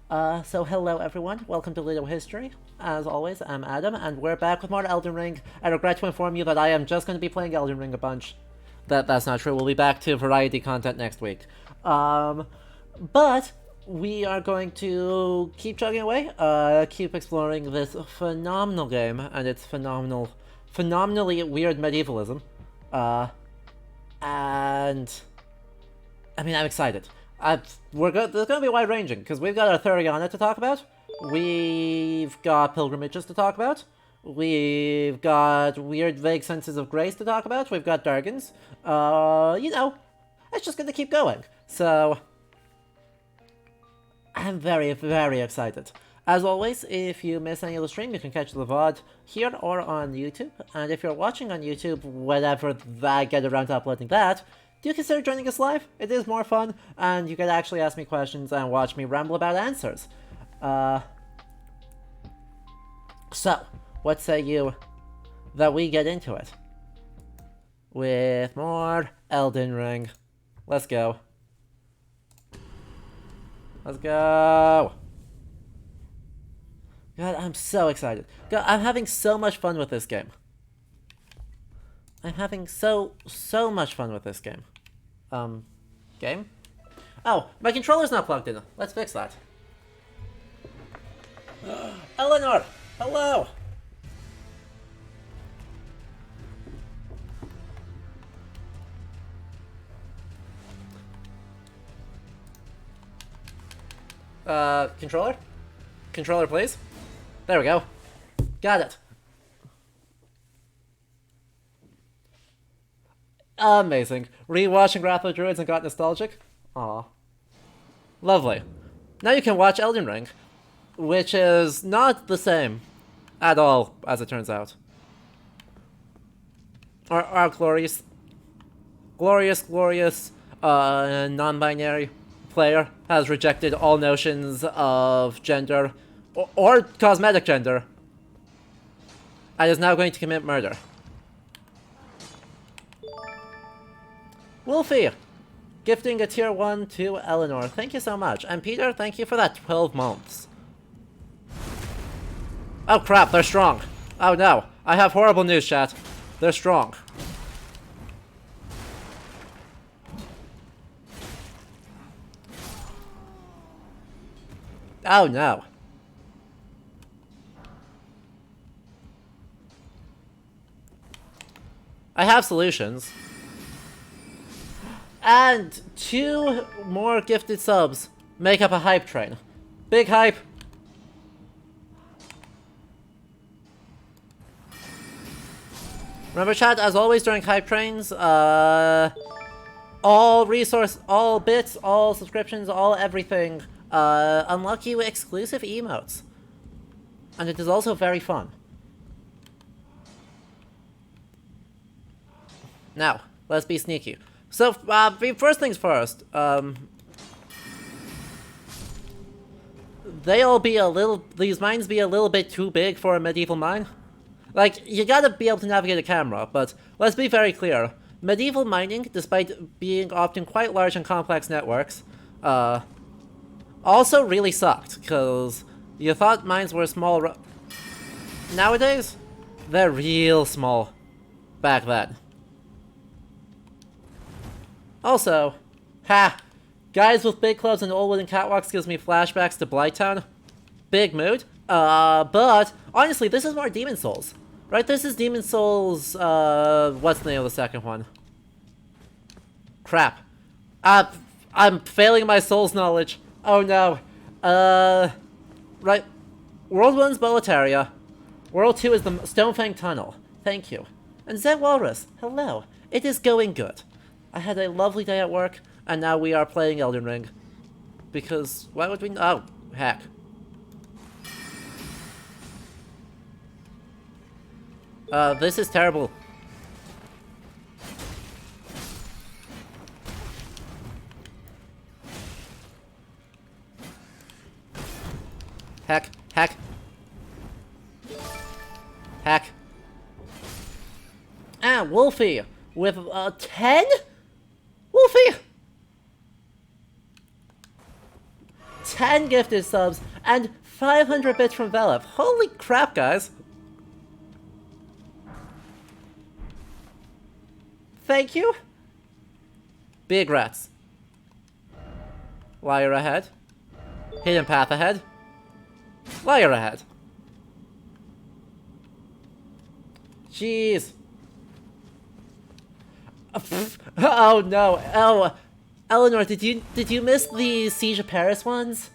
So hello everyone, welcome to Lido History. As always, I'm Adam, and we're back with more Elden Ring. I regret to inform you that I am just going to be playing Elden Ring a bunch. That's not true, we'll be back to variety content next week. But we are going to keep chugging away, keep exploring this phenomenal game, and its phenomenally weird medievalism. And I mean, I'm excited. There's going to be wide ranging because we've got Arthurian to talk about, we've got pilgrimages to talk about, we've got weird, vague senses of grace to talk about, we've got dragons. It's just going to keep going. So I'm very, very excited. As always, if you miss any of the stream, you can catch the VOD here or on YouTube. And if you're watching on YouTube, whenever I get around to uploading that, do consider joining us live. It is more fun, and you can actually ask me questions and watch me ramble about answers. So, what say you that we get into it with more Elden Ring? Let's go. Let's go. God, I'm so excited. God, I'm having so much fun with this game. I'm having so much fun with this game. Game? Oh, my controller's not plugged in. Let's fix that. Eleanor! Hello! Controller? Controller, please. There we go. Got it. Amazing. Rewatching Wrath of the Druids and got nostalgic? Aw. Lovely. Now you can watch Elden Ring, which is not the same at all, as it turns out. Our glorious, non-binary player has rejected all notions of gender, or cosmetic gender, and is now going to commit murder. Wolfie, gifting a tier 1 to Eleanor. Thank you so much. And Peter, thank you for that 12 months. Oh crap, they're strong. Oh no, I have horrible news, chat. They're strong. Oh no. I have solutions. And 2 more gifted subs make up a hype train. Big hype. Remember, chat, as always during hype trains, all bits, all subscriptions, all everything, unlock you exclusive emotes. And it is also very fun. Now, let's be sneaky. So, first things first, these mines be a little bit too big for a medieval mine. Like, you gotta be able to navigate a camera, but let's be very clear. Medieval mining, despite being often quite large and complex networks, also really sucked, because you thought mines were small. Nowadays, they're real small back then. Also, guys with big clubs and old wooden catwalks gives me flashbacks to Blighttown. Big mood. But honestly, this is more Demon Souls, right? This is Demon Souls. What's the name of the second one? Crap. I'm failing my Souls knowledge. Oh no. Right. World 1's Boletaria. World 2 is the Stonefang Tunnel. Thank you. And Zed Walrus. Hello. It is going good. I had a lovely day at work, and now we are playing Elden Ring. Because, why would we... Oh, heck. This is terrible. Heck. Ah, Wolfie! With, 10? Wolfie! 10 gifted subs, and 500 bits from Velov. Holy crap, guys. Thank you. Big rats. Liar ahead. Hidden path ahead. Liar ahead. Jeez. Oh no. Oh, Eleanor, did you miss the Siege of Paris ones?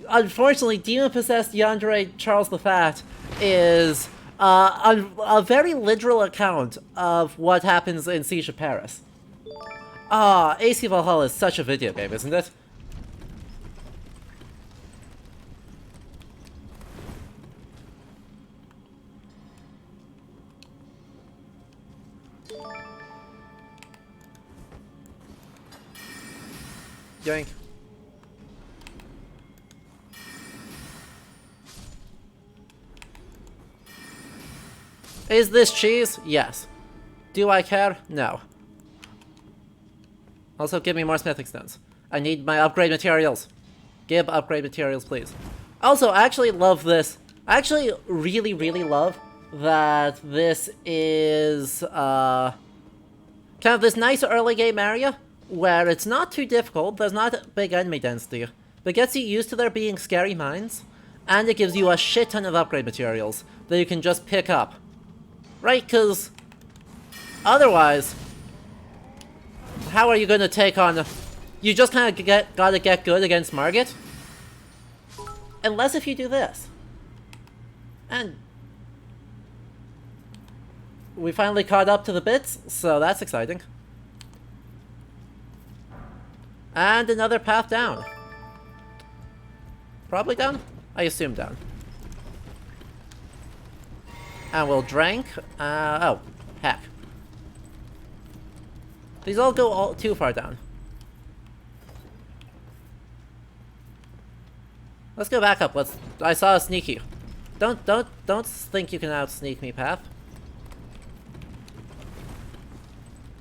Unfortunately, demon-possessed Yandere Charles the Fat is a very literal account of what happens in Siege of Paris. Ah, AC Valhalla is such a video game, isn't it? Yoink. Is this cheese? Yes. Do I care? No. Also, give me more smithing stones. I need my upgrade materials. Give upgrade materials, please. Also, I actually love this. I actually really, really love that this is, kind of this nice early game area where it's not too difficult, there's not big enemy density, but gets you used to there being scary mines, and it gives you a shit ton of upgrade materials that you can just pick up. Right, because otherwise, how are you going to take on... You just kind of gotta get good against Margit. Unless if you do this. And we finally caught up to the bits, so that's exciting. And another path down. Probably down? I assume down. And we'll drink. Oh, heck. These all go too far down. Let's go back up. I saw a sneaky. Don't think you can out-sneak me, Path.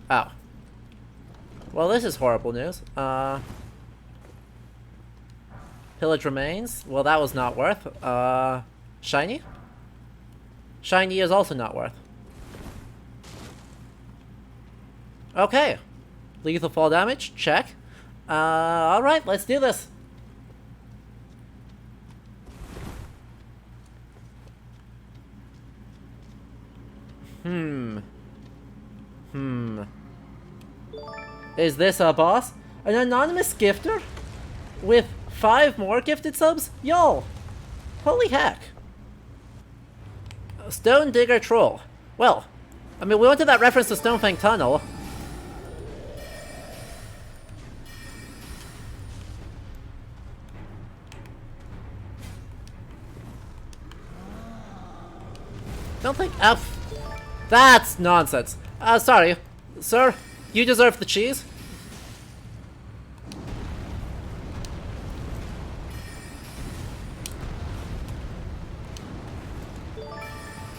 Oh. Well, this is horrible news. Pillage remains. Well, that was not worth. Shiny? Shiny is also not worth. Okay. Lethal fall damage, check. Alright, let's do this. Is this a boss? An anonymous gifter? With 5 more gifted subs? Y'all! Holy heck. Stone Digger Troll. Well, I mean, we went to that reference to Stonefang Tunnel. Don't think F. That's nonsense. Sorry. Sir, you deserve the cheese.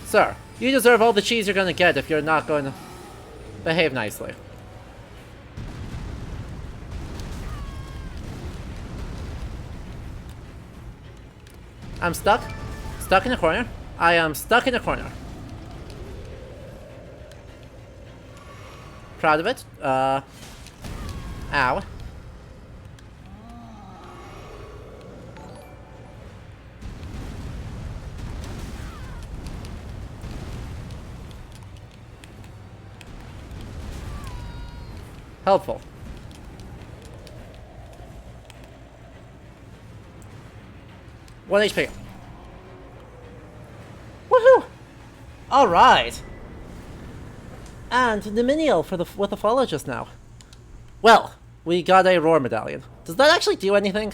Sir, you deserve all the cheese you're gonna get if you're not going to behave nicely. I'm stuck. Stuck in a corner. I am stuck in a corner. Proud of it. Ow. Helpful. One HP. Woohoo! All right. And the minial for with the follow just now. Well, we got a roar medallion. Does that actually do anything?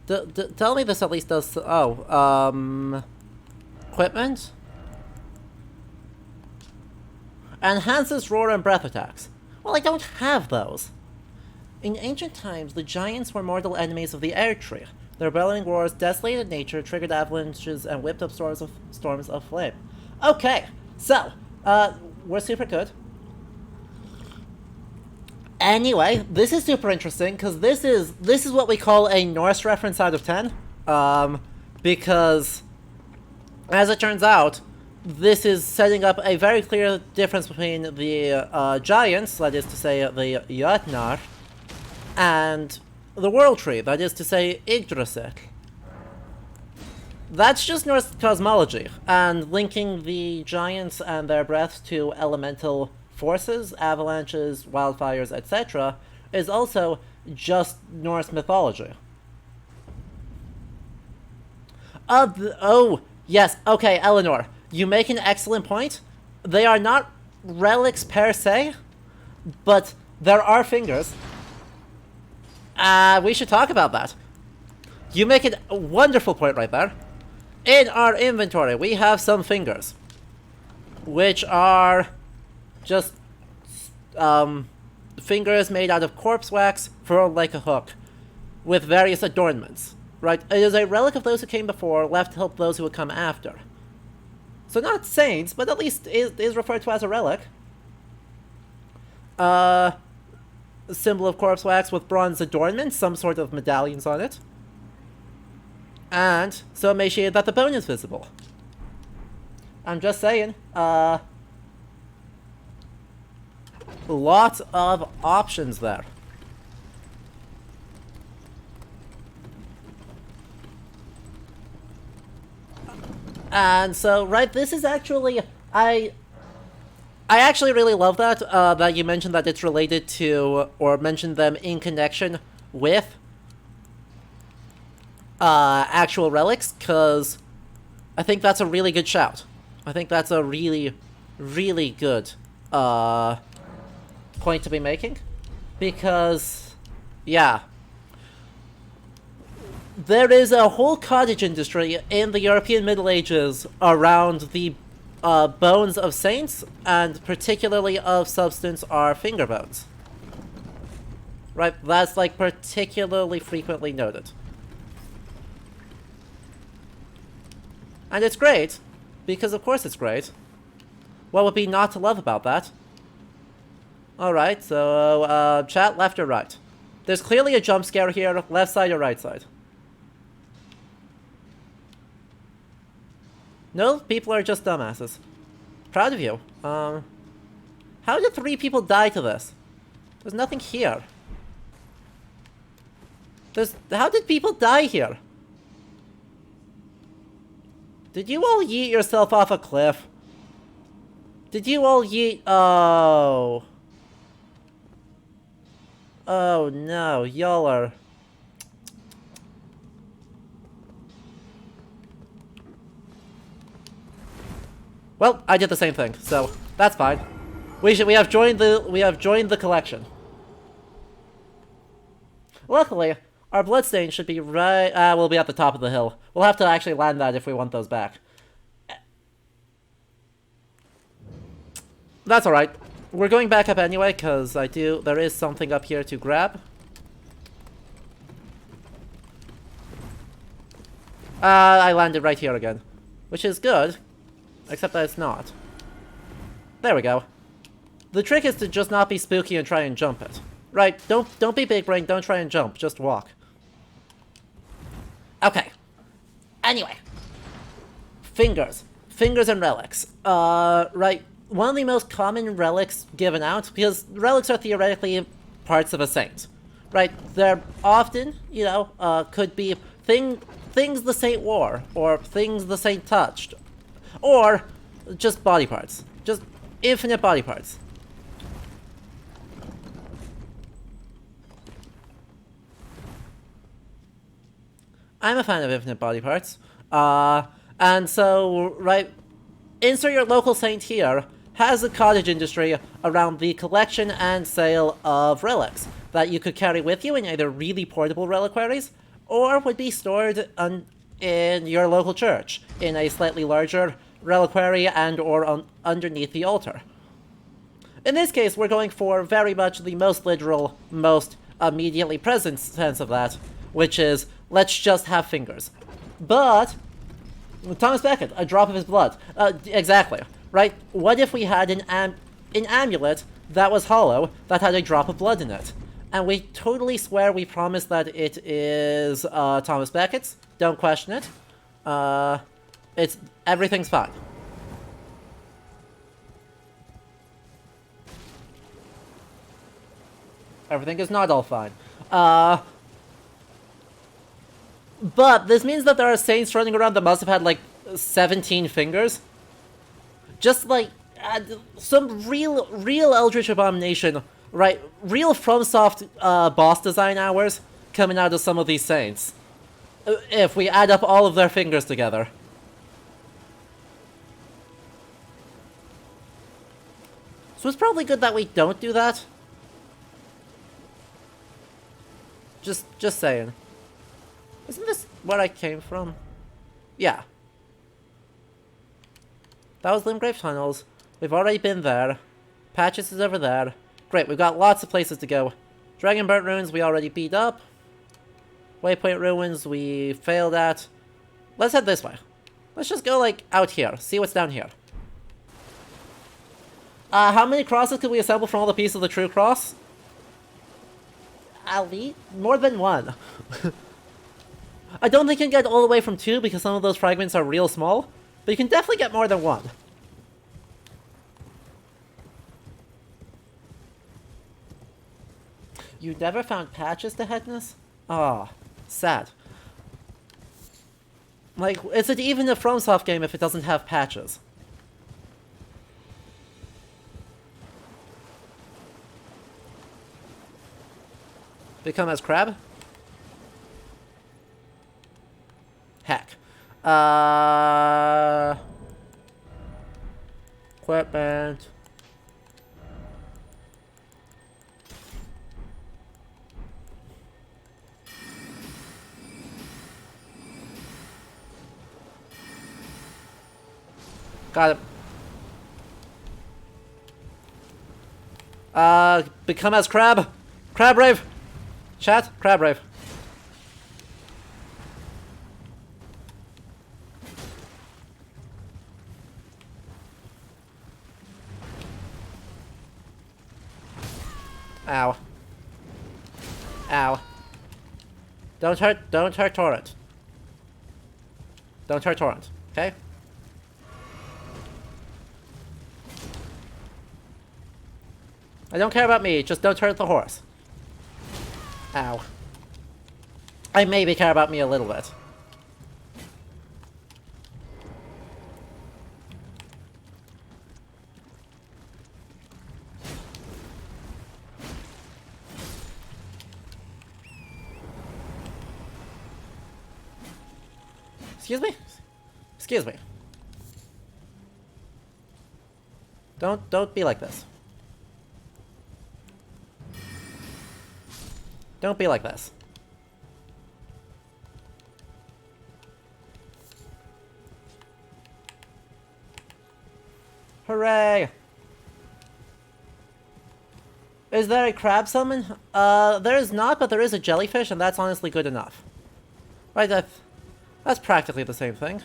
Tell me this at least does. Oh, equipment. Enhances roar and breath attacks. Well, I don't have those. In ancient times, the giants were mortal enemies of the air tree. Their bellowing roars desolated nature, triggered avalanches, and whipped up storms of flame. Okay, so, we're super good. Anyway, this is super interesting because this is what we call a Norse reference out of 10. Because, as it turns out, this is setting up a very clear difference between the giants, that is to say the Jötnar, and the World Tree, that is to say Yggdrasil. That's just Norse cosmology, and linking the giants and their breath to elemental forces, avalanches, wildfires, etc., is also just Norse mythology. Oh, yes, okay, Eleanor, you make an excellent point. They are not relics per se, but there are fingers. We should talk about that. You make a wonderful point right there. In our inventory, we have some fingers, which are just fingers made out of corpse wax furled like a hook, with various adornments. Right? It is a relic of those who came before, left to help those who would come after. So not saints, but at least is referred to as a relic. A symbol of corpse wax with bronze adornments, some sort of medallions on it. And so emaciated that the bone is visible. I'm just saying, lots of options there. And so, right, this is actually, I actually really love that, that you mentioned that it's related to, or mentioned them in connection with actual relics, because I think that's a really good shout. I think that's a really, really good point to be making, because, yeah, there is a whole cottage industry in the European Middle Ages around the bones of saints, and particularly of substance are finger bones. Right, that's like particularly frequently noted. And it's great, because of course it's great. What would be not to love about that? Alright, so, chat, left or right? There's clearly a jump scare here, left side or right side? No, people are just dumbasses. Proud of you. How did 3 people die to this? There's nothing here. How did people die here? Did you all yeet yourself off a cliff? Did you all yeet... Oh. Oh no, y'all are... Well, I did the same thing, so that's fine. We have joined the collection. Luckily, our bloodstain should be right... we'll be at the top of the hill. We'll have to actually land that if we want those back. That's alright. We're going back up anyway, because there is something up here to grab. I landed right here again. Which is good. Except that it's not. There we go. The trick is to just not be spooky and try and jump it. Right, don't be big brain, don't try and jump, just walk. Okay. Anyway. Fingers. Fingers and relics. Right, one of the most common relics given out, because relics are theoretically parts of a saint. Right, they're often, you know, could be things the saint wore, or things the saint touched, or just body parts. Just infinite body parts. I'm a fan of infinite body parts. And so, right, insert your local saint here has a cottage industry around the collection and sale of relics that you could carry with you in either really portable reliquaries, or would be stored in your local church in a slightly larger reliquary and or underneath the altar. In this case, we're going for very much the most literal, most immediately present sense of that, which is, let's just have fingers. But, Thomas Becket, a drop of his blood. Exactly, right? What if we had an amulet that was hollow, that had a drop of blood in it. And we totally swear we promise that it is Thomas Beckett's. Don't question it. Everything's fine. Everything is not all fine. But this means that there are saints running around that must have had like 17 fingers. Just like some real Eldritch Abomination, right? Real FromSoft boss design hours coming out of some of these saints. If we add up all of their fingers together. So it's probably good that we don't do that. Just saying. Isn't this where I came from? Yeah. That was Limgrave Tunnels. We've already been there. Patches is over there. Great, we've got lots of places to go. Dragonburnt Ruins we already beat up. Waypoint Ruins we failed at. Let's head this way. Let's just go, like, out here. See what's down here. How many crosses could we assemble from all the pieces of the True Cross? At least more than one. I don't think you can get all the way from 2 because some of those fragments are real small, but you can definitely get more than 1. You never found patches to Headness? Ah, sad. Like, is it even a FromSoft game if it doesn't have patches? Become as crab? Heck. Equipment. Got it. Become as crab. Crab rave. Chat, crab rave. Ow. Ow. Don't hurt Torrent. Don't hurt Torrent, okay? I don't care about me, just don't hurt the horse. Ow. I maybe care about me a little bit. Excuse me? Excuse me. Don't be like this. Don't be like this. Hooray! Is there a crab summon? There is not, but there is a jellyfish, and that's honestly good enough. Right, that's practically the same thing.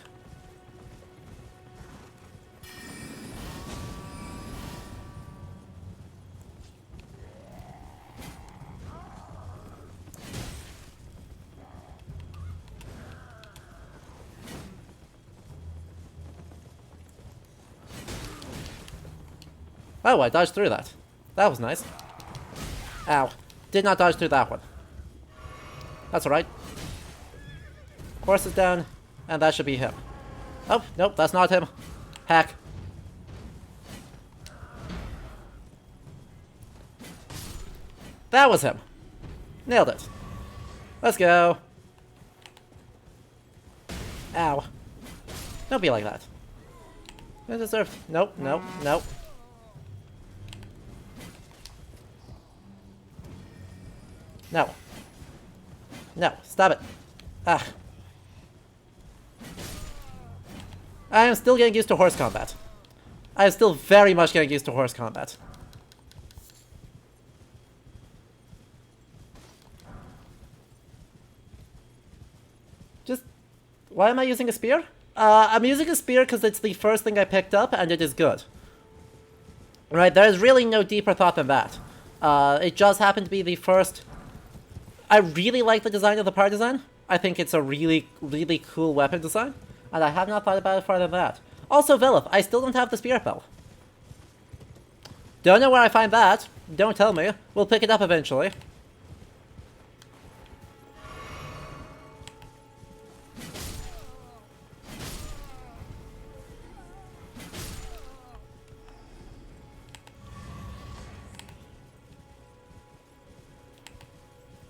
Oh, I dodged through that. That was nice. Ow. Did not dodge through that one. That's alright. Horse is down, and that should be him. Oh, nope, that's not him. Hack. That was him. Nailed it. Let's go. Ow. Don't be like that. I deserve... Nope, nope, nope. No. No, stop it. Ah. I am still getting used to horse combat. I am still very much getting used to horse combat. Just... Why am I using a spear? I'm using a spear because it's the first thing I picked up, and it is good. Right, there's really no deeper thought than that. It just happened to be the first... I really like the design of the partisan. I think it's a really, really cool weapon design. And I have not thought about it farther than that. Also, Velith, I still don't have the Spirit Bell. Don't know where I find that. Don't tell me. We'll pick it up eventually.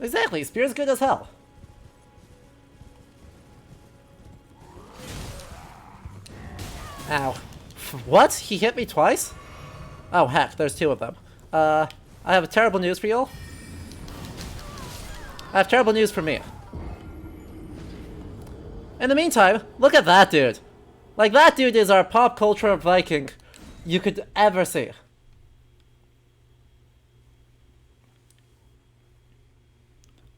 Exactly, Spear's good as hell. Ow. What? He hit me twice? Oh heck, there's two of them. I have terrible news for y'all. I have terrible news for me. In the meantime, look at that dude. Like, that dude is our pop culture Viking you could ever see.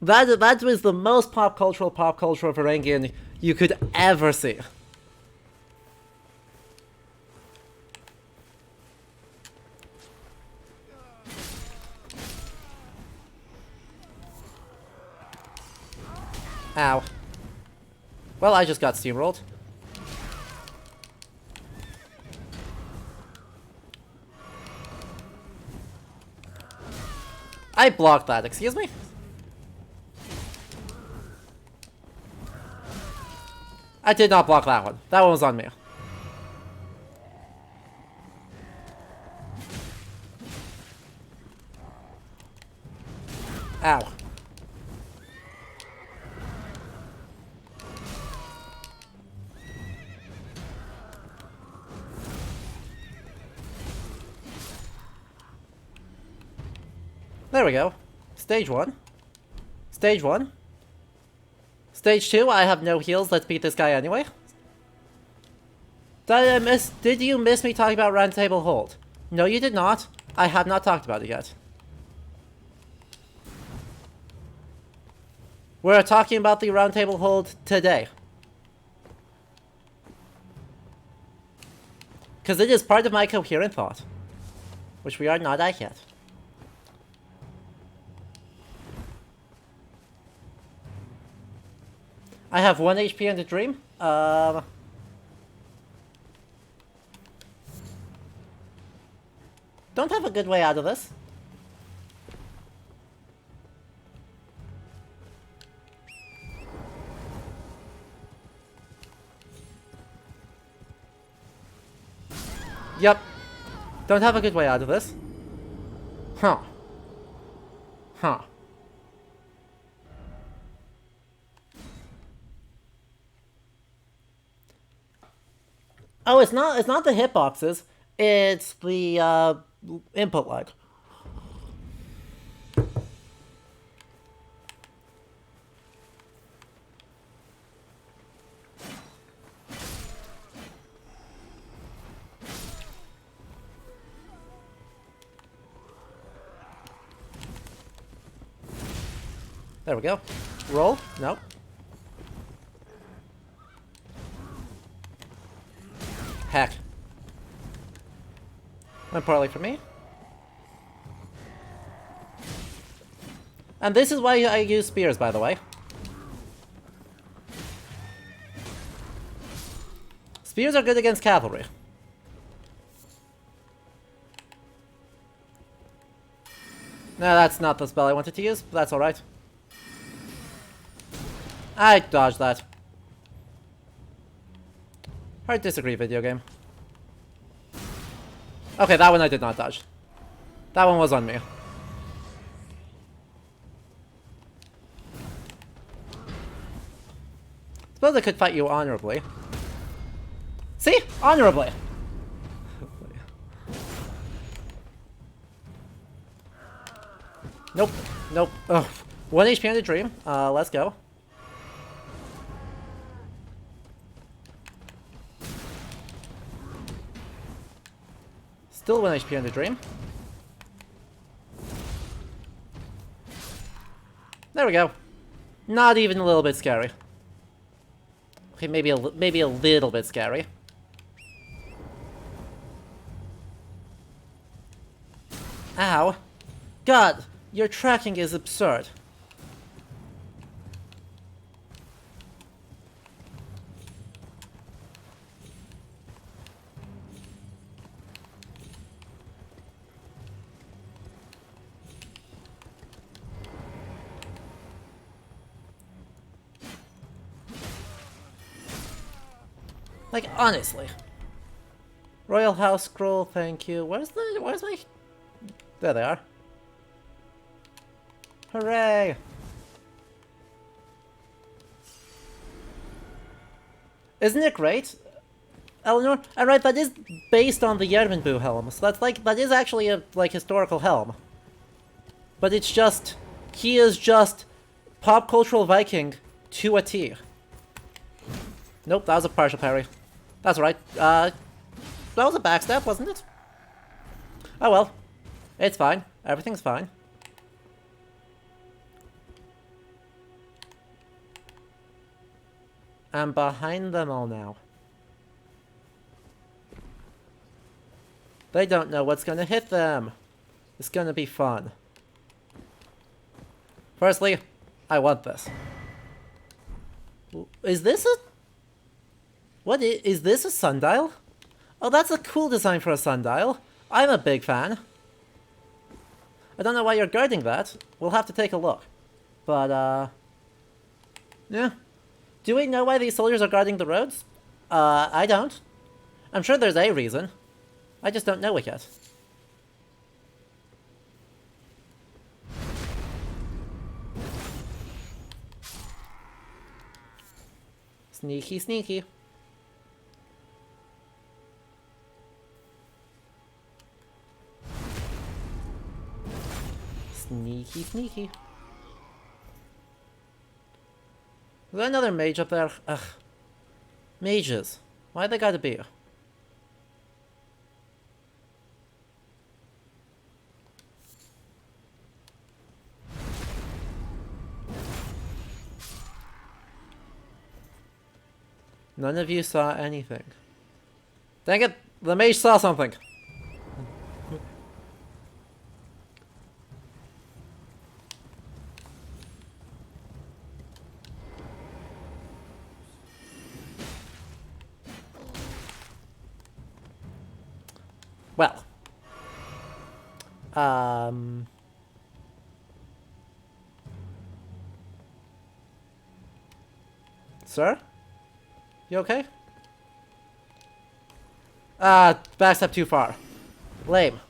That was the most pop cultural Varangian you could ever see. Ow. Well, I just got steamrolled. I blocked that, excuse me? I did not block that one. That one was on me. Ow. There we go. Stage 1. Stage 1. Stage 2, I have no heals, let's beat this guy anyway. Did you miss me talking about Round Table Hold? No, you did not. I have not talked about it yet. We're talking about the Round Table Hold today. Because it is part of my coherent thought. Which we are not at yet. I have 1 HP in the dream. Don't have a good way out of this. Yep. Don't have a good way out of this. Huh. Huh. Oh, it's not the hitboxes. It's the input lag. There we go. Roll? No. Heck. Went poorly for me. And this is why I use spears, by the way. Spears are good against cavalry. No, that's not the spell I wanted to use, but that's alright. I dodged that. Hard disagree, video game. Okay, that one I did not dodge. That one was on me. Suppose I could fight you honorably. See? Honorably! Nope. Nope. Ugh. 1 HP on the dream. Let's go. Still 1 HP on the dream. There we go. Not even a little bit scary. Okay, maybe a little bit scary. Ow. God, your tracking is absurd. Like, honestly. Royal House Scroll, thank you. Where's my... There they are. Hooray! Isn't it great, Eleanor? And right, that is based on the Yerminbu helm, so that's like, that is actually a, like, historical helm. But it's just, he is just pop cultural Viking to a T. Nope, that was a partial parry. That's right. That was a backstab, wasn't it? Oh well. It's fine. Everything's fine. I'm behind them all now. They don't know what's gonna hit them. It's gonna be fun. Firstly, I want this. Is this a... What is this a sundial? Oh, that's a cool design for a sundial. I'm a big fan. I don't know why you're guarding that. We'll have to take a look. But, yeah. Do we know why these soldiers are guarding the roads? I don't. I'm sure there's a reason. I just don't know it yet. Sneaky, sneaky. Sneaky, sneaky. Is there another mage up there? Ugh. Mages. Why they gotta be? None of you saw anything. Dang it! The mage saw something! Well. Sir? You okay? Backstep too far. Lame.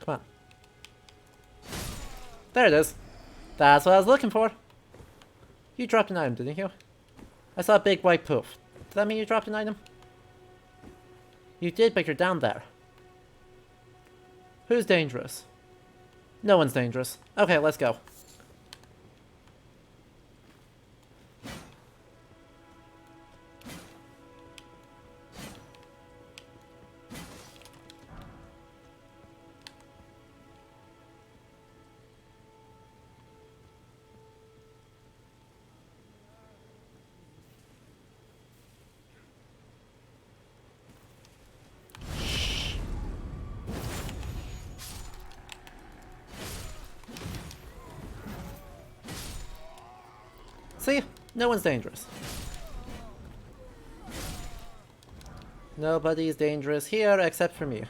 Come on. There it is. That's what I was looking for. You dropped an item, didn't you? I saw a big white poof. Does that mean you dropped an item? You did, but you're down there. Who's dangerous? No one's dangerous. Okay, let's go. See? No one's dangerous. Nobody's dangerous here except for me.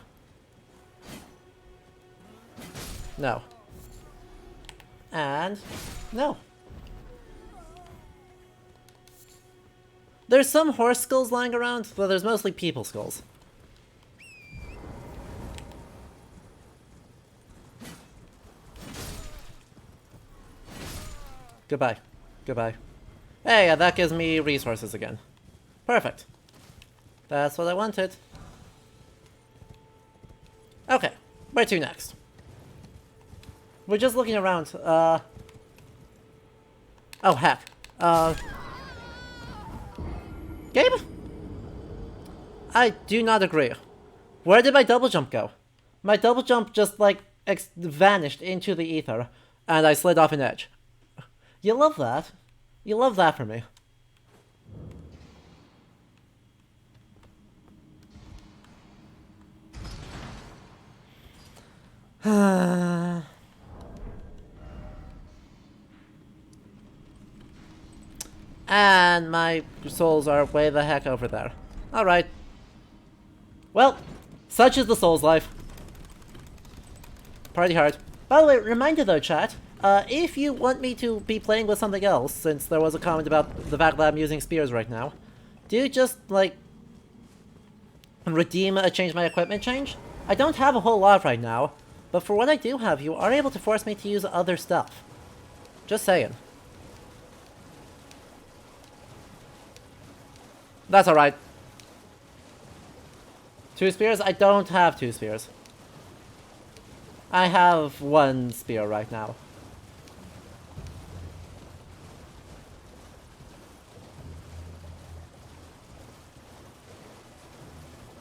No. And... no. There's some horse skulls lying around, but there's mostly people skulls. Goodbye. Goodbye. Hey, that gives me resources again. Perfect. That's what I wanted. Okay, where to next? We're just looking around. Oh, heck. Gabe? I do not agree. Where did my double jump go? My double jump just, like, vanished into the ether, and I slid off an edge. You love that. You love that for me. And my souls are way the heck over there. Alright. Well, such is the Souls life. Party hard. By the way, reminder though, chat, if you want me to be playing with something else, since there was a comment about the fact that I'm using spears right now, do just, like, redeem a change my equipment change? I don't have a whole lot right now, but for what I do have, you are able to force me to use other stuff. Just saying. That's alright. 2 spears? I don't have 2 spears. I have 1 spear right now.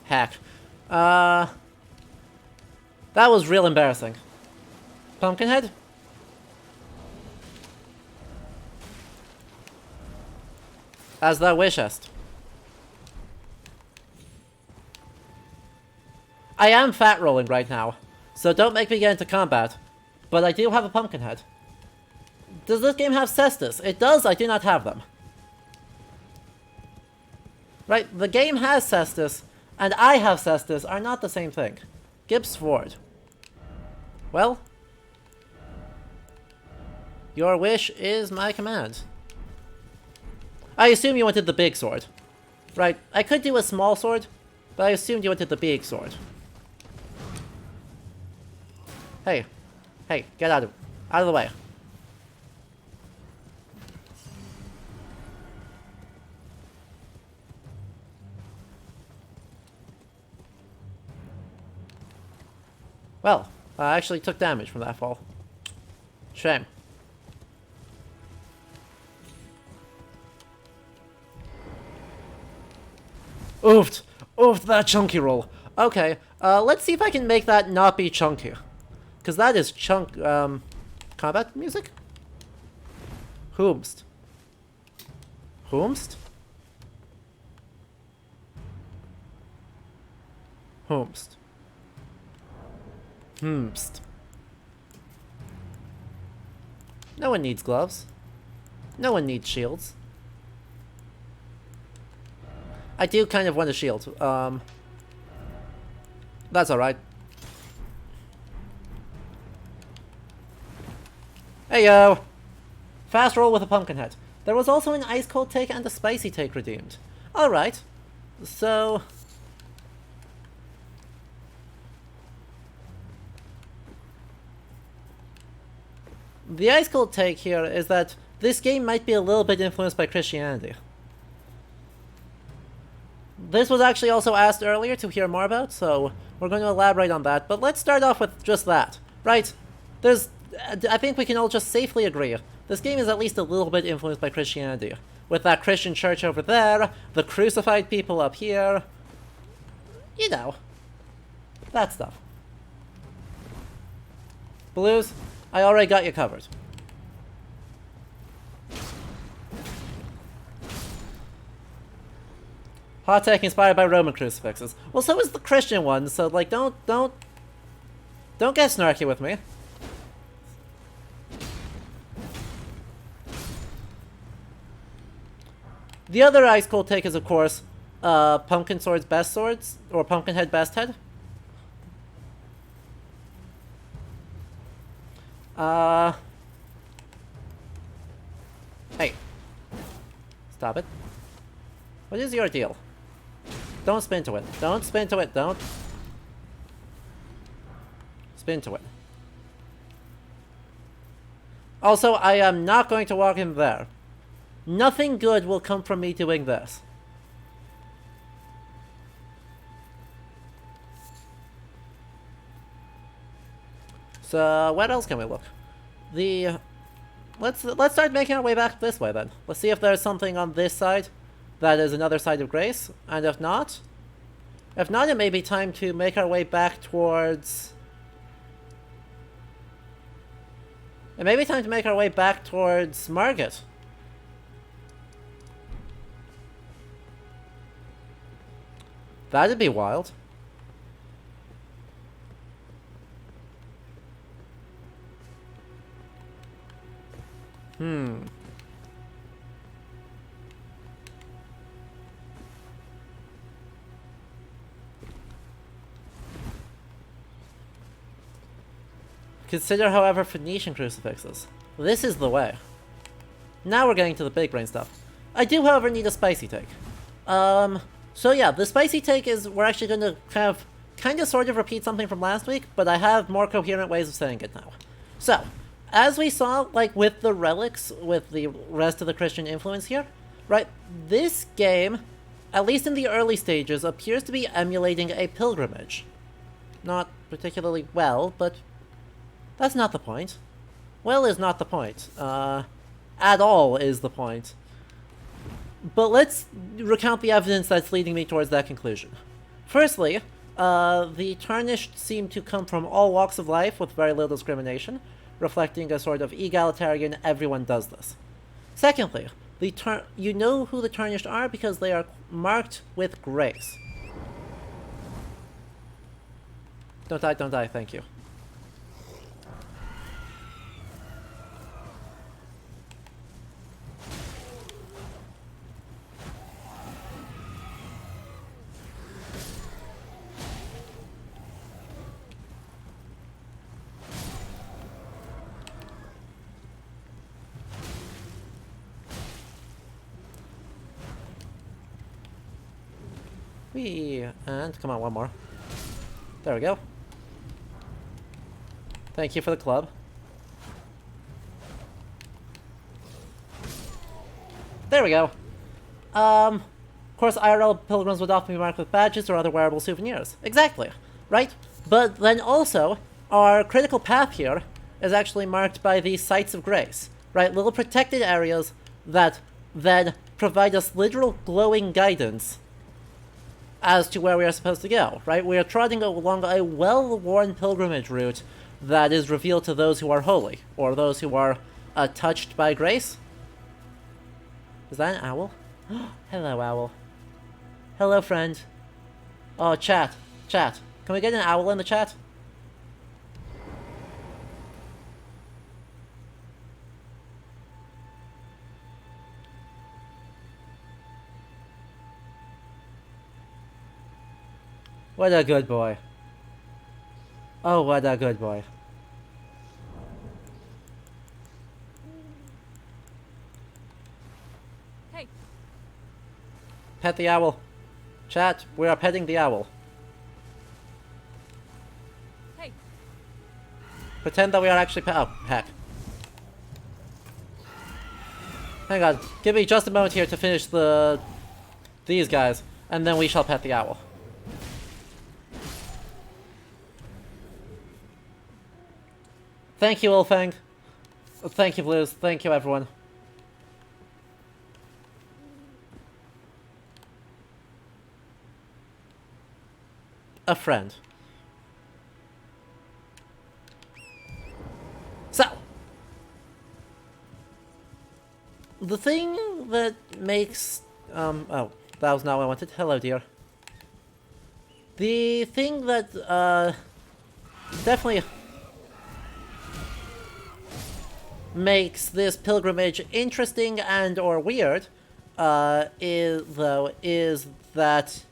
Heck. That was real embarrassing. Pumpkinhead? As thou wishest. I am fat rolling right now, so don't make me get into combat, but I do have a Pumpkinhead. Does this game have cestus? It does, I do not have them. Right, the game has cestus, and I have cestus are not the same thing. Gibbs Ford. Well, your wish is my command. I assume you wanted the big sword. Right, I could do a small sword, but I assumed you wanted the big sword. Hey. Hey, get out of the way. Well, I actually took damage from that fall. Shame. Oofed! Oofed that chunky roll. Okay, let's see if I can make that not be chunky. Because that is combat music? Whomst. Whomst? Whomst. Whomst. No one needs gloves. No one needs shields. I do kind of want a shield. That's alright. Hey yo! Fast roll with a Pumpkinhead. There was also an ice cold take and a spicy take redeemed. Alright. So... the ice cold take here is that this game might be a little bit influenced by Christianity. This was actually also asked earlier to hear more about, so we're going to elaborate on that. But let's start off with just that. Right, I think we can all just safely agree, this game is at least a little bit influenced by Christianity. With that Christian church over there, the crucified people up here. You know, that stuff. Blues, I already got you covered. Hot take inspired by Roman crucifixes. Well, so is the Christian one, so like don't get snarky with me. The other ice cold take is, of course, Pumpkin Sword's best swords, or Pumpkinhead best head. Hey. Stop it. What is your deal? Don't spin to it. Don't spin to it. Don't. Spin to it. Also, I am not going to walk in there. Nothing good will come from me doing this. So, what else can we look? Let's start making our way back this way then. Let's see if there's something on this side that is another side of grace, and if not, it may be time to make our way back towards It may be time to make our way back towards Margit. That'd be wild. Consider, however, Phoenician crucifixes. This is the way. Now we're getting to the big brain stuff. I do, however, need a spicy take. So yeah, the spicy take is we're actually going to kind of sort of repeat something from last week, but I have more coherent ways of saying it now. So, as we saw, like with the relics, with the rest of the Christian influence here, right, this game, at least in the early stages, appears to be emulating a pilgrimage. Not particularly well, but that's not the point. Well is not the point. At all is the point. But let's recount the evidence that's leading me towards that conclusion. Firstly, the tarnished seem to come from all walks of life with very little discrimination, reflecting a sort of egalitarian everyone does this. Secondly, you know who the tarnished are because they are marked with grace. Don't die, thank you. And come on, one more. There we go. Thank you for the club. There we go. Of course, IRL pilgrims would often be marked with badges or other wearable souvenirs. Exactly, right? But then also, our critical path here is actually marked by these sites of grace, right? Little protected areas that then provide us literal glowing guidance as to where we are supposed to go, right? We are trotting along a well-worn pilgrimage route that is revealed to those who are holy, or those who are touched by grace. Is that an owl? Hello, owl. Hello, friend. Oh, chat. Can we get an owl in the chat? What a good boy. Oh, what a good boy. Hey. Pet the owl. Chat, we are petting the owl. Hey. Pretend that we are actually oh, heck. Hang on, give me just a moment here to finish these guys, and then we shall pet the owl. Thank you, Ulfang. Thank you, Blues. Thank you, everyone. A friend. So, the thing that makes, oh, that was not what I wanted. Hello, dear. The thing that, definitely makes this pilgrimage interesting and or weird, is that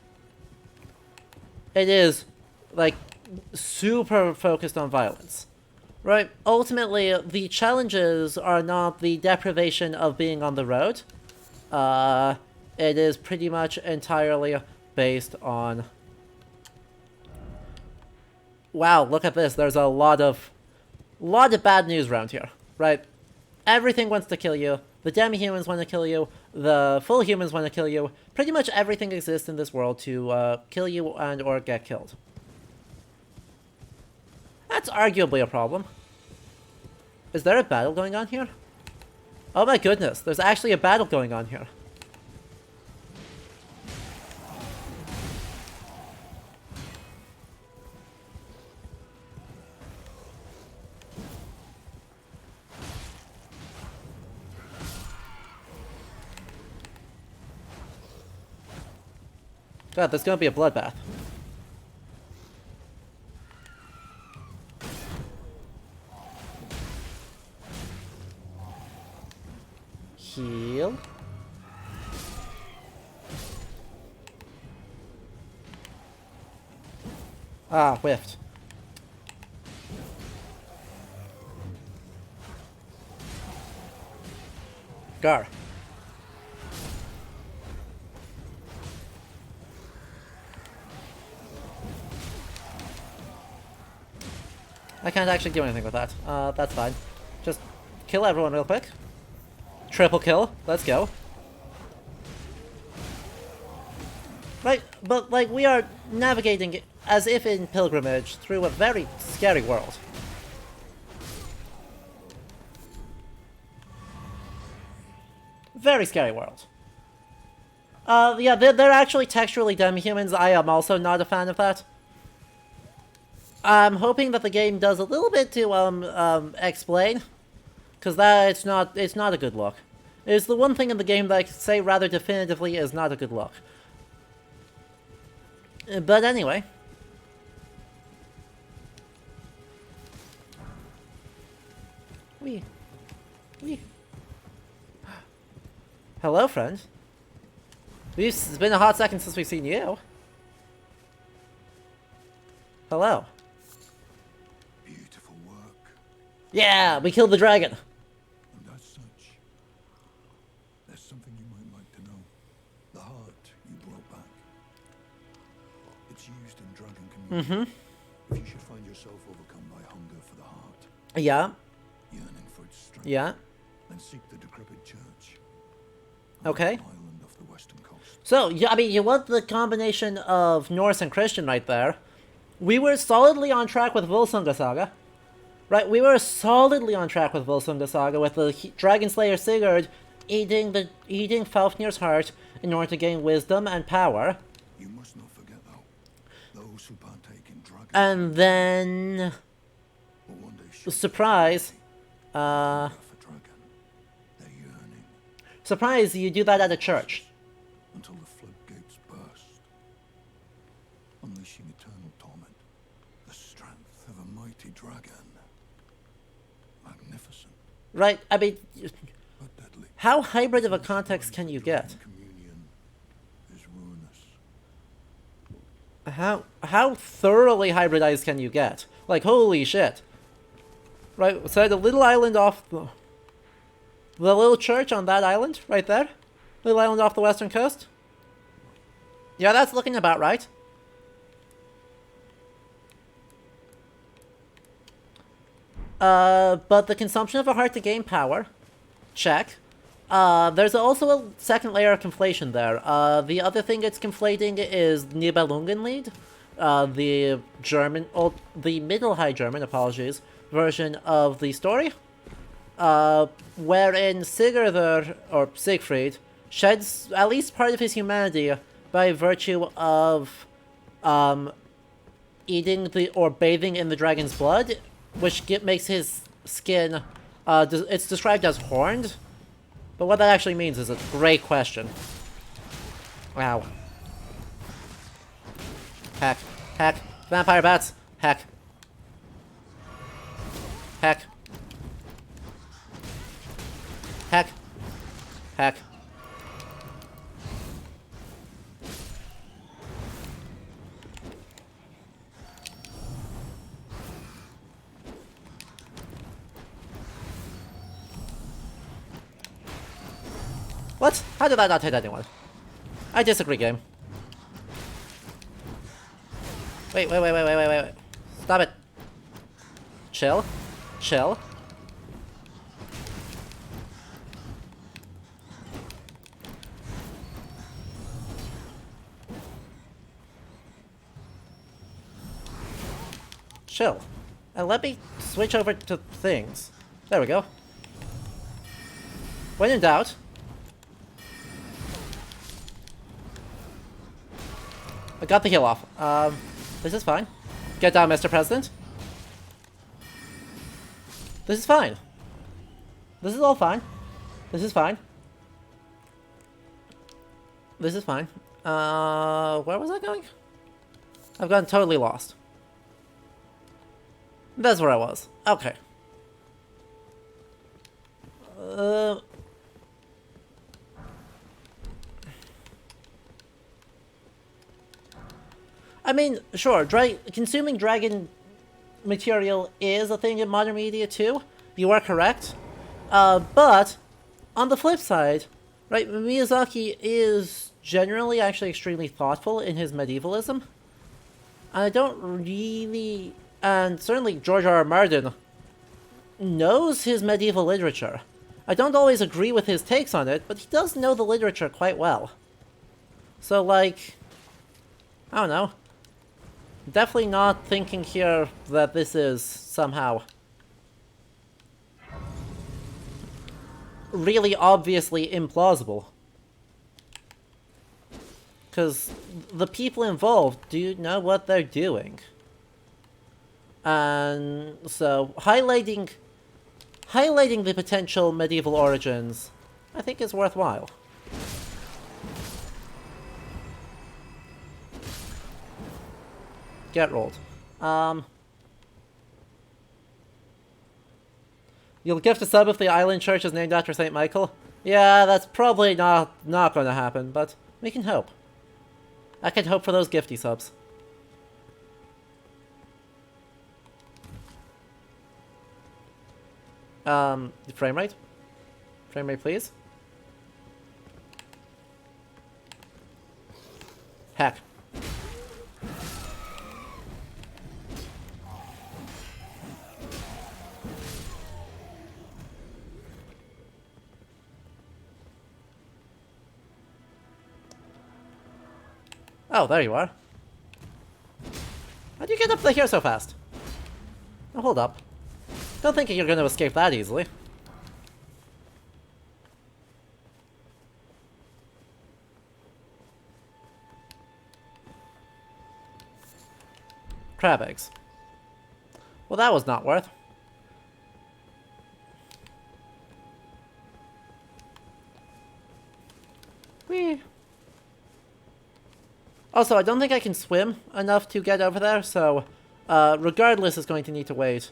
it is, like, super focused on violence. Right? Ultimately, the challenges are not the deprivation of being on the road. It is pretty much entirely based on... Wow, look at this. There's a lot of bad news around here, right? Everything wants to kill you. The demi-humans want to kill you. The full humans want to kill you. Pretty much everything exists in this world to kill you and or get killed. That's arguably a problem. Is there a battle going on here? Oh my goodness, there's actually a battle going on here. God, there's gonna be a bloodbath. Heal. Ah, whiffed. Gar. I can't actually do anything with that. That's fine. Just kill everyone real quick. Triple kill. Let's go. Right, but like we are navigating as if in pilgrimage through a very scary world. Very scary world. Yeah, they're actually texturally demi-humans. I am also not a fan of that. I'm hoping that the game does a little bit to explain, because it's not a good look. It's the one thing in the game that I can say rather definitively is not a good look. But anyway. Wee. Hello, friend. It's been a hot second since we've seen you. Hello. Beautiful work. Yeah, we killed the dragon. And as such, there's something you might like to know. The heart you brought back. It's used in dragon communion. If you should find yourself overcome by hunger for the heart, Yeah. yearning for its strength, Yeah. then seek the decrepit church. Okay. On an island off the western coast. So, yeah, I mean, you want the combination of Norse and Christian right there. We were solidly on track with Volsunga Saga. Right, we were solidly on track with Volsunga Saga with the Dragon Slayer Sigurd eating Fafnir's heart in order to gain wisdom and power. You must not forget, though, those who partake in dragon. And then... will one day share surprise. for dragon. Their yearning Surprise, you do that at a church. until the floodgates burst, unleashing eternal torment. The strength of a mighty dragon. Magnificent, Right, I mean, but deadly. how hybrid of a context can you get? Communion is ruinous. How thoroughly hybridized can you get? Like, holy shit. Right, so the little island off the little church on that island, right there? Little island off the western coast? Yeah, that's looking about right. But the consumption of a heart to gain power, check. There's also a second layer of conflation there. The other thing it's conflating is Nibelungenlied, the the Middle High German, apologies, version of the story, wherein Siegfried sheds at least part of his humanity by virtue of eating or bathing in the dragon's blood, which makes his skin, it's described as horned, but what that actually means is a great question. Wow. Heck. Heck. Vampire bats. Heck. Heck. Heck. Heck. What? How did that not hit anyone? I disagree, game. Wait. Stop it. Chill. Chill. Chill. And let me switch over to things. There we go. When in doubt. I got the heal off. This is fine. Get down, Mr. President. This is fine. This is all fine. This is fine. This is fine. Where was I going? I've gotten totally lost. That's where I was. Okay. I mean, sure, consuming dragon material is a thing in modern media too. You are correct. But, on the flip side, right, Miyazaki is generally actually extremely thoughtful in his medievalism. I don't really... And certainly George R. R. Martin knows his medieval literature. I don't always agree with his takes on it, but he does know the literature quite well. So, like... I don't know. Definitely not thinking here that this is somehow really obviously implausible. Because the people involved do know what they're doing. And so highlighting the potential medieval origins, I think is worthwhile. Get rolled. You'll gift a sub if the island church is named after St. Michael? Yeah, that's probably not going to happen, but we can hope. I can hope for those gifty subs. Frame rate? Frame rate, please. Heck. Oh, there you are. How'd you get up here so fast? Oh, hold up. Don't think you're going to escape that easily. Crab eggs. Well, that was not worth. Whee! Also, I don't think I can swim enough to get over there, so regardless, it's going to need to wait.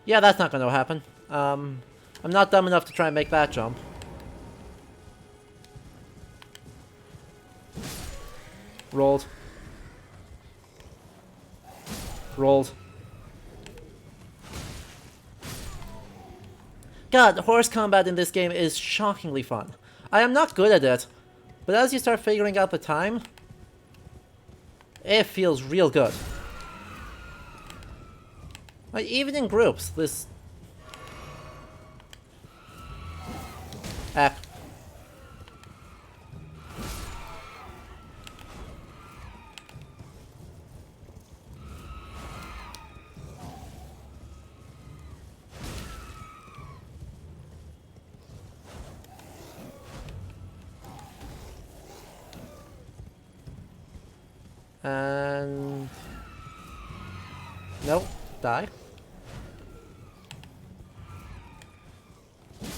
Yeah, that's not going to happen. I'm not dumb enough to try and make that jump. Rolled. Rolled. God, horse combat in this game is shockingly fun. I am not good at it, but as you start figuring out the time, it feels real good. Like, even in groups, this... Heck. And... Nope. Die.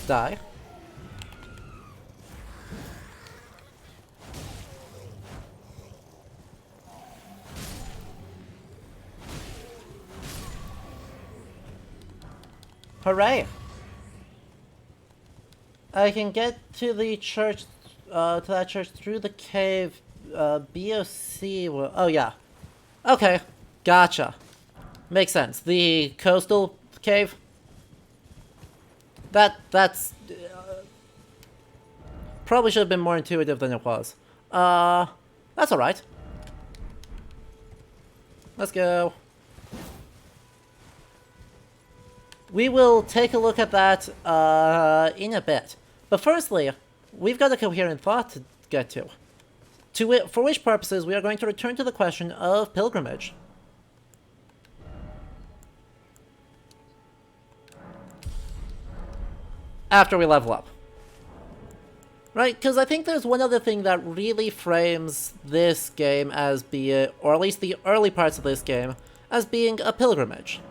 Die. Hooray! I can get to the church, to that church through the cave, BOC will... Oh, yeah. Okay. Gotcha. Makes sense. The coastal cave? That's... probably should have been more intuitive than it was. That's alright. Let's go. We will take a look at that in a bit. But firstly, we've got a coherent thought to get to. For which purposes we are going to return to the question of pilgrimage. After we level up. Right? Because I think there's one other thing that really frames this game as being, or at least the early parts of this game, as being a pilgrimage.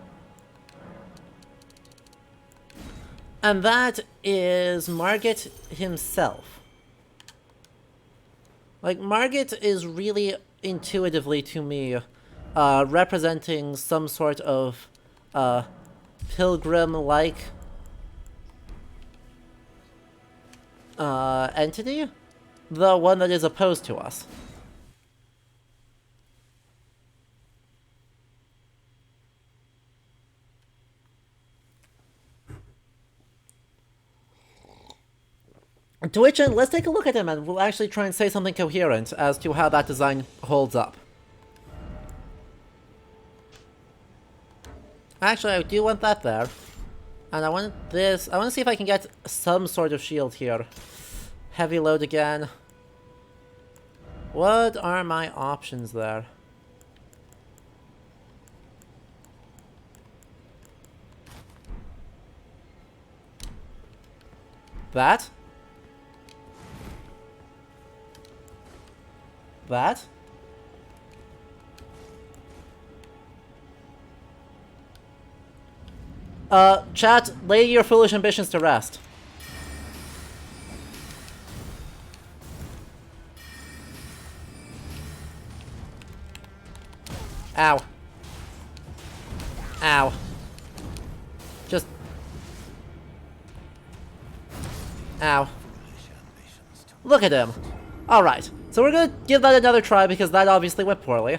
And that is Margit himself. Like, Margit is really intuitively to me representing some sort of pilgrim-like entity, the one that is opposed to us. To which end, let's take a look at him and we'll actually try and say something coherent as to how that design holds up. Actually, I do want that there. And I want this. I want to see if I can get some sort of shield here. Heavy load again. What are my options there? That? That? Chat, lay your foolish ambitions to rest. Ow. Ow. Just... Ow. Look at him. Alright, so we're gonna give that another try because that obviously went poorly.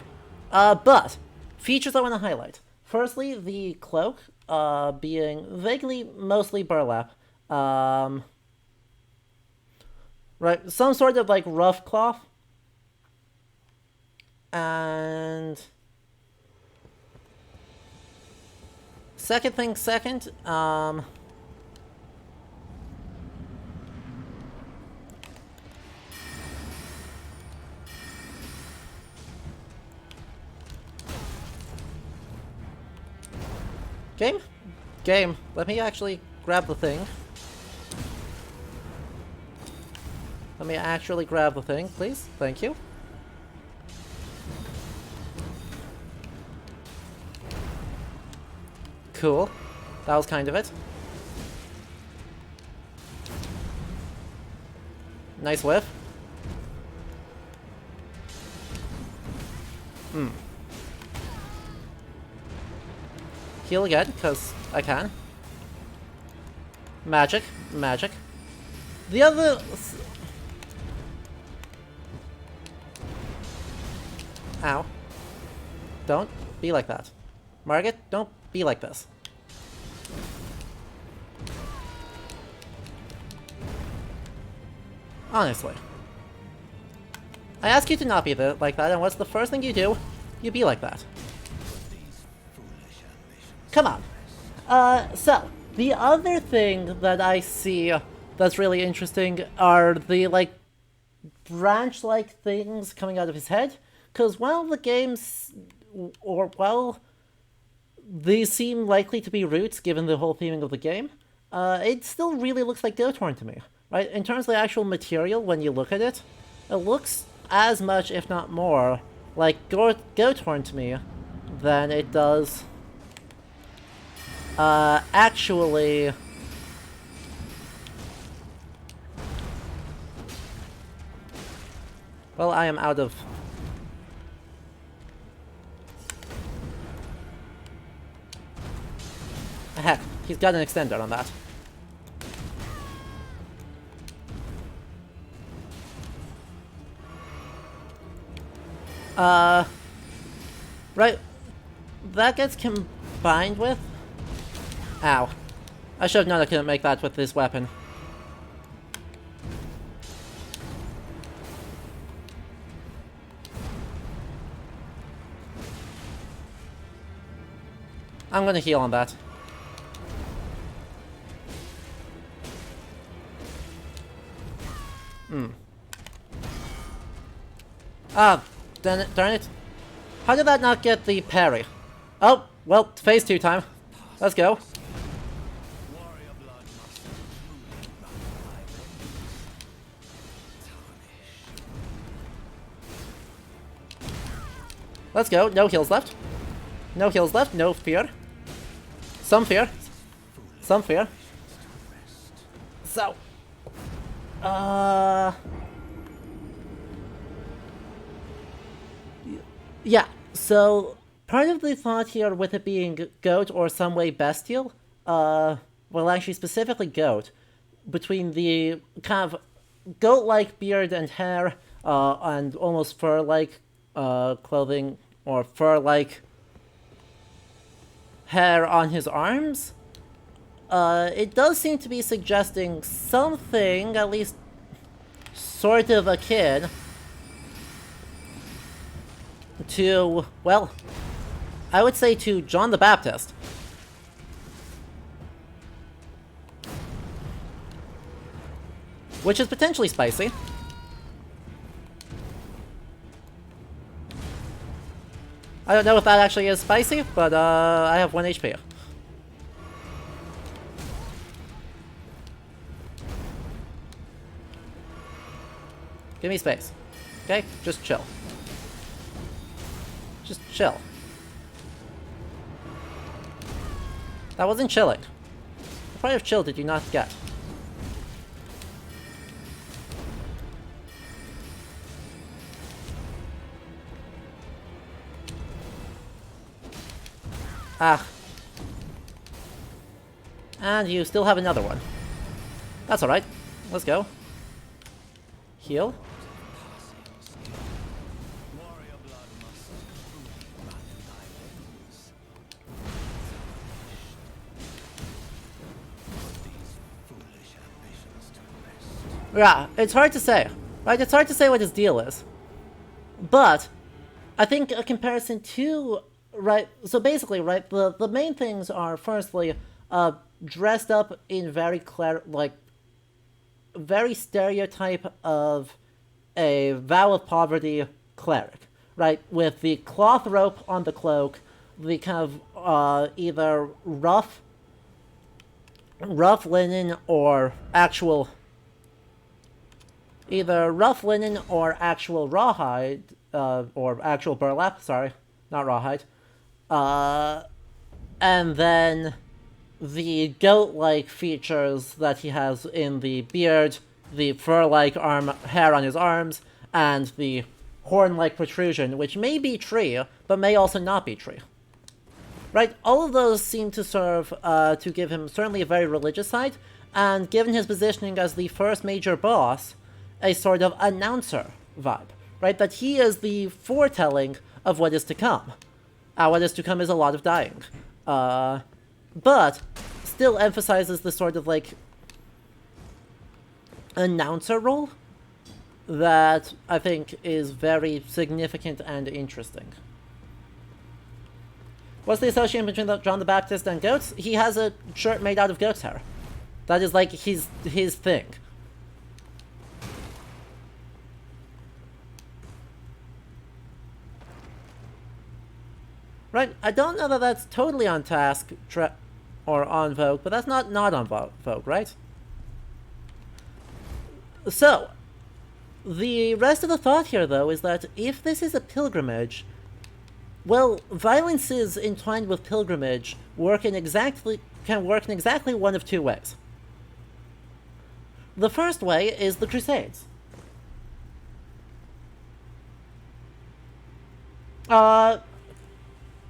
But, features I want to highlight. Firstly, the cloak, being vaguely mostly burlap. Right, some sort of like rough cloth. And... second thing second, Game? Game. Let me actually grab the thing. Let me actually grab the thing, please. Thank you. Cool. That was kind of it. Nice whiff. Heal again, because I can. Magic. Magic. The other... Ow. Don't be like that. Margit, don't be like this. Honestly. I ask you to not be like that, and what's the first thing you do? You be like that. Come on. So, the other thing that I see that's really interesting are the, like, branch-like things coming out of his head. Because while the games, or while these seem likely to be roots given the whole theming of the game, it still really looks like goat horn to me. Right? In terms of the actual material, when you look at it, it looks as much, if not more, like goat horn to me than it does... actually... Well, I am out of... Heck, he's got an extender on that. Right. That gets combined with... Ow. I should have known I couldn't make that with this weapon. I'm gonna heal on that. Ah, darn it. How did that not get the parry? Oh, well, phase 2 time. Let's go. Let's go. No heals left. No heals left. No fear. Some fear. Some fear. So. Yeah, so part of the thought here with it being goat or some way bestial, well, actually specifically goat, between the kind of goat-like beard and hair, and almost fur-like clothing or fur-like hair on his arms, it does seem to be suggesting something, at least sort of akin to, well, I would say to John the Baptist. Which is potentially spicy. I don't know if that actually is spicy, but I have 1 HP. Give me space. Okay? Just chill. Just chill. That wasn't chilling. What part of chill did you not get? Ah. And you still have another one. That's alright. Let's go. Heal. Yeah, it's hard to say. Right? It's hard to say what his deal is. But I think a comparison to, right, so basically, right, the main things are, firstly, dressed up in very very stereotype of a vow of poverty cleric, right, with the cloth rope on the cloak, the kind of, either rough linen or actual, either rough linen or actual rawhide, or actual burlap, sorry, not rawhide. And then the goat-like features that he has in the beard, the fur-like hair on his arms, and the horn-like protrusion, which may be tree, but may also not be tree. Right? All of those seem to serve to give him certainly a very religious side, and given his positioning as the first major boss, a sort of announcer vibe. Right? That he is the foretelling of what is to come. What is to come is a lot of dying. But still emphasizes the sort of, like, announcer role that I think is very significant and interesting. What's the association between John the Baptist and goats? He has a shirt made out of goat's hair. That is, like, his thing. Right, I don't know that that's totally on task, or on vogue, but that's not on vogue, right? So, the rest of the thought here, though, is that if this is a pilgrimage, well, violences entwined with pilgrimage can work in exactly one of two ways. The first way is the Crusades.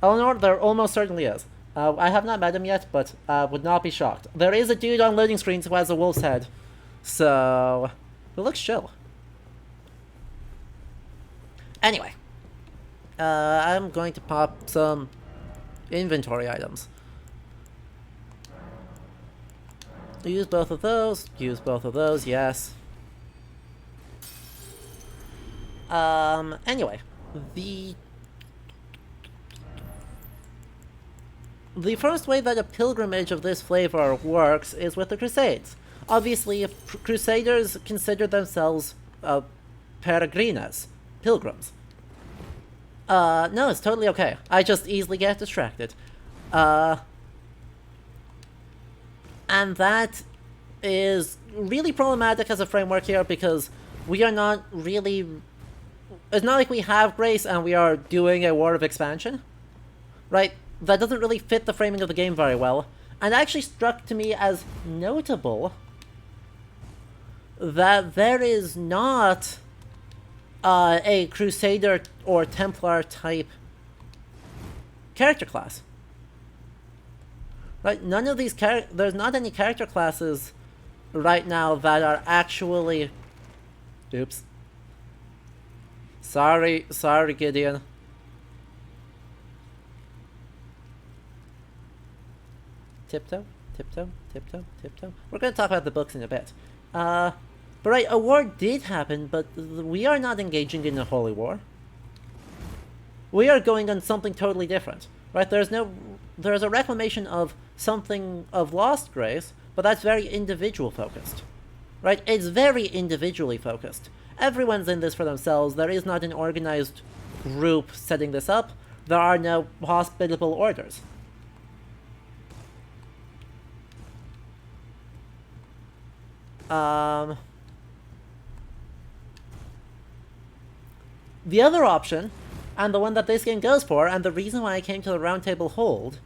Eleanor, there almost certainly is. I have not met him yet, but would not be shocked. There is a dude on loading screens who has a wolf's head, so it looks chill. Anyway, I'm going to pop some inventory items. Use both of those. Use both of those. Yes. Anyway, the first way that a pilgrimage of this flavor works is with the Crusades. Obviously, if Crusaders consider themselves peregrinas, pilgrims. No, it's totally okay. I just easily get distracted. And that is really problematic as a framework here because we are not really... It's not like we have grace and we are doing a war of expansion, right? That doesn't really fit the framing of the game very well. And actually struck to me as notable that there is not a Crusader or Templar type character class. Right? None of these there's not any character classes right now that are actually... Oops. Sorry, Gideon. Tiptoe, tiptoe, tiptoe, tiptoe. We're going to talk about the books in a bit. But right, a war did happen, but we are not engaging in a holy war. We are going on something totally different. Right? There's a reclamation of something of lost grace, but that's very individual focused. Right? It's very individually focused. Everyone's in this for themselves. There is not an organized group setting this up. There are no hospitable orders. The other option, and the one that this game goes for, and the reason why I came to the Round Table Hold,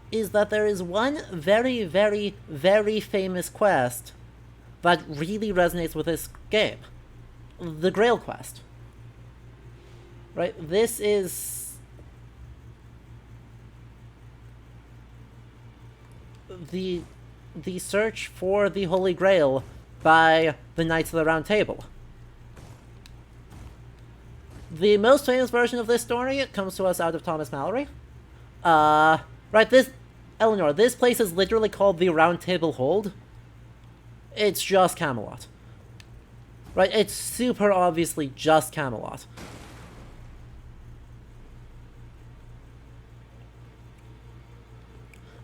is that there is one very, very, very famous quest that really resonates with this game. The Grail quest. Right? This is... the search for the Holy Grail by the Knights of the Round Table. The most famous version of this story, it comes to us out of Thomas Mallory. Right, Eleanor, this place is literally called the Round Table Hold. It's just Camelot. Right, it's super obviously just Camelot.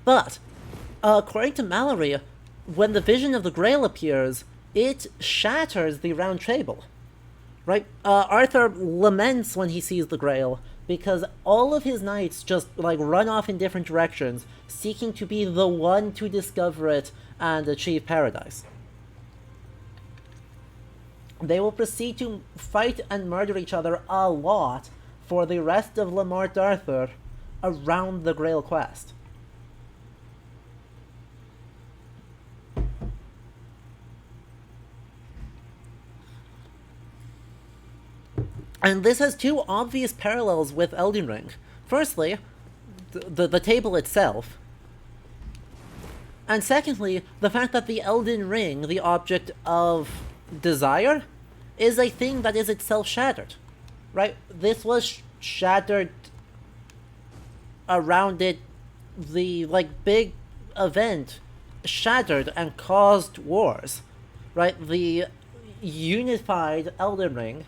But, according to Mallory, when the vision of the Grail appears, it shatters the Round Table. Right? Arthur laments when he sees the Grail, because all of his knights just, like, run off in different directions, seeking to be the one to discover it and achieve paradise. They will proceed to fight and murder each other a lot for the rest of Lamort Arthur around the Grail quest. And this has two obvious parallels with Elden Ring. Firstly, the table itself. And secondly, the fact that the Elden Ring, the object of desire, is a thing that is itself shattered. Right? This was shattered around it. The, like, big event shattered and caused wars. Right? The unified Elden Ring,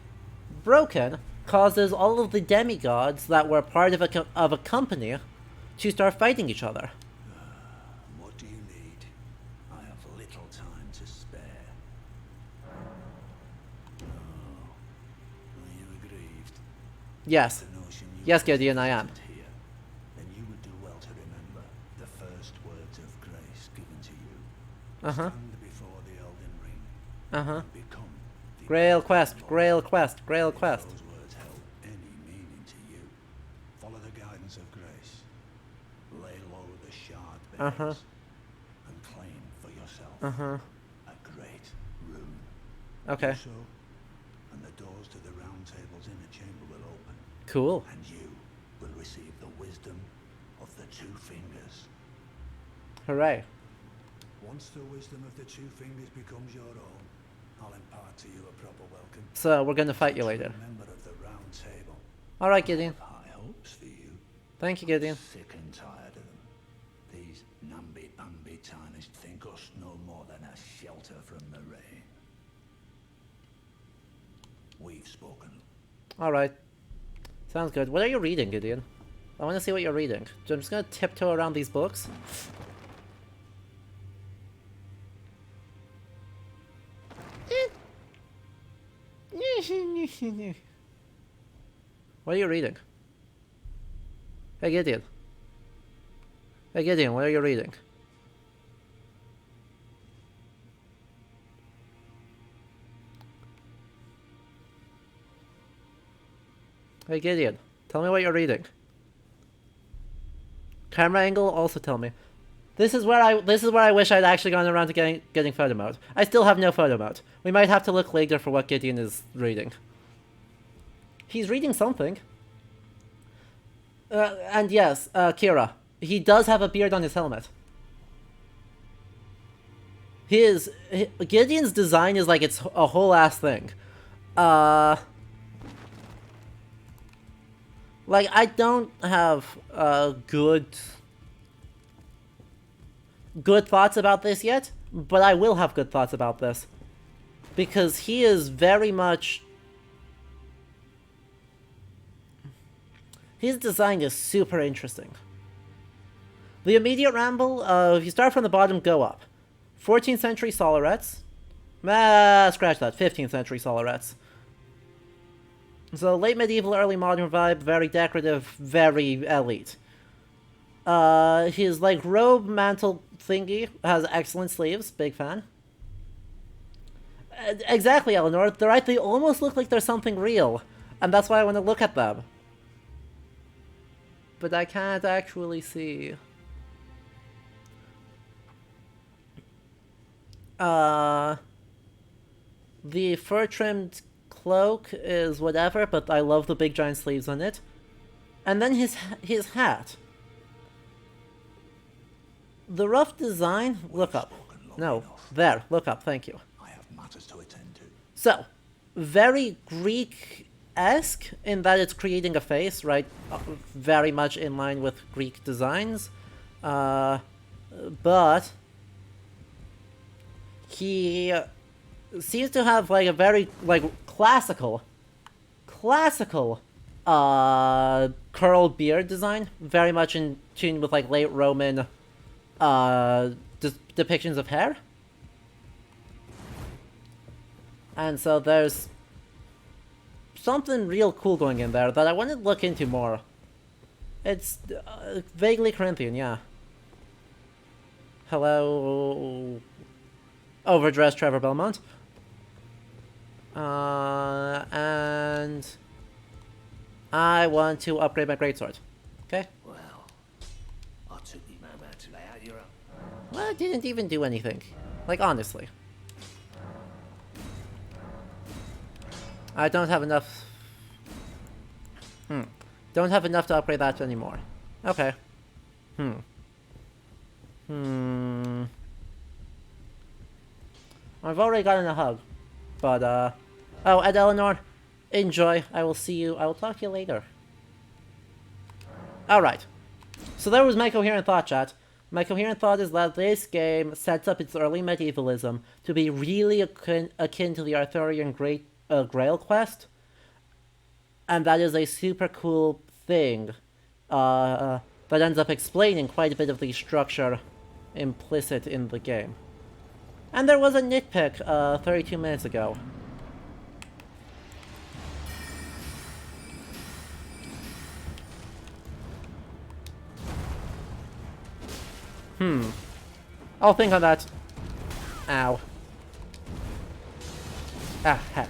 broken, causes all of the demigods that were part of a company to start fighting each other. What do you need? I have little time to spare. Oh, are you aggrieved? Yes. The notion you Yes, Gideon, I am. here, then you would do well to remember the first words of grace given to you. Uh-huh. Stand before the Elden Ring. Uh-huh. And become the Grail quest, Grail quest, Grail If quest. those words held any meaning to you, follow the guidance of grace. Lay low the shard bearers, Uh-huh. and claim for yourself Uh-huh. a great rune. Okay. Do so, and the doors to the Round Table's inner chamber will open, Cool. and you will receive the wisdom of the Two Fingers. Hooray. Once the wisdom of the Two Fingers becomes your own, I'll impart to you a proper welcome. So, we're gonna fight you True later. member of the Round Table. Alright, Gideon. I have high hopes for you. Thank you, Gideon. Sick and tired of them. These namby-pamby tarnished think us no more than a shelter from the rain. We've spoken. Alright. Sounds good. What are you reading, Gideon? I want to see what you're reading. So I'm just gonna tiptoe around these books. What are you reading? Hey, Gideon. Hey, Gideon, what are you reading? Hey, Gideon, tell me what you're reading. Camera angle, also tell me. This is where I wish I'd actually gone around to getting photo mode. I still have no photo mode. We might have to look later for what Gideon is reading. He's reading something. And yes, Kira, he does have a beard on his helmet. Gideon's design is like it's a whole ass thing. Like, I don't have good thoughts about this yet, but I will have good thoughts about this. Because he is very much... His design is super interesting. The immediate ramble, if you start from the bottom, go up. 14th century Solarettes. Scratch that, 15th century Solarettes. So late medieval, early modern vibe, very decorative, very elite. His like robe mantle thingy has excellent sleeves, big fan. Exactly, Eleanor. They almost look like there's something real, and that's why I want to look at them. But I can't actually see. The fur-trimmed cloak is whatever, but I love the big giant sleeves on it. And then his hat. The rough design, look up. No, there, look up, thank you. I have matters to attend to. So, very Greek-esque in that it's creating a face, right? Very much in line with Greek designs. But he seems to have like a very like classical curled beard design, very much in tune with like late Roman depictions of hair. And so there's something real cool going in there that I want to look into more. It's vaguely Corinthian, yeah. Hello, overdressed Trevor Belmont. And I want to upgrade my greatsword. Okay? Well, I took the moment to lay out your own. Well, I didn't even do anything. Like, honestly. I don't have enough... Don't have enough to upgrade that anymore. Okay. I've already gotten a hug. But, oh, and Eleanor, enjoy. I will see you. I will talk to you later. Alright. So there was my coherent thought, chat. My coherent thought is that this game sets up its early medievalism to be really akin to the Arthurian Grail quest. And that is a super cool thing that ends up explaining quite a bit of the structure implicit in the game. And there was a nitpick 32 minutes ago. I'll think on that. Ow. Ah, heck.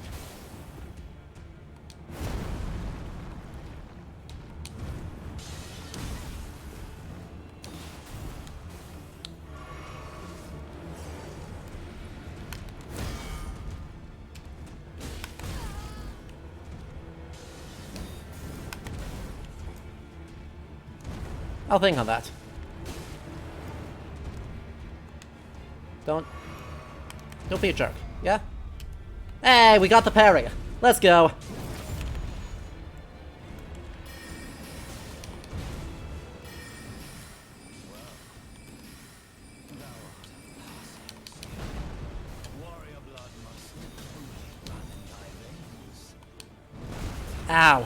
I'll think on that. Don't be a jerk, yeah? Hey, we got the parry. Let's go. Ow.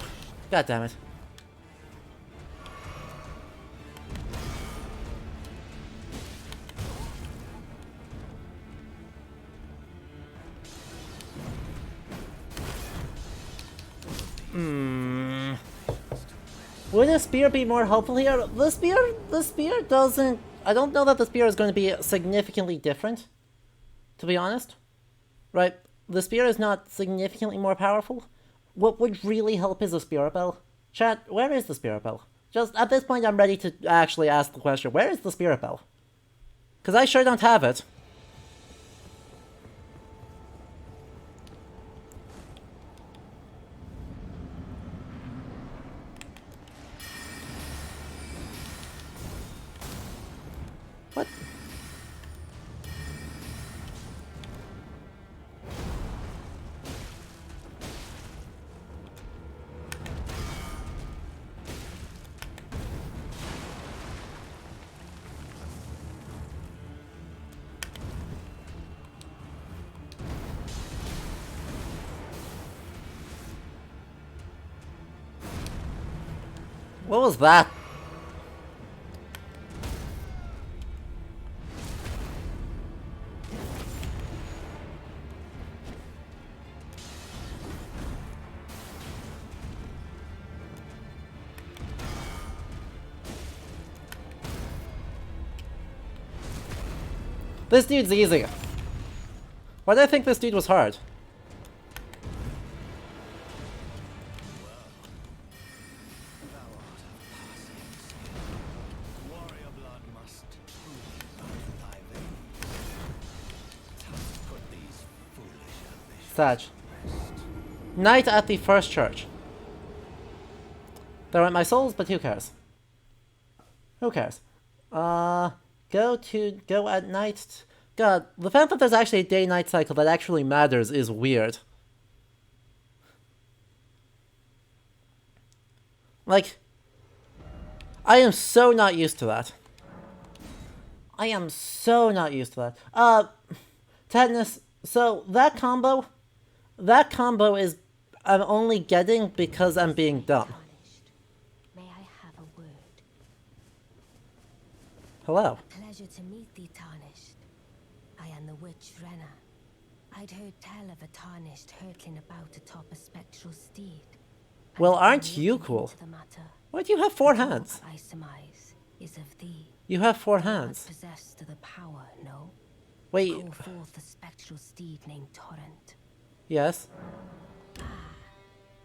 God damn it. Would a spear be more helpful here? The spear doesn't... I don't know that the spear is going to be significantly different, to be honest. Right? The spear is not significantly more powerful. What would really help is a spirit bell. Chat, where is the spirit bell? Just, at this point, I'm ready to actually ask the question, where is the spirit bell? Because I sure don't have it. What? What was that? This dude's easy. Why did I think this dude was hard? Sag. Night at the first church. There went my souls, but who cares? Who cares? Go at night. God, the fact that there's actually a day-night cycle that actually matters is weird. Like, I am so not used to that. I am so not used to that. Tetanus, so that combo is I'm only getting because I'm being dumb. May I have a word? Hello. Pleasure to meet thee, Tarnished. I am the witch Renna. I'd heard tell of a Tarnished hurtling about atop a spectral steed. Well, aren't you cool? Why do you have 4 hands? I surmise is of thee. You have 4 hands. Possessed of the power, no? Wait. Call forth the spectral steed named Torrent. Yes.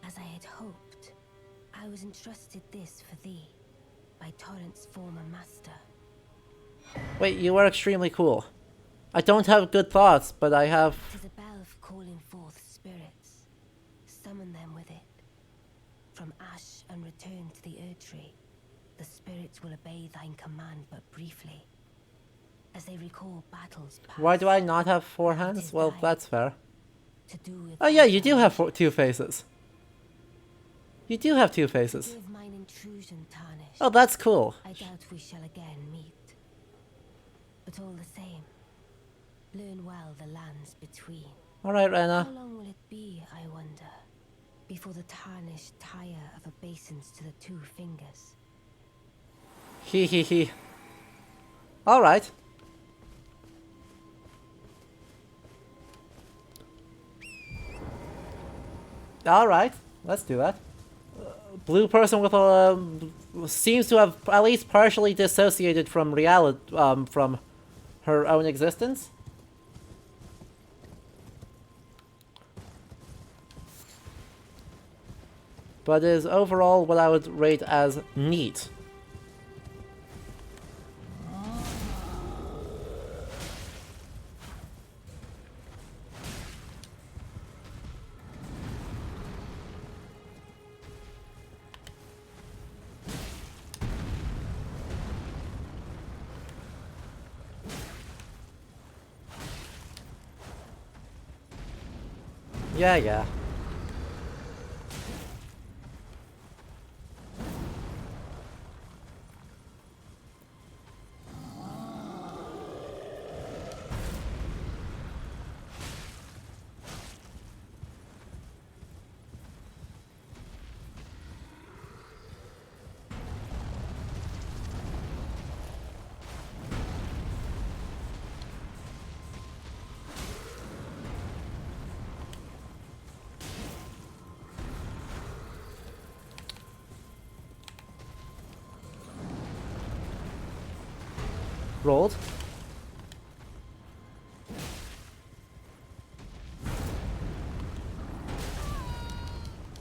As I had hoped, I was entrusted this for thee by Torrent's former master. Wait, you are extremely cool. I don't have good thoughts, but I have... Tis a bell calling forth spirits. Summon them with it. From ash and return to the Erdtree, the spirits will obey thine command but briefly. As they recall battles past. Why do I not have 4 hands? Well, that's fair. To do with Oh yeah, you do have 2 faces. You do have 2 faces. Forgive mine intrusion, Tarnished. Oh, that's cool. I doubt we shall again meet. But all the same, learn well the lands between. Alright, How Renna. long will it be, I wonder, before the Tarnished tire of obeisance to the 2 fingers? He he he. Alright. Alright, let's do that. Blue person with a... seems to have at least partially dissociated from reality, from her own existence. But is overall what I would rate as neat. Yeah. Rolled.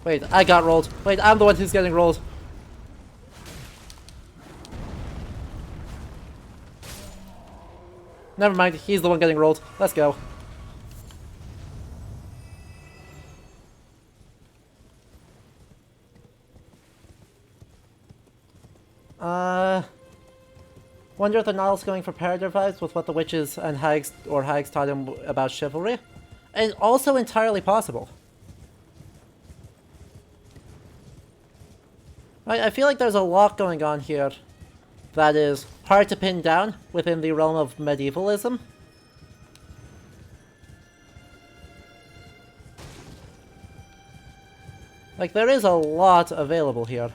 Wait, I got rolled. Wait, I'm the one who's getting rolled. Never mind, he's the one getting rolled. Let's go. Wonder if the novel's going for parody vibes with what the witches and hags taught him about chivalry. And also entirely possible. I feel like there's a lot going on here that is hard to pin down within the realm of medievalism. Like, there is a lot available here.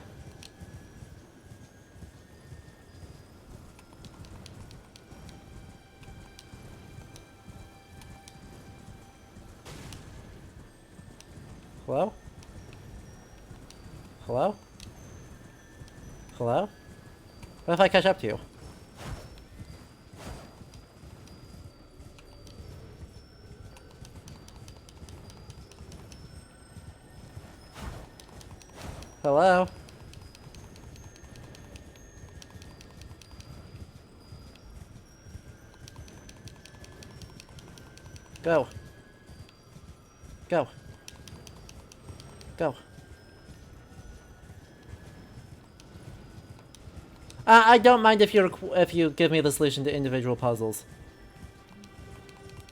Hello? Hello? Hello? What if I catch up to you? Hello? Go. Go. Go. I don't mind if you give me the solution to individual puzzles.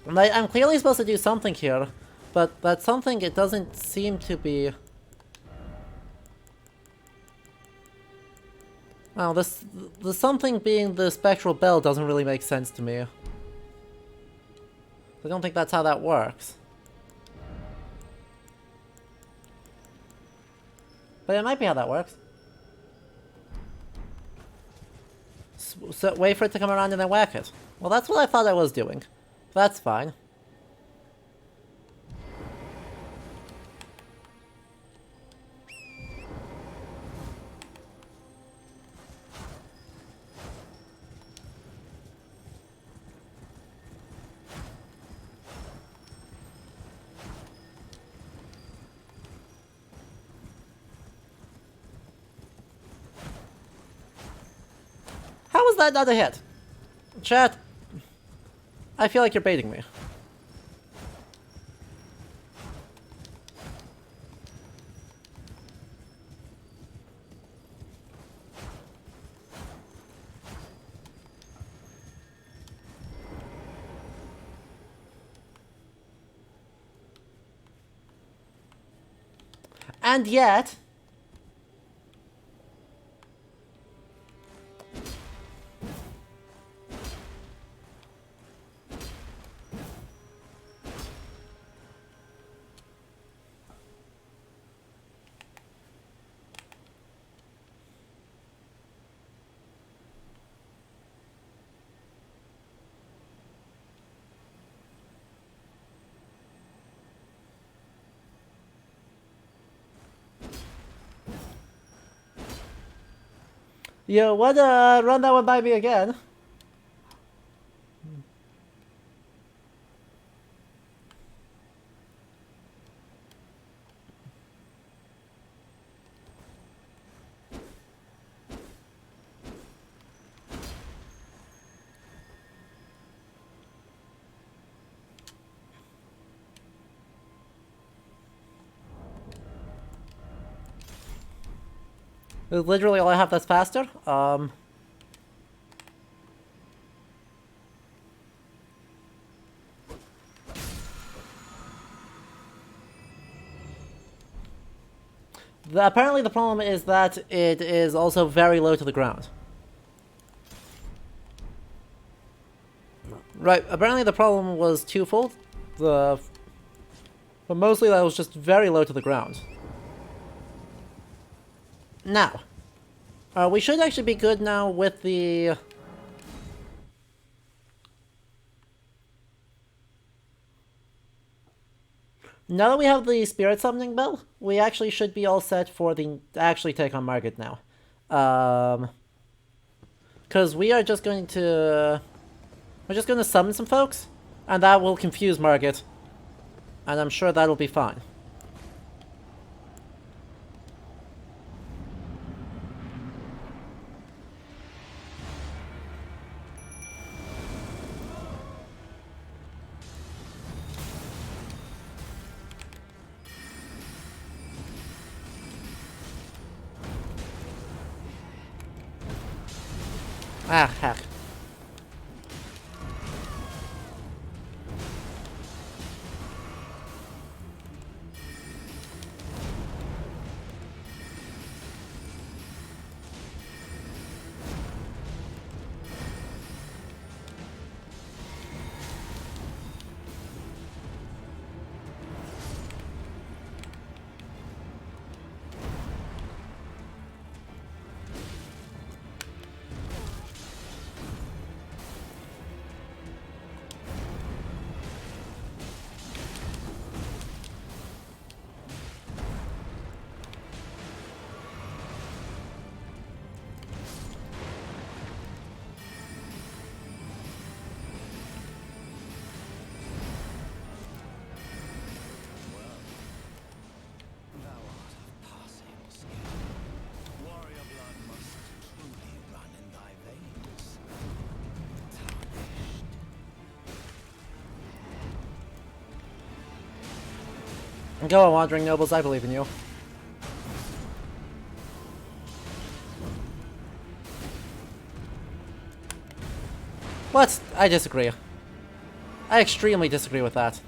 Like, I'm clearly supposed to do something here, but that something, it doesn't seem to be... Oh, the something being the spectral bell doesn't really make sense to me. I don't think that's how that works. But it might be how that works. So wait for it to come around and then whack it. Well, that's what I thought I was doing. That's fine. How was that not a hit? Chat, I feel like you're baiting me. And yet... You wanna run that one by me again? Literally all I have that's faster. Apparently the problem is that it is also very low to the ground. Right, apparently the problem was twofold. But mostly that was just very low to the ground. Now, we should actually be good now with the... Now that we have the spirit summoning bell, we actually should be all set for the actually take on Margit now. Because we are just going to... We're just going to summon some folks, and that will confuse Margit. And I'm sure that'll be fine. Ah, heck. Thou art of passing skill. Warrior blood must truly run in thy veins. Tarnished. Go on, Wandering Nobles, I believe in you. What? I disagree. I extremely disagree with that.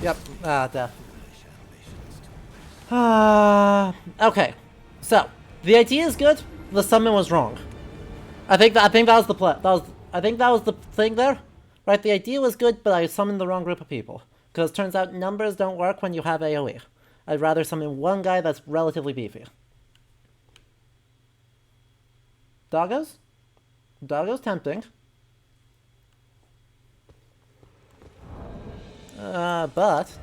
Yep, death. Okay. So, the idea is good, the summon was wrong. I think that was the I think that was the thing there. Right, the idea was good, but I summoned the wrong group of people. Because it turns out numbers don't work when you have AoE. I'd rather summon one guy that's relatively beefy. Doggos? Doggo's tempting. But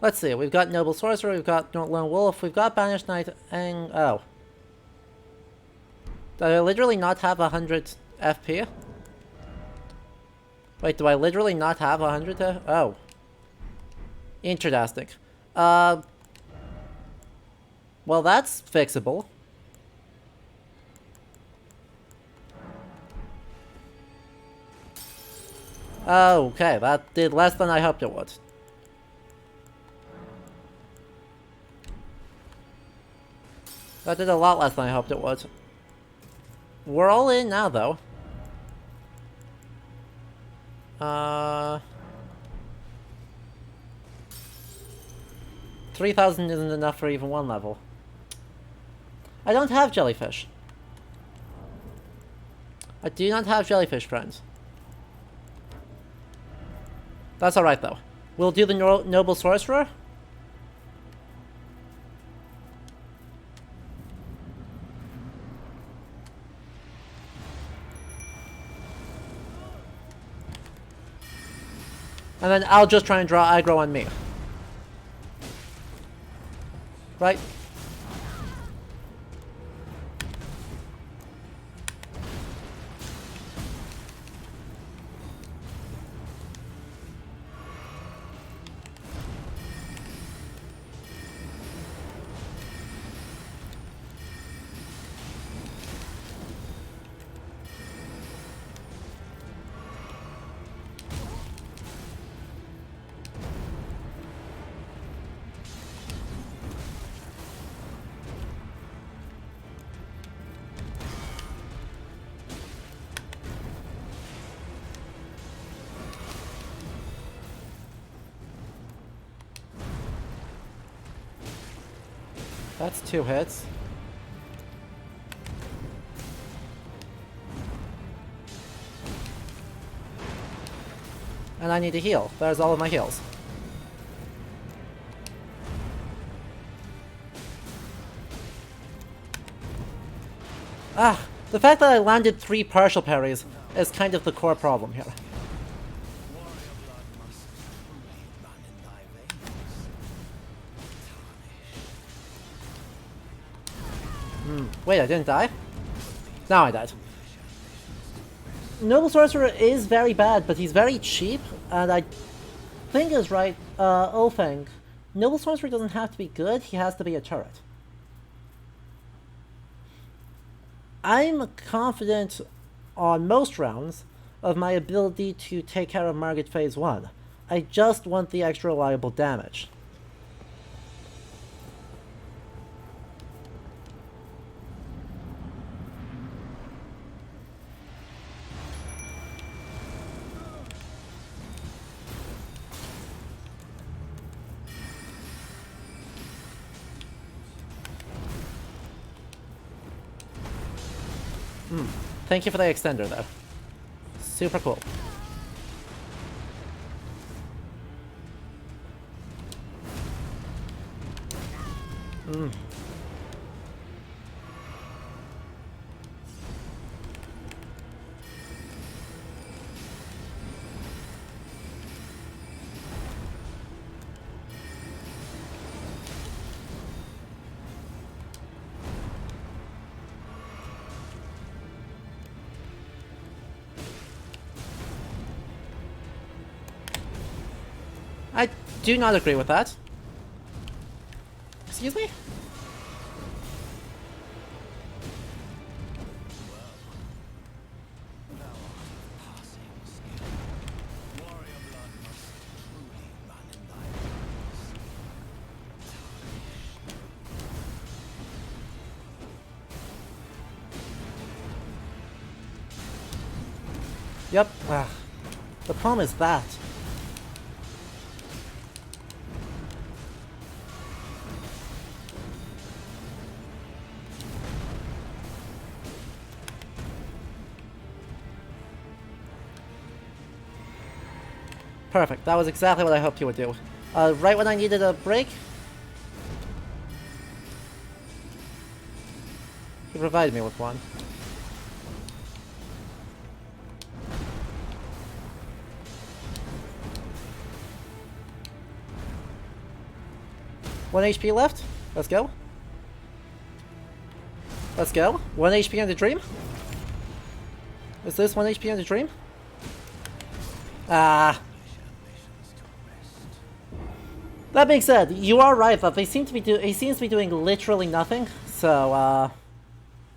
let's see. We've got Noble Sorcerer, we've got Lone Wolf, we've got Banished Knight, and oh. Do I literally not have 100 FP? Wait, do I literally not have 100? Oh. Interesting. Well, that's fixable. Okay, that did less than I hoped it would. That did a lot less than I hoped it would. We're all in now, though. 3,000 isn't enough for even one level. I don't have jellyfish. I do not have jellyfish, friends. That's alright, though. We'll do the Noble Sorcerer. And then I'll just try and draw aggro on me. Right? That's 2 hits. And I need to heal. There's all of my heals. The fact that I landed 3 partial parries is kind of the core problem here. Warrior blood must truly run in thy veins. Wait, I didn't die? Now I died. Noble Sorcerer is very bad, but he's very cheap, and I think is right, Ulfang. Noble Sorcerer doesn't have to be good, he has to be a turret. I'm confident on most rounds of my ability to take care of Margit Phase 1. I just want the extra reliable damage. Thank you for the extender, though. Super cool. I do not agree with that. Excuse me? Thou art of passing skill. Warrior blood must truly run in thy veins. Yep. The problem is that. Perfect. That was exactly what I hoped he would do. Right when I needed a break, he provided me with one. One HP left. Let's go. Let's go. 1 HP on the dream. Is this 1 HP on the dream? That being said, you are right that they seem to be he seems to be doing literally nothing. So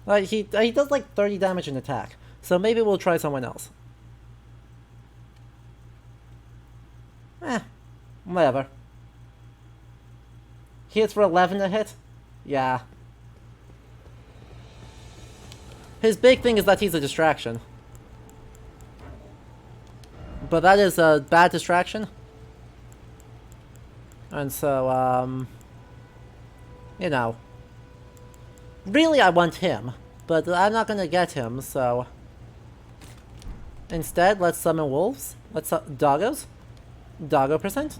he does like 30 damage in attack. So maybe we'll try someone else. Whatever. He hits for 11 a hit? Yeah. His big thing is that he's a distraction. But that is a bad distraction. And so, you know. Really, I want him. But I'm not gonna get him, so. Instead, let's summon wolves. Let's doggos. Doggo percent.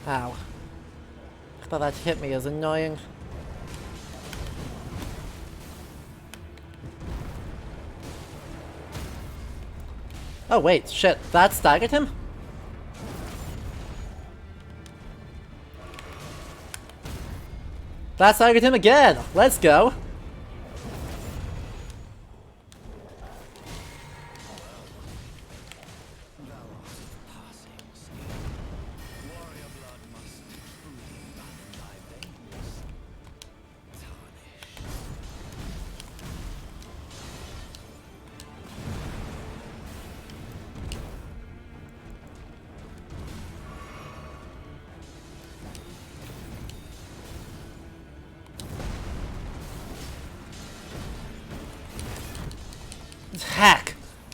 Ow. I thought that hit me as annoying. Oh wait, shit, that staggered him? That staggered him again! Let's go!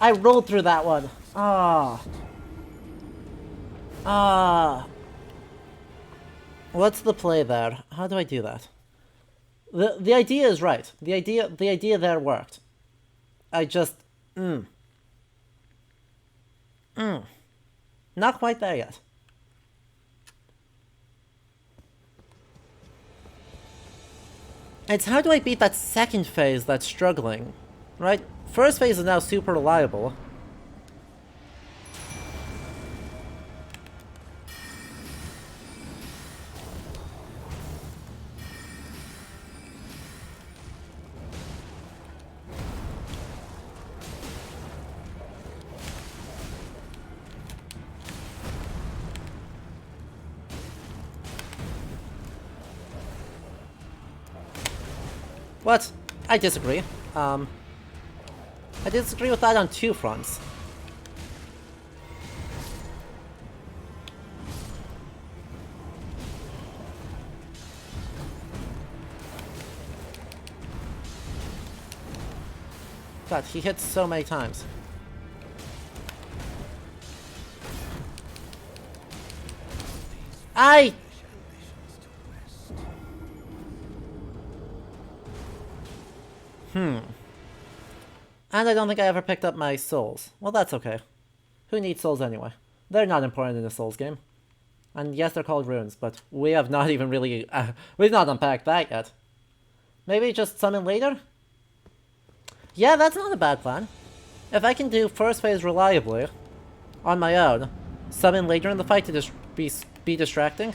I rolled through that one. Ah. Ah. What's the play there? How do I do that? The idea is right. The idea there worked. I just not quite there yet. It's how do I beat that second phase that's struggling, right? First phase is now super reliable. What? I disagree. I disagree with that on two fronts. God, he hits so many times. And I don't think I ever picked up my souls. Well, that's okay. Who needs souls anyway? They're not important in a souls game. And yes, they're called runes, but we have not even really... we've not unpacked that yet. Maybe just summon later? Yeah, that's not a bad plan. If I can do first phase reliably, on my own, summon later in the fight to just be distracting.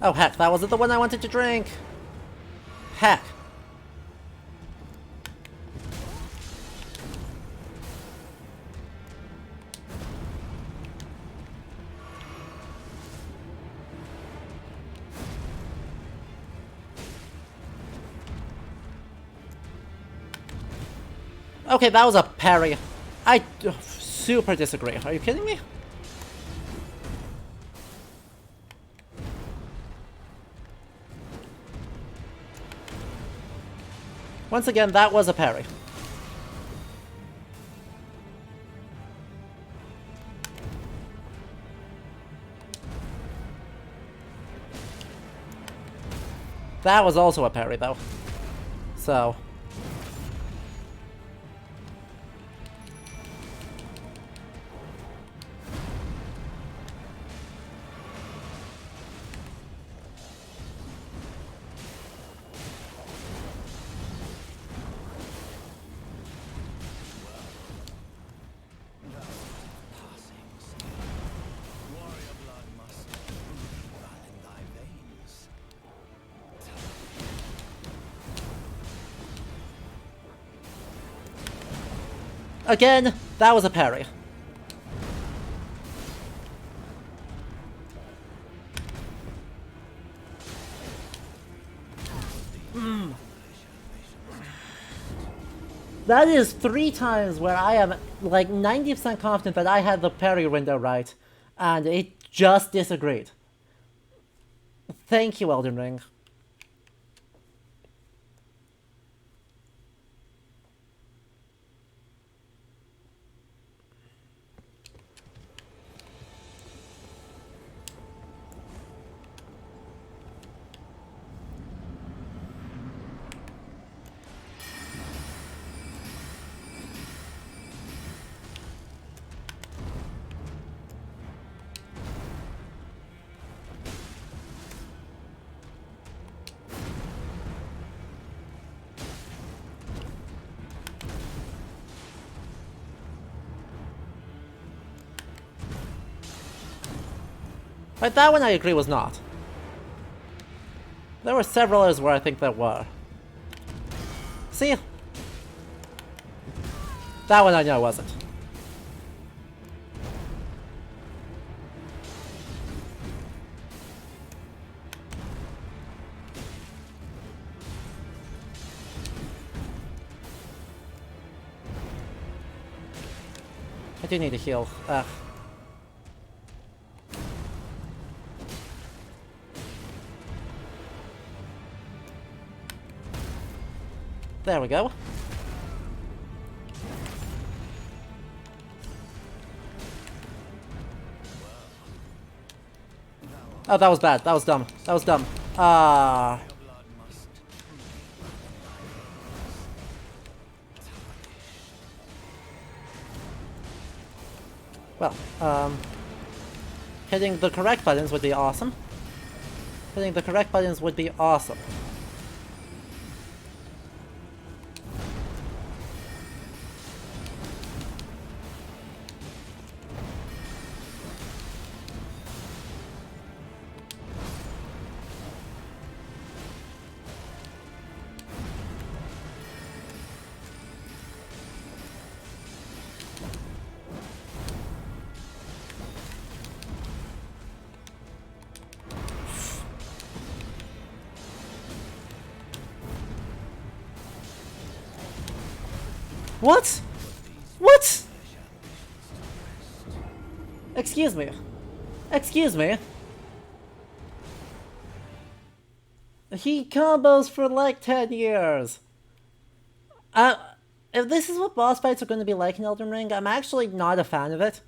Oh heck, that wasn't the one I wanted to drink! Heck. Okay, that was a parry. I super disagree. Are you kidding me? Once again, that was a parry. That was also a parry, though. So... Again, that was a parry. That is 3 times where I am like 90% confident that I had the parry window right, and it just disagreed. Thank you, Elden Ring. Right, that one I agree was not. There were several others where I think there were. See? That one I know wasn't. do need to heal. Ugh. There we go. Oh, that was bad. That was dumb. That was dumb. Ah. Your blood must Well, hitting the correct buttons would be awesome. Hitting the correct buttons would be awesome. What? What? Excuse me. Excuse me. He combos for like 10 years. If this is what boss fights are going to be like in Elden Ring, I'm actually not a fan of it.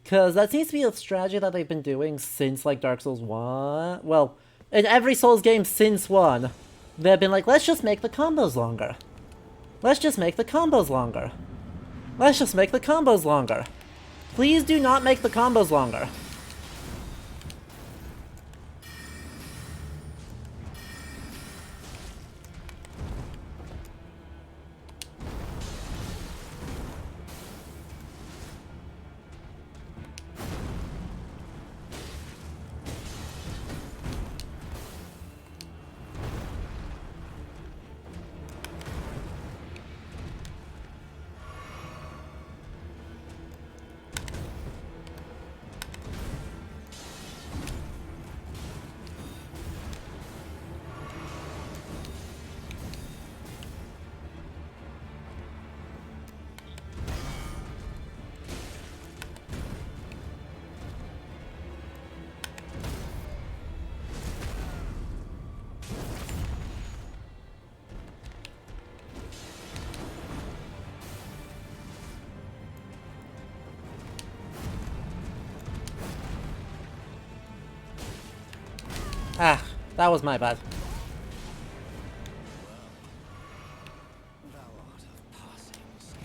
Because that seems to be a strategy that they've been doing since, like, Dark Souls 1. Well, in every Souls game since 1, they've been like, let's just make the combos longer. Let's just make the combos longer. Let's just make the combos longer. Please do not make the combos longer. Ah, that was my bad. thou art of passing skill.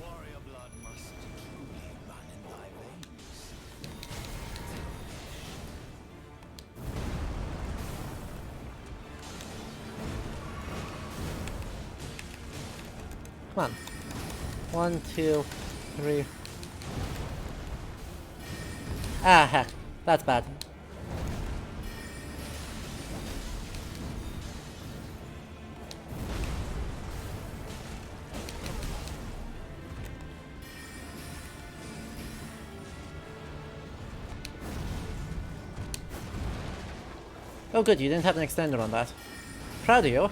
Warrior blood must truly run in thy veins. Come on. 1, 2, 3. Ah, heck. That's bad. Oh good, you didn't have an extender on that. Proud of you.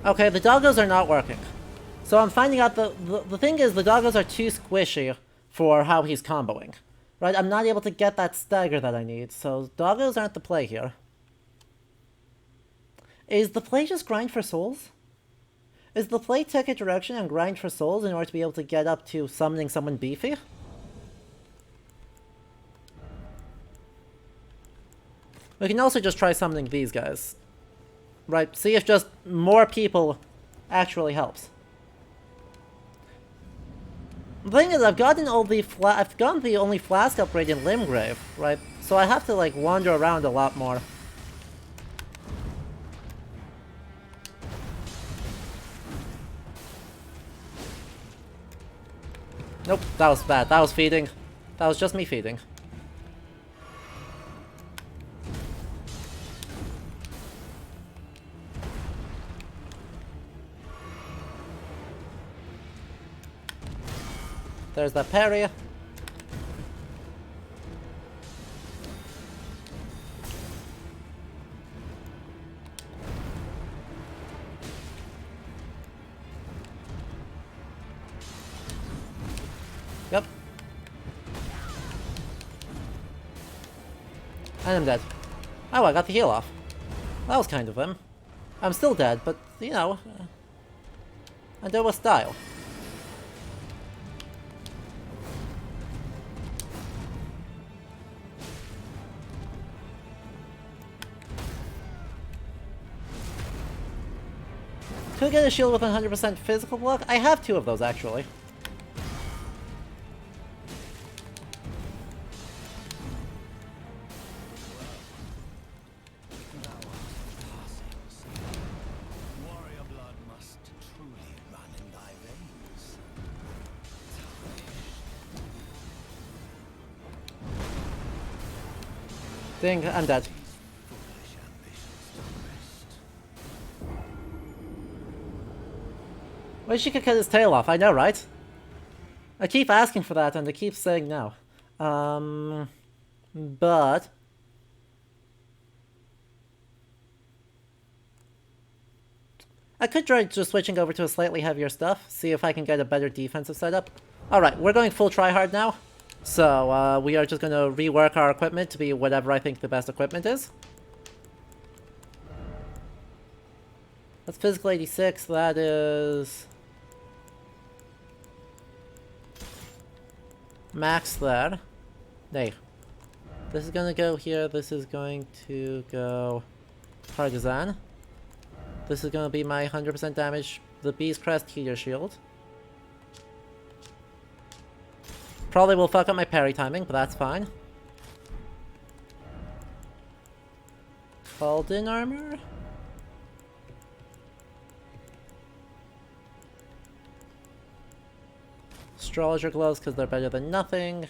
Okay, the doggos are not working. So I'm finding out the thing is the doggos are too squishy for how he's comboing. Right, I'm not able to get that stagger that I need, so doggos aren't the play here. Is the play just grind for souls? Is the play take a direction and grind for souls in order to be able to get up to summoning someone beefy? We can also just try summoning these guys. Right, see if just more people actually helps. The thing is, I've gotten the only flask upgrade in Limgrave, right? So I have to like wander around a lot more. Nope, that was bad. That was feeding. That was just me feeding. There's that parry. Yep. And I'm dead. Oh, I got the heal off. That was kind of him. I'm still dead, but, you know... I do with style. Could I get a shield with 100% physical block? I have 2 of those, actually. Warrior blood must truly run in thy veins. Ding, I'm dead. Foolish ambitions to rest. Well, she could cut his tail off, I know, right? I keep asking for that and they keep saying no. But... I could try just switching over to a slightly heavier stuff, see if I can get a better defensive setup. Alright, we're going full tryhard now. So, we are just going to rework our equipment to be whatever I think the best equipment is. That's physical 86, that is... max there. Nay. This is gonna go here, this is going to go... Partisan. This is gonna be my 100% damage, the Beast Crest Heater Shield. Probably will fuck up my parry timing, but that's fine. Elden Armor? Astrologer gloves because they're better than nothing.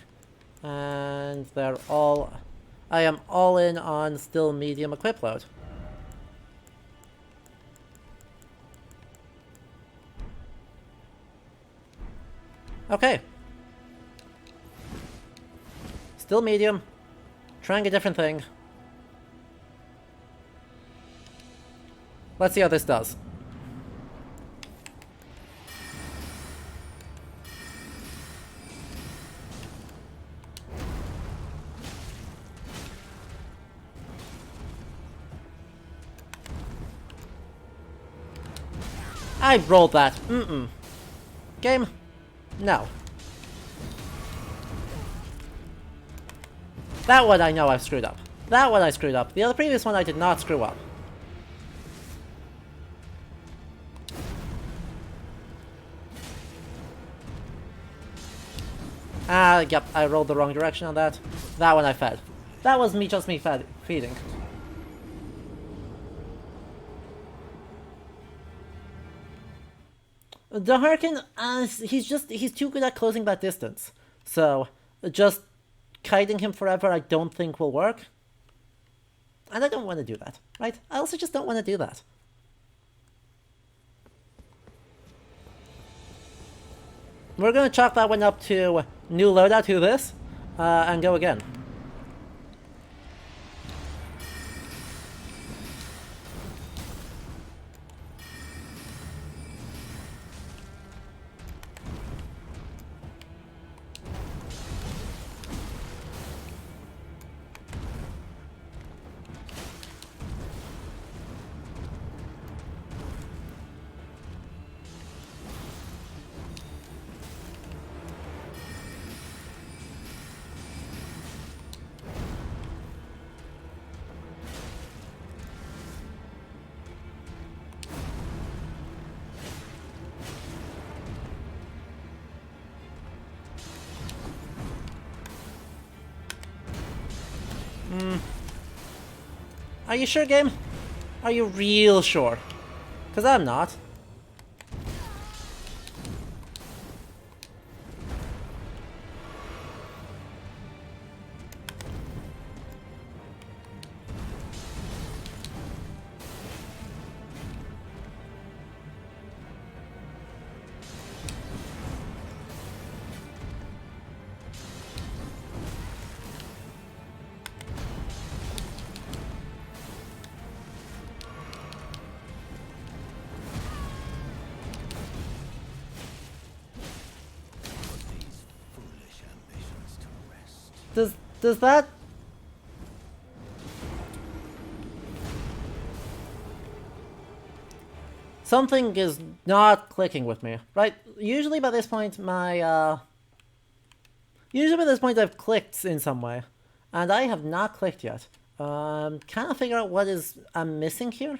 And they're all... I am all in on still medium equip load. Okay. Still medium. Trying a different thing. Let's see how this does. I rolled that. Game? No. That one I know I've screwed up. That one I screwed up. The other previous one I did not screw up. Yep, I rolled the wrong direction on that. That one I fed. That was me, just me feeding. The Harkin, he's too good at closing that distance. So, just kiting him forever I don't think will work. And I don't want to do that, right? I also just don't want to do that. We're going to chalk that one up to new loadout to this, and go again. Are you sure, game? Are you real sure? Because I'm not. Does that... Something is not clicking with me, right? Usually by this point, Usually by this point I've clicked in some way. And I have not clicked yet. Can't figure out what I'm missing here.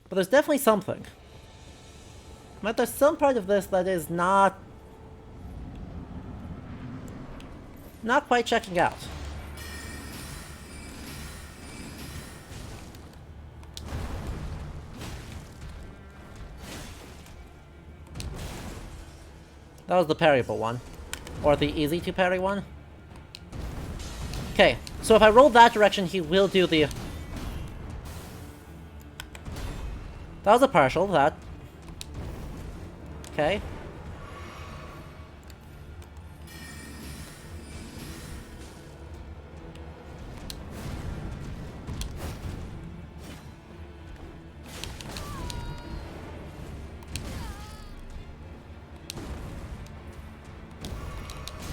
But there's definitely something. But there's some part of this that is not quite checking out. That was the parryable one. Or the easy to parry one. Okay, so if I roll that direction, he will do the... That was a partial, that. Okay.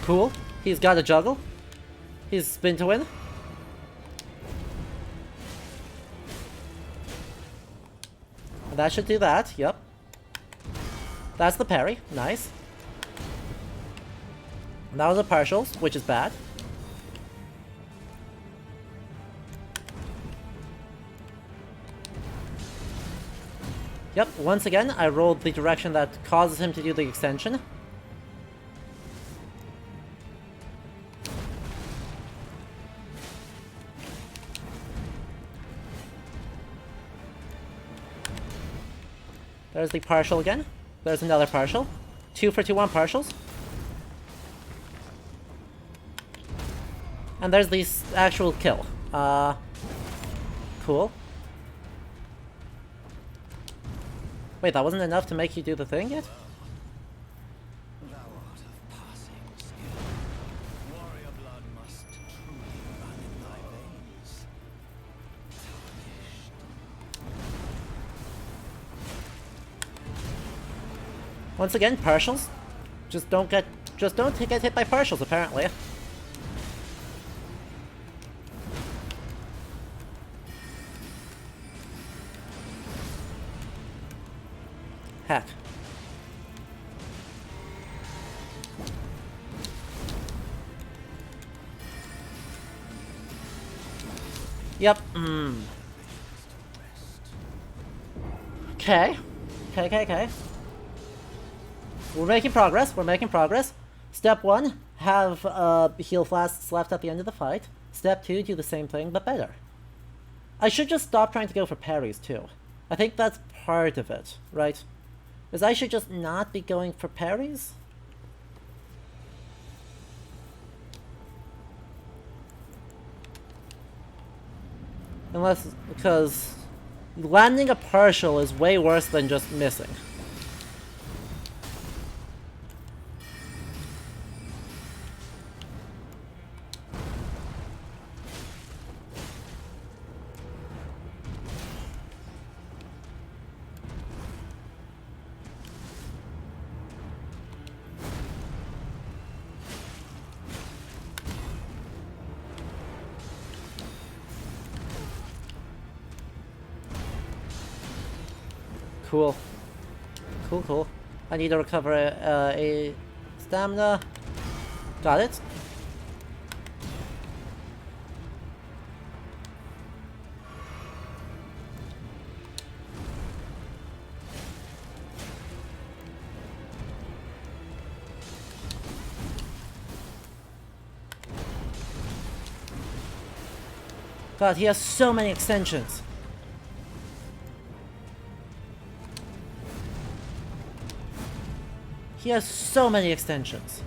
Cool. He's got a juggle. He's spin to win. That should do that, yep. That's the parry, nice. That was a partials, which is bad. Yep, once again, I rolled the direction that causes him to do the extension. There's the partial again. There's another partial. 2 for 2 on partials. And there's the actual kill. Cool. Wait, that wasn't enough to make you do the thing yet? Thou art of passing skill. Warrior blood must truly run in thy veins. Tarnished. Once again, partials. Just don't get hit by partials, apparently. Heck. Yep. Okay. Okay. We're making progress. We're making progress. Step 1, have heal flasks left at the end of the fight. Step 2, do the same thing, but better. I should just stop trying to go for parries, too. I think that's part of it, right? Is I should just not be going for parries? Unless, because landing a partial is way worse than just missing. Cool. I need to recover a stamina. Got it. God, he has so many extensions. He has so many extensions.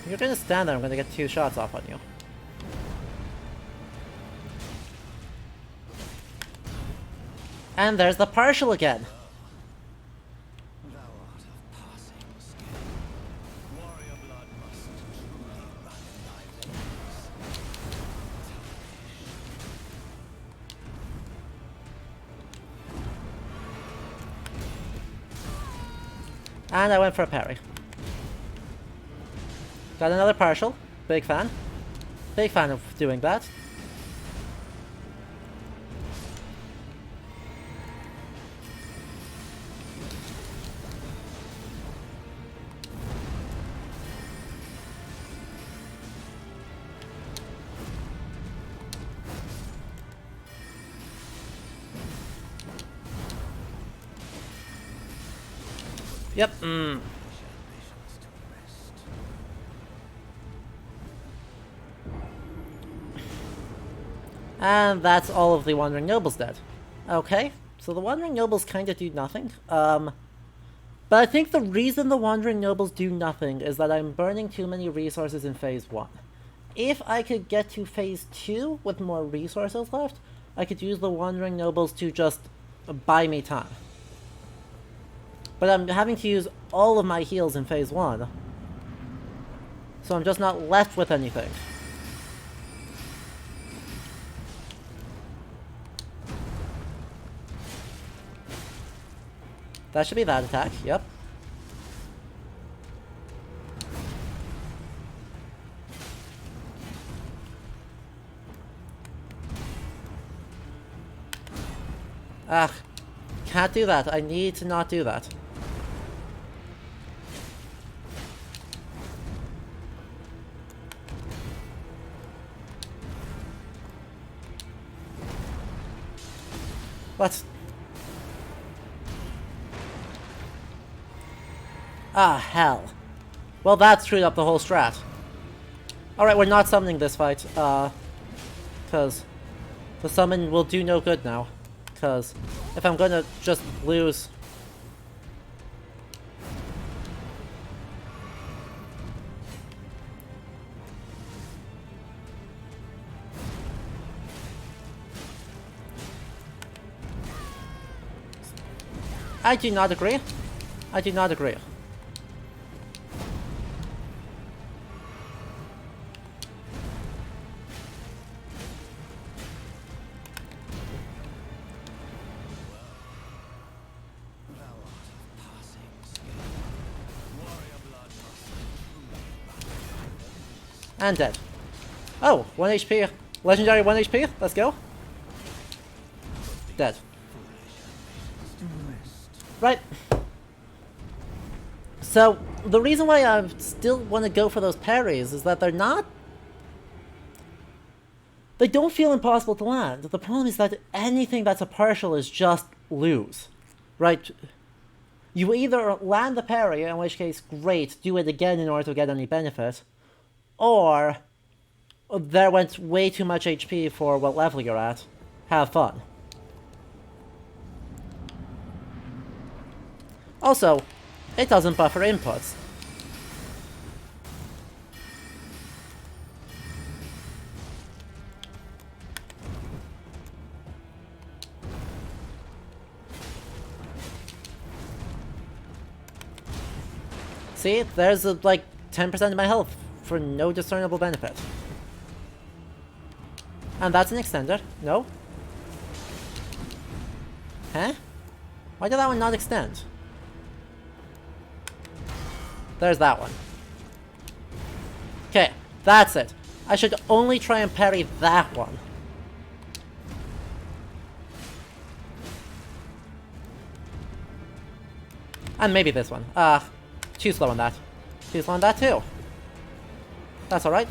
You're gonna stand there, I'm gonna get 2 shots off on you. And there's the partial again. Thou art of passing skill. Warrior blood must truly run in thy veins. And I went for a parry. Got another partial. Big fan. Big fan of doing that. Yep. And that's all of the Wandering Nobles dead. Okay, so the Wandering Nobles kind of do nothing. But I think the reason the Wandering Nobles do nothing is that I'm burning too many resources in Phase 1. If I could get to Phase 2 with more resources left, I could use the Wandering Nobles to just buy me time. But I'm having to use all of my heals in Phase 1. So I'm just not left with anything. That should be that attack, yep. Ah, can't do that. I need to not do that. What? Ah, hell. Well, that screwed up the whole strat. Alright, we're not summoning this fight, because the summon will do no good now. Because if I'm gonna just lose... I do not agree. I do not agree. And dead. Oh, 1 HP. Legendary 1 HP. Let's go. Dead. Right. So, the reason why I still want to go for those parries is that they're not... They don't feel impossible to land. The problem is that anything that's a partial is just lose. Right? You either land the parry, in which case, great, do it again in order to get any benefit, or there went way too much HP for what level you're at. Have fun. Also, it doesn't buffer inputs. See, there's like 10% of my health for no discernible benefit. And that's an extender. No? Huh? Why did that one not extend? There's that one. Okay, that's it. I should only try and parry that one. And maybe this one. Too slow on that. Too slow on that too. That's alright.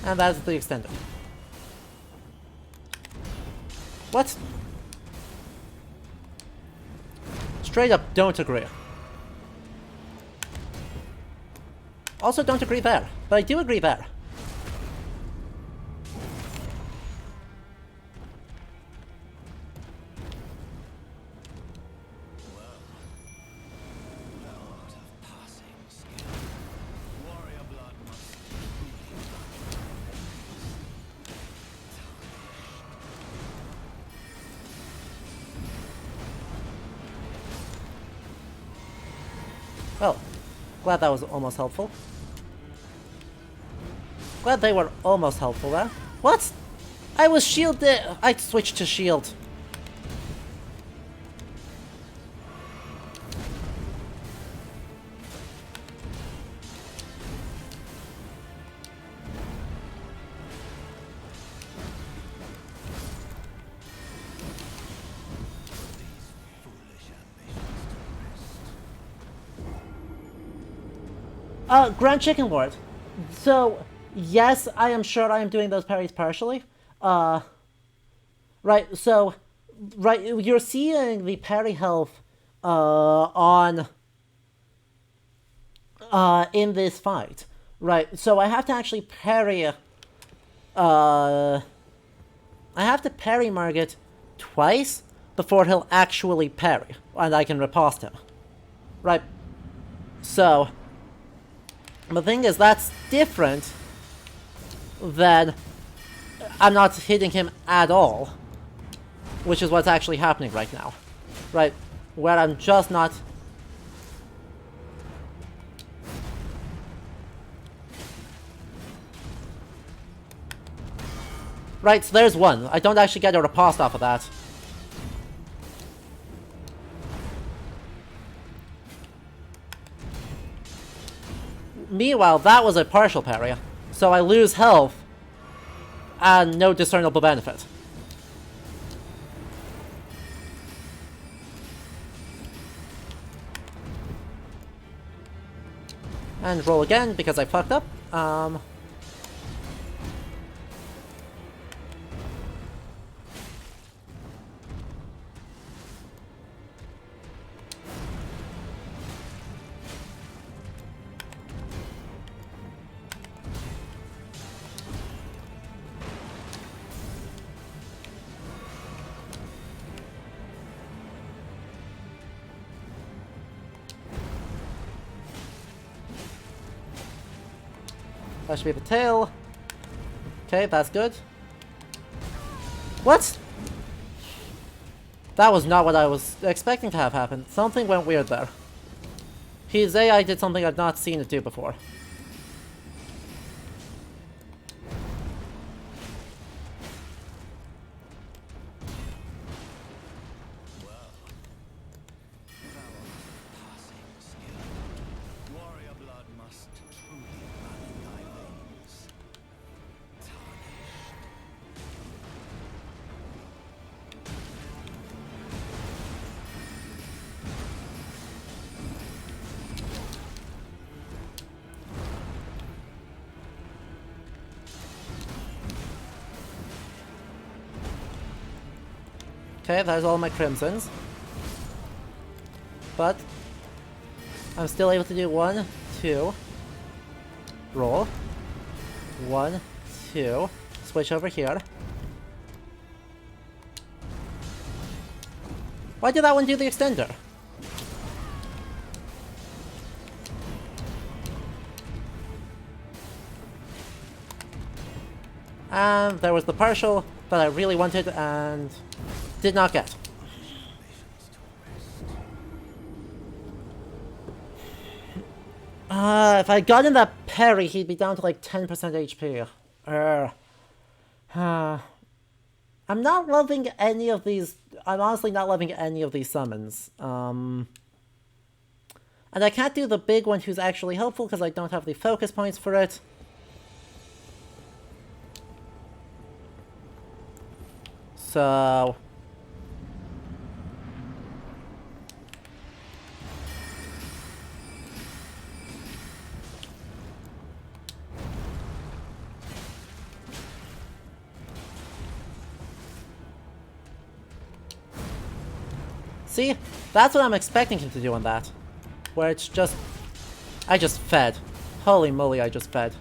And that's the extender. What? Straight up, don't agree. Also don't agree there, but I do agree there. Well, glad that was almost helpful. Glad they were almost helpful there. What? I was shielded. I switched to shield. Grand Chicken Lord. So, yes, I am sure I am doing those parries partially. Right, so, right, you're seeing the parry health, in this fight. Right, so I have to actually parry, I have to parry Margit twice before he'll actually parry, and I can riposte him. Right, so... the thing is, that's different than I'm not hitting him at all, which is what's actually happening right now. Right, where I'm just not... Right, so there's one. I don't actually get a riposte off of that. Meanwhile, that was a partial parry, so I lose health and no discernible benefit. And roll again because I fucked up. That should be the tail. Okay, that's good. What? That was not what I was expecting to have happen. Something went weird there. His AI did something I've not seen it do before. Warrior blood must truly run in thy veins. Okay, there's all my crimsons. But I'm still able to do 1, 2. Roll. 1, 2. Switch over here. Why did that one do the extender? And there was the partial that I really wanted and did not get. If I got in that parry, he'd be down to like 10% HP. I'm not loving any of these. I'm honestly not loving any of these summons. And I can't do the big one who's actually helpful because I don't have the focus points for it. So... see? That's what I'm expecting him to do on that. Where it's just... I just fed. Holy moly, I just fed.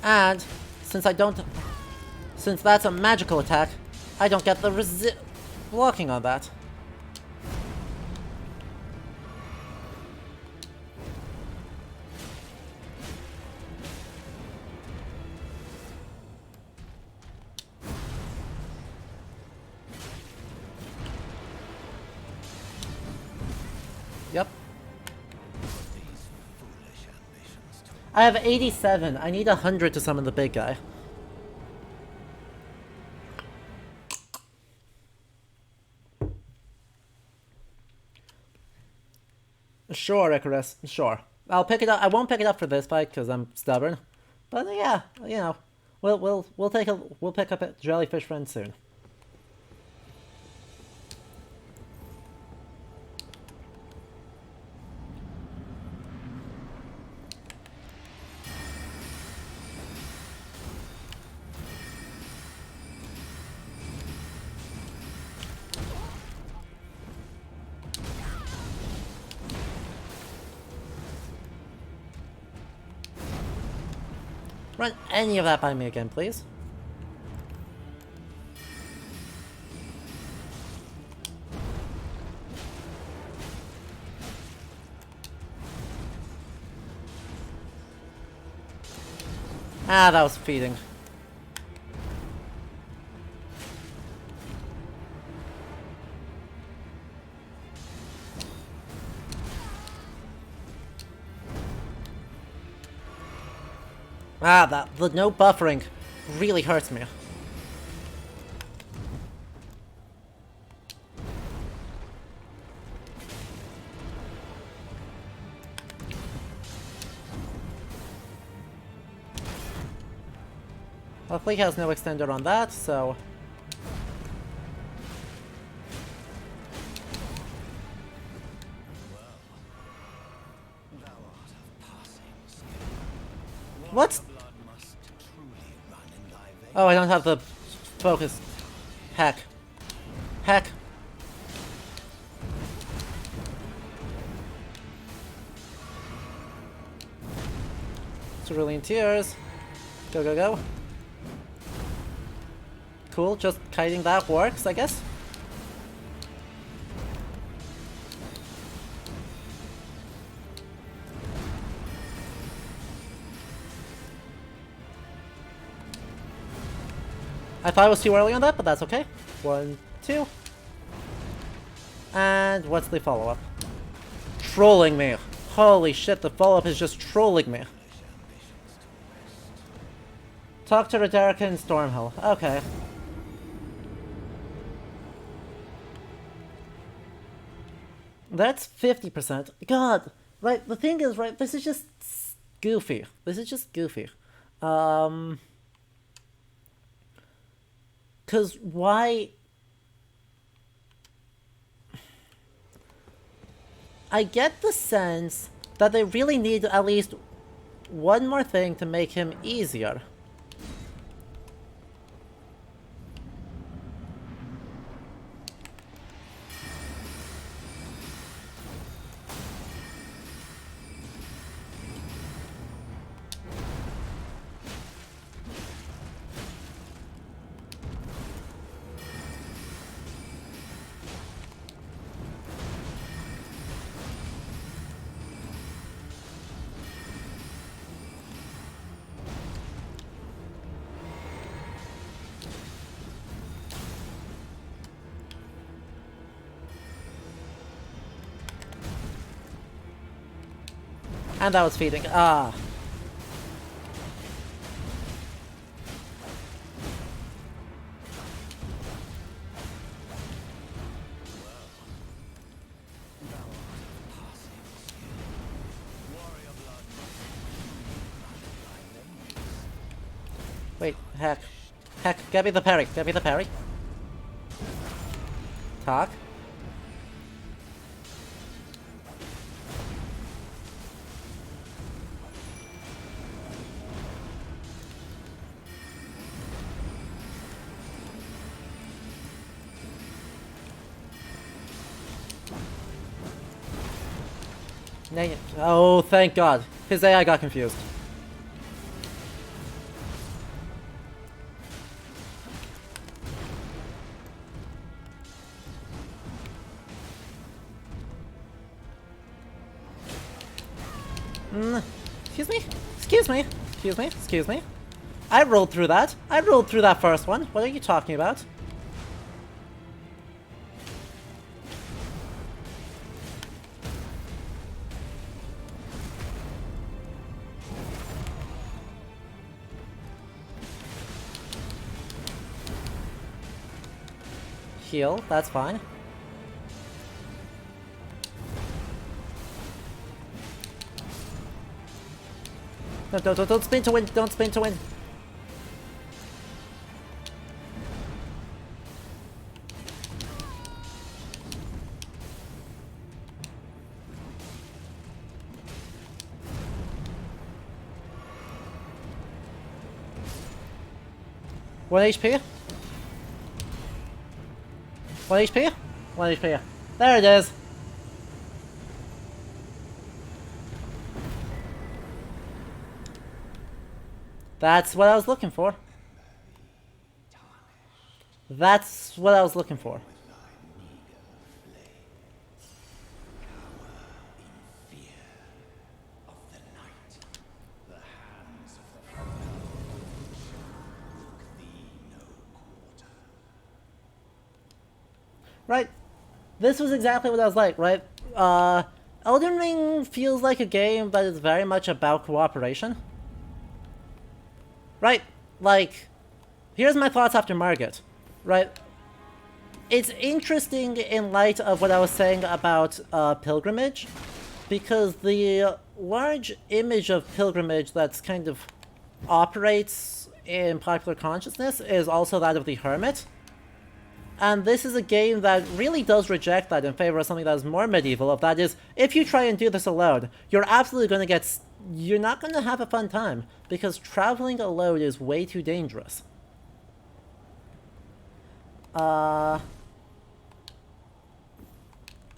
And, since I don't... since that's a magical attack, I don't get the blocking on that. Yep. These foolish ambitions to I have 87. I need 100 to summon the big guy. Sure, Icarus. Sure. I'll pick it up. I won't pick it up for this fight because I'm stubborn. But yeah, you know, we'll pick up a jellyfish friend soon. Run any of that by me again, please. Ah, that was feeding. Ah, the no buffering really hurts me. Luckily, he has no extender on that, so... thou art of passing skill. What? Blood must truly run in thy veins. Oh, I don't have the focus. Heck. Heck. Cerulean Tears. Go, go, go. Cool, just kiting that works, I guess. I thought I was too early on that, but that's okay. 1, 2. And what's the follow-up? Trolling me. Holy shit, the follow-up is just trolling me. Talk to Rederica and Stormhill. Okay. That's 50%. God! Right, the thing is, right, this is just goofy. This is just goofy. Cause why... I get the sense that they really need at least one more thing to make him easier. And that was feeding. Ah. Wait, heck. Heck, get me the parry. Get me the parry. Talk. Oh, thank God. His AI got confused. Excuse me? Excuse me? Excuse me? Excuse me? I rolled through that. I rolled through that first one. What are you talking about? heal. That's fine. No, don't spin to win. Don't spin to win. One HP. 1 HP? 1 HP. There it is. That's what I was looking for. That's what I was looking for. Right. This was exactly what I was like, right? Elden Ring feels like a game that is very much about cooperation. Right? Like, here's my thoughts after Margit. Right? It's interesting in light of what I was saying about pilgrimage, because the large image of pilgrimage that's kind of operates in popular consciousness is also that of the hermit. And this is a game that really does reject that in favor of something that is more medieval, of that is, if you try and do this alone, you're absolutely going to get... You're not going to have a fun time, because traveling alone is way too dangerous. And...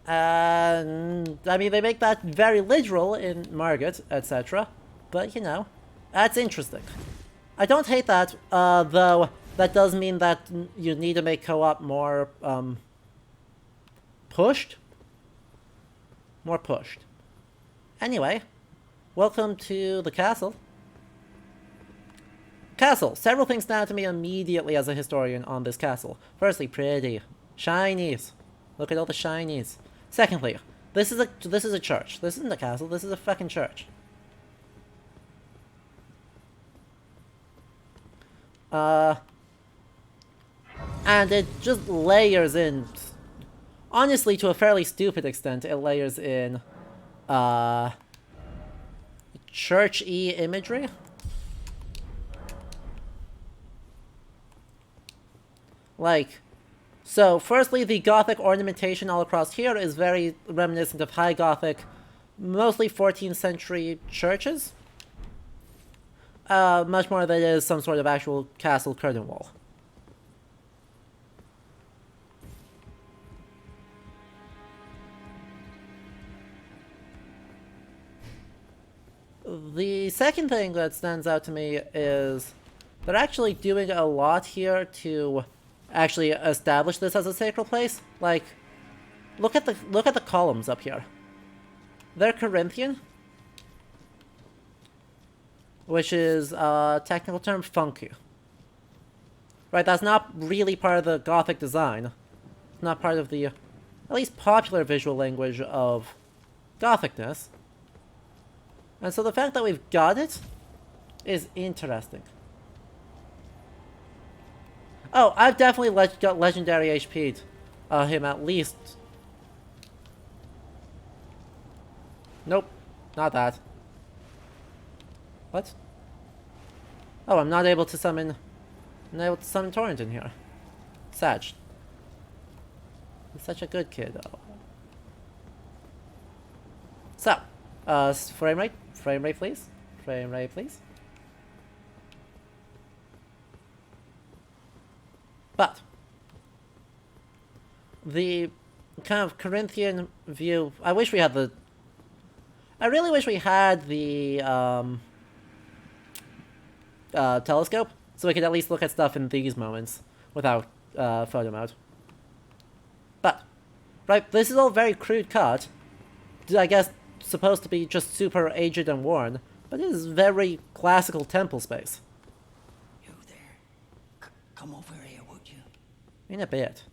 I mean, they make that very literal in Margit, etc. But, you know, that's interesting. I don't hate that, though... That does mean that you need to make co-op more, pushed? More pushed. Anyway, welcome to the castle. Castle. Several things stand out to me immediately as a historian on this castle. Firstly, pretty. Shinies. Look at all the shinies. Secondly, this is a church. This isn't a castle, this is a fucking church. And it just layers in, honestly, to a fairly stupid extent, it layers in, church-y imagery. Like, so, firstly, the Gothic ornamentation all across here is very reminiscent of High Gothic, mostly 14th century churches. Much more than it is some sort of actual castle curtain wall. The second thing that stands out to me is they're actually doing a lot here to actually establish this as a sacred place. Like, look at the columns up here. They're Corinthian, which is a technical term, funky. Right, that's not really part of the Gothic design. It's not part of the, at least popular visual language of Gothicness. And so the fact that we've got it is interesting. Oh, I've definitely got legendary HP'd him at least. Nope, not that. What? Oh, I'm not able to summon... I'm not able to summon Torrent in here. Sag. He's such a good kid, though. So, frame rate? Frame rate, please. Frame rate, please. But the kind of Corinthian view, I wish we had the... I really wish we had the telescope, so we could at least look at stuff in these moments without photo mode. But, right, this is all very crude cut. I guess supposed to be just super aged and worn, but it is very classical temple space. You there? Come over here, would you? In a bit.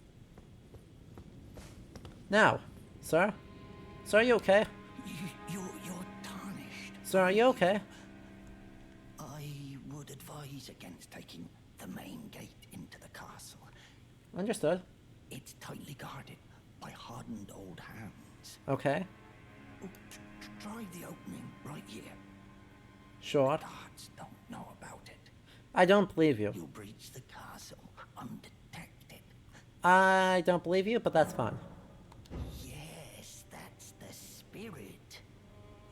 Now, sir? Sir, are you okay? You're tarnished. Sir, are you okay? I would advise against taking the main gate into the castle. Understood. It's tightly guarded by hardened old hands. Okay. Oh, try the opening right here. Sure. Guards don't know about it. I don't believe you. You'll breach the castle undetected. I don't believe you, but that's fine. Yes, that's the spirit.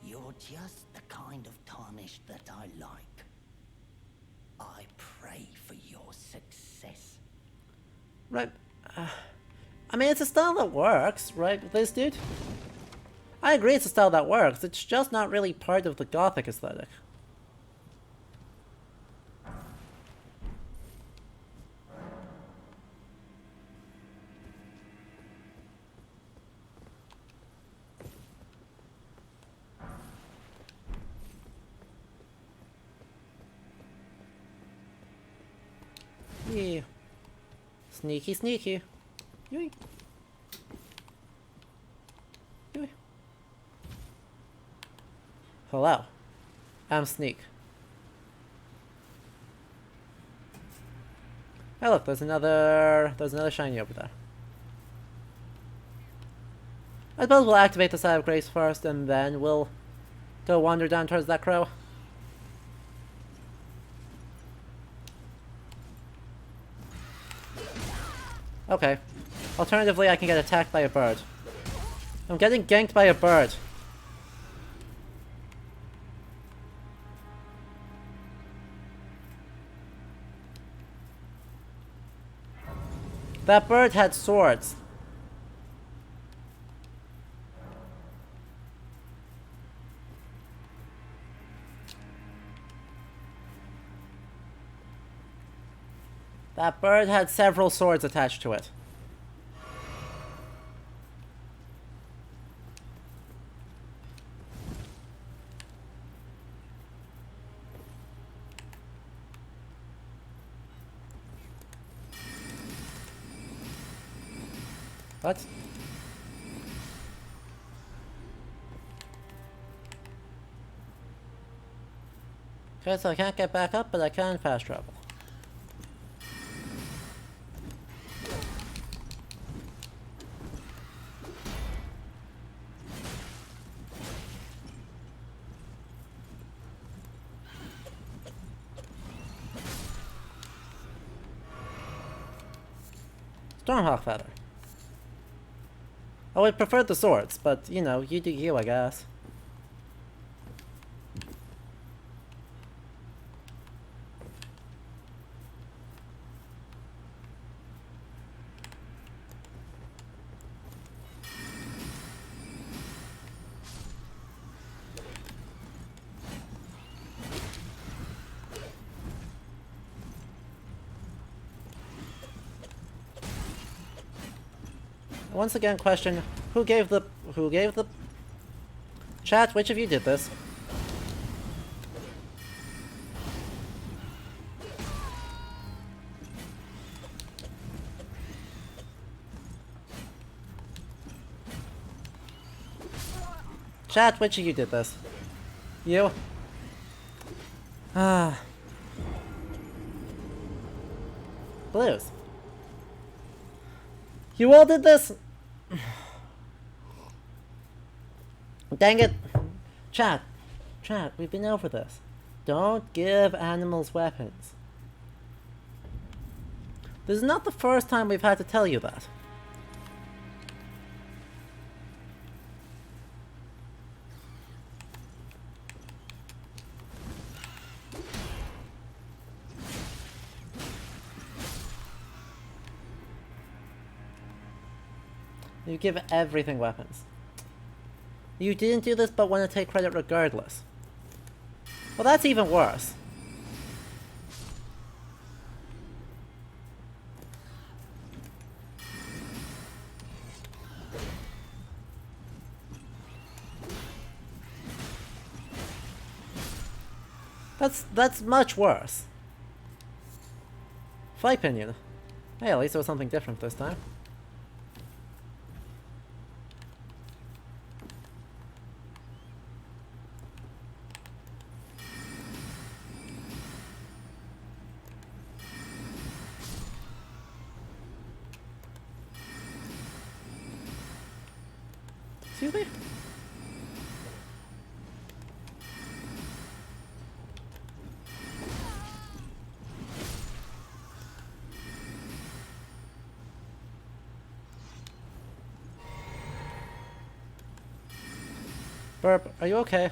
You're just the kind of tarnish that I like. I pray for your success. Right. I mean, it's a style that works, right, with this dude? I agree it's a style that works, it's just not really part of the Gothic aesthetic. Yeah. Sneaky, sneaky. Yoink. Yoink. Hello. I'm Sneak. Hey look, there's another shiny over there. I suppose we'll activate the Side of Grace first, and then we'll go wander down towards that crow. Okay. Alternatively, I can get attacked by a bird. I'm getting ganked by a bird. That bird had swords. That bird had several swords attached to it. What? Okay, so I can't get back up, but I can fast travel. Stormhawk Feather. Oh, I preferred the swords, but, you know, you do you, I guess. Once again, question, who gave the chat, which of you did this? Chat, which of you did this? You? Ah. Blues. You all did this? Dang it. Chat, we've been over this. Don't give animals weapons. This is not the first time we've had to tell you that. You give everything weapons. You didn't do this but want to take credit regardless. Well, that's even worse. That's much worse. Flight pinion. Hey, at least it was something different this time. Excuse me? Burp, are you okay?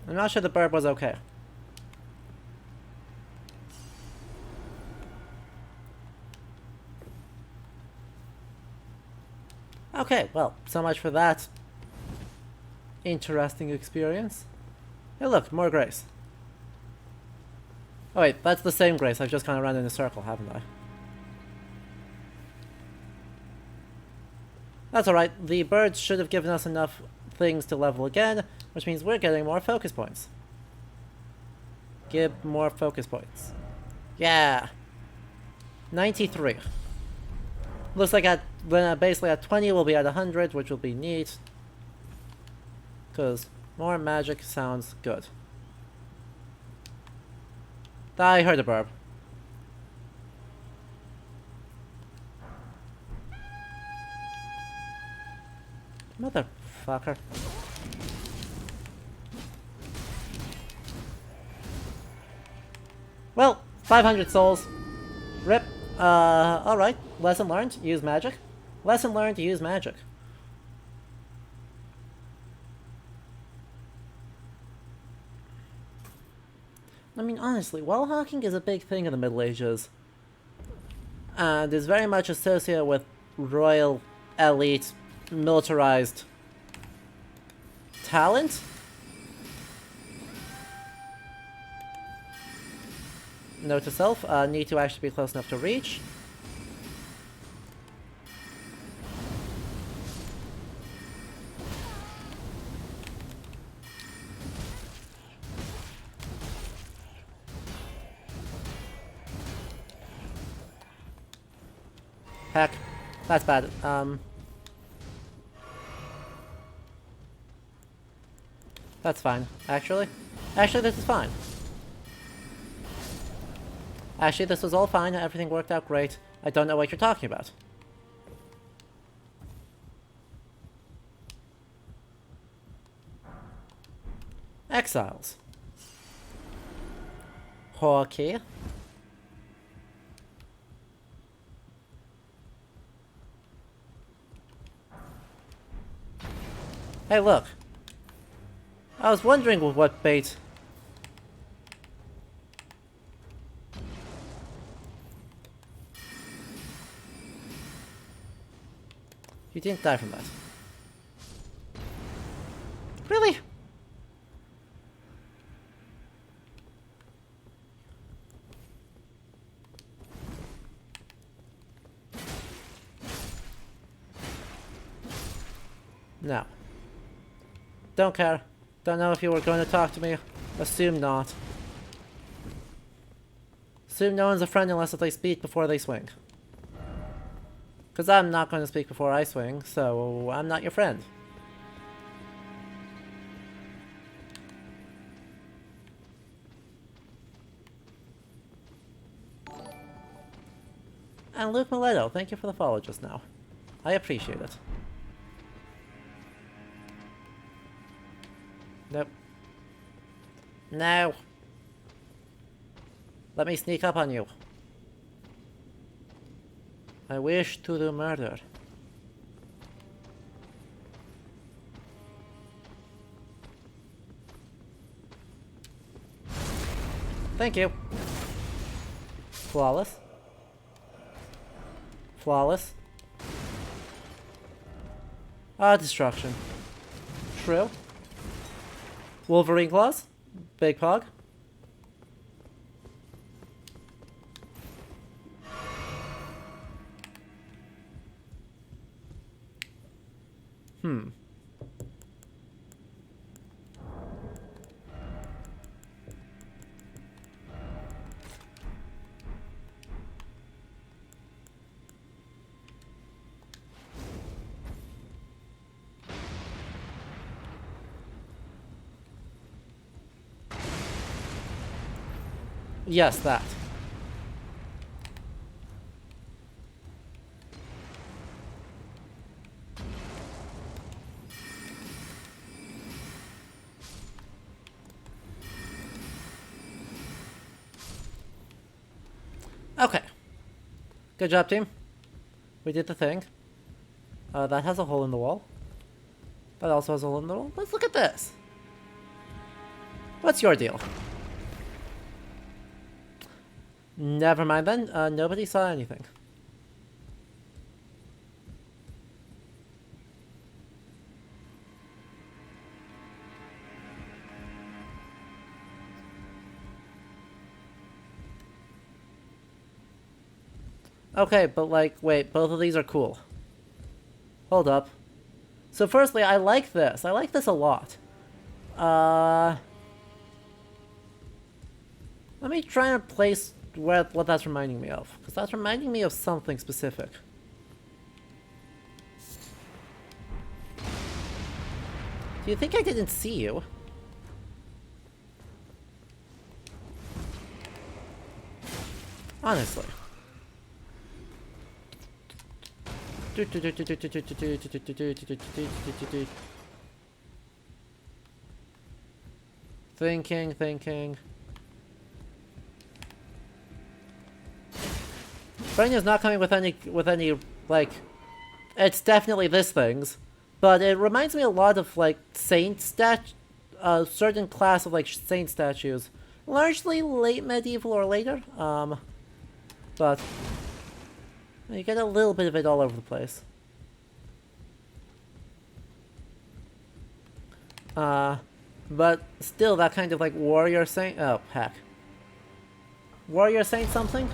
I'm not sure the burp was okay. Okay, well, so much for that interesting experience. Hey look, more grace. Oh wait, that's the same grace. I've just kind of run in a circle, haven't I? That's alright. The birds should have given us enough things to level again, which means we're getting more focus points. Give more focus points. Yeah! 93. Looks like basically at 20 we'll be at 100, which will be neat. Because more magic sounds good. I heard a burp. Motherfucker. Well, 500 souls. Rip. Alright. Lesson learned, use magic. Lesson learned, use magic. I mean, honestly, wall hawking is a big thing in the Middle Ages. And is very much associated with royal, elite, militarized talent? Note to self, need to actually be close enough to reach. Heck, that's bad. That's fine. Actually, this is fine. Actually, this was all fine. Everything worked out great. I don't know what you're talking about. Exiles. Okay. Hey, look. I was wondering what bait... You didn't die from that. Really? No. Don't care. Don't know if you were going to talk to me. Assume not. Assume no one's a friend unless they speak before they swing. Because I'm not going to speak before I swing, so I'm not your friend. And Luke Mileto, thank you for the follow just now. I appreciate it. Nope. No. Let me sneak up on you. I wish to do murder. Thank you. Flawless. Flawless. Destruction. True. Wolverine claws. Big Pog. Yes, that. Good job, team. We did the thing. That has a hole in the wall. That also has a hole in the wall. Let's look at this. What's your deal? Never mind then. Nobody saw anything. Okay, but like, wait, both of these are cool. Hold up. So firstly, I like this. I like this a lot. Let me try and place what that's reminding me of. Because that's reminding me of something specific. Do you think I didn't see you? Honestly. Thinking. Brain is not coming with any like, it's definitely this thing's, but it reminds me a lot of like saint a certain class of like saint statues, largely late medieval or later. But you get a little bit of it all over the place. But still, that kind of like warrior saint. Oh heck, warrior saint something.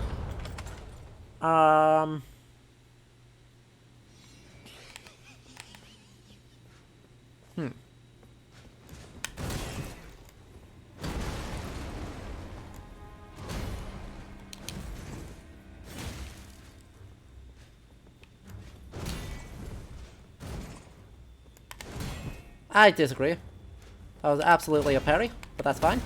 I disagree. That was absolutely a parry, but that's fine.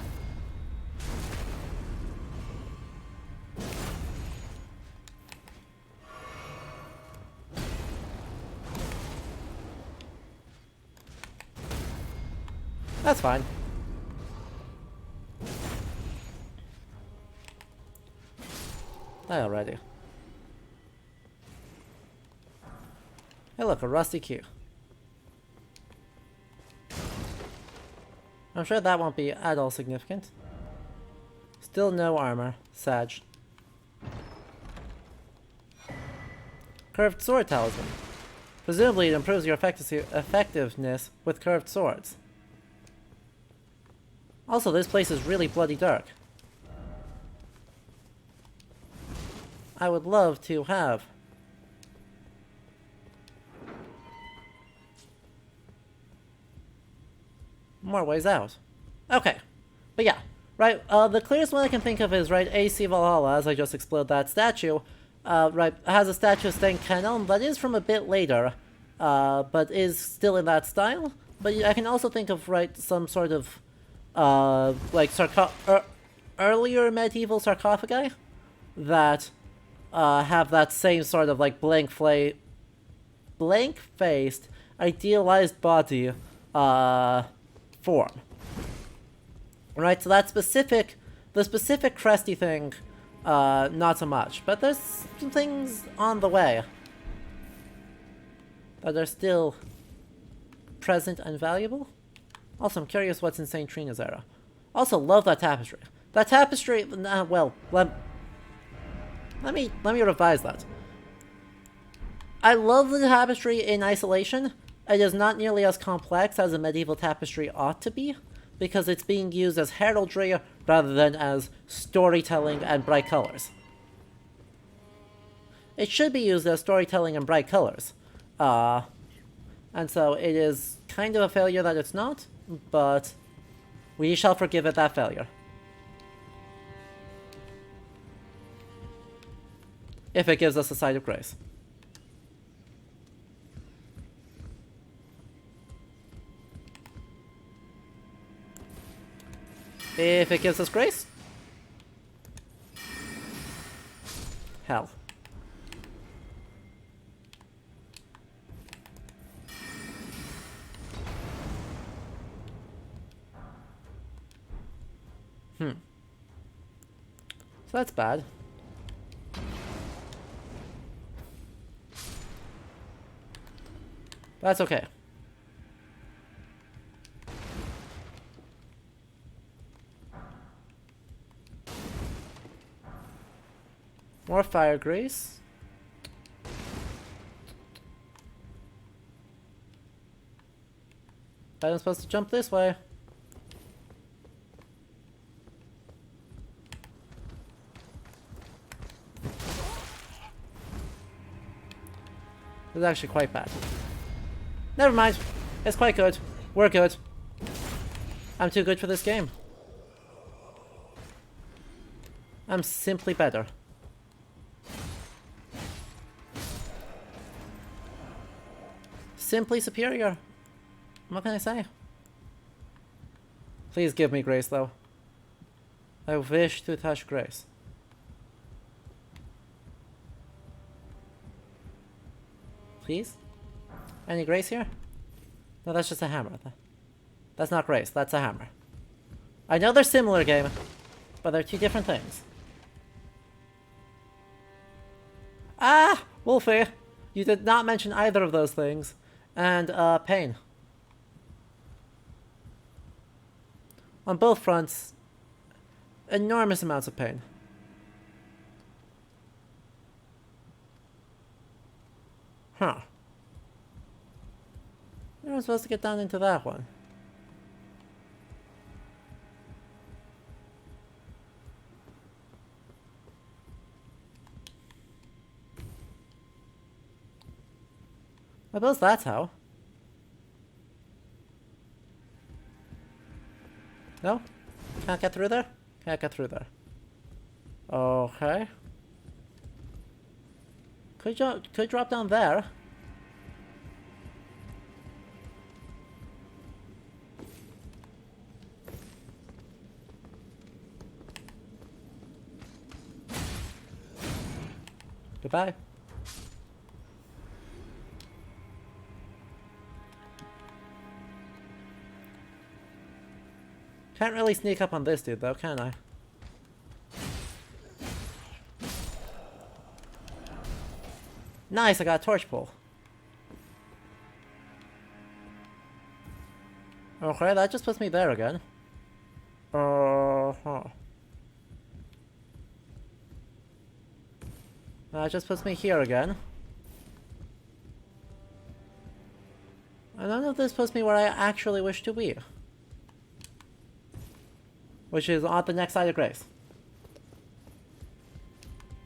That's fine. Alrighty. Hey look, a rusty key. I'm sure that won't be at all significant. Still no armor. Sag. Curved sword talisman. Presumably it improves your effectiveness with curved swords. Also, this place is really bloody dark. I would love to have more ways out. Okay. But yeah, right, the clearest one I can think of is, right, AC Valhalla, as I just exploded that statue. Right, has a statue staying canon that is from a bit later, but is still in that style. But I can also think of, right, some sort of, like, earlier medieval sarcophagi that have that same sort of, like, blank-faced, idealized body, form. Right, so that the specific cresty thing, not so much. But there's some things on the way that are still present and valuable. Also, I'm curious what's in St. Trina's era. Also, love that tapestry. That tapestry, well, let me revise that. I love the tapestry in isolation. It is not nearly as complex as a medieval tapestry ought to be, because it's being used as heraldry rather than as storytelling and bright colors. It should be used as storytelling and bright colors. And so it is kind of a failure that it's not, but we shall forgive it that failure. If it gives us a sight of grace. If it gives us grace. Hell. So that's bad. That's okay. More fire grease. I'm supposed to jump this way. This is actually quite bad. Never mind. It's quite good. We're good. I'm too good for this game. I'm simply better. Simply superior. What can I say? Please give me grace, though. I wish to touch grace. Please? Any grace here? No, that's just a hammer. That's not grace, that's a hammer. I know they're similar, game, but they're two different things. Ah! Wolfie! You did not mention either of those things. And, pain. On both fronts, enormous amounts of pain. Huh. You're not supposed to get down into that one. I suppose that's how. No? Can't get through there? Can't get through there. Okay. Could drop down there. Goodbye. Can't really sneak up on this dude though, can I? Nice, I got a torch pull. Okay, that just puts me there again. That just puts me here again. And none of this puts me where I actually wish to be. Which is on the next side of grace.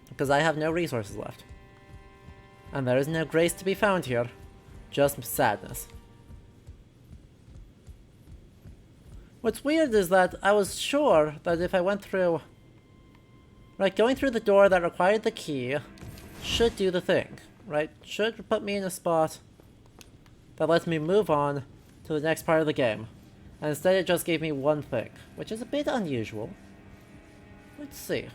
Because I have no resources left. And there is no grace to be found here. Just sadness. What's weird is that I was sure that if I went through... Right, going through the door that required the key should do the thing. Right? Should put me in a spot that lets me move on to the next part of the game. And instead it just gave me one thing, which is a bit unusual. Let's see.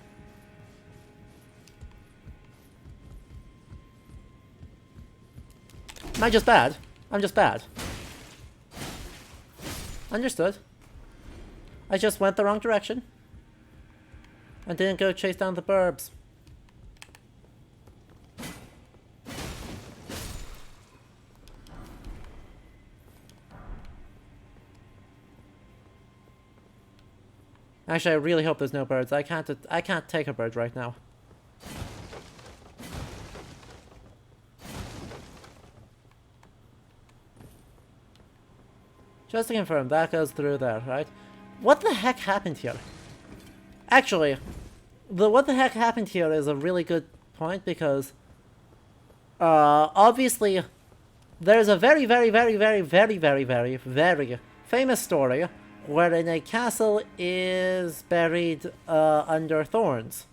Am I just bad? I'm just bad. Understood. I just went the wrong direction. And didn't go chase down the burbs. Actually, I really hope there's no birds. I can't take a bird right now. Just to confirm, that goes through there, right? What the heck happened here? Actually, what the heck happened here is a really good point because obviously there's a very famous story wherein a castle is buried under thorns.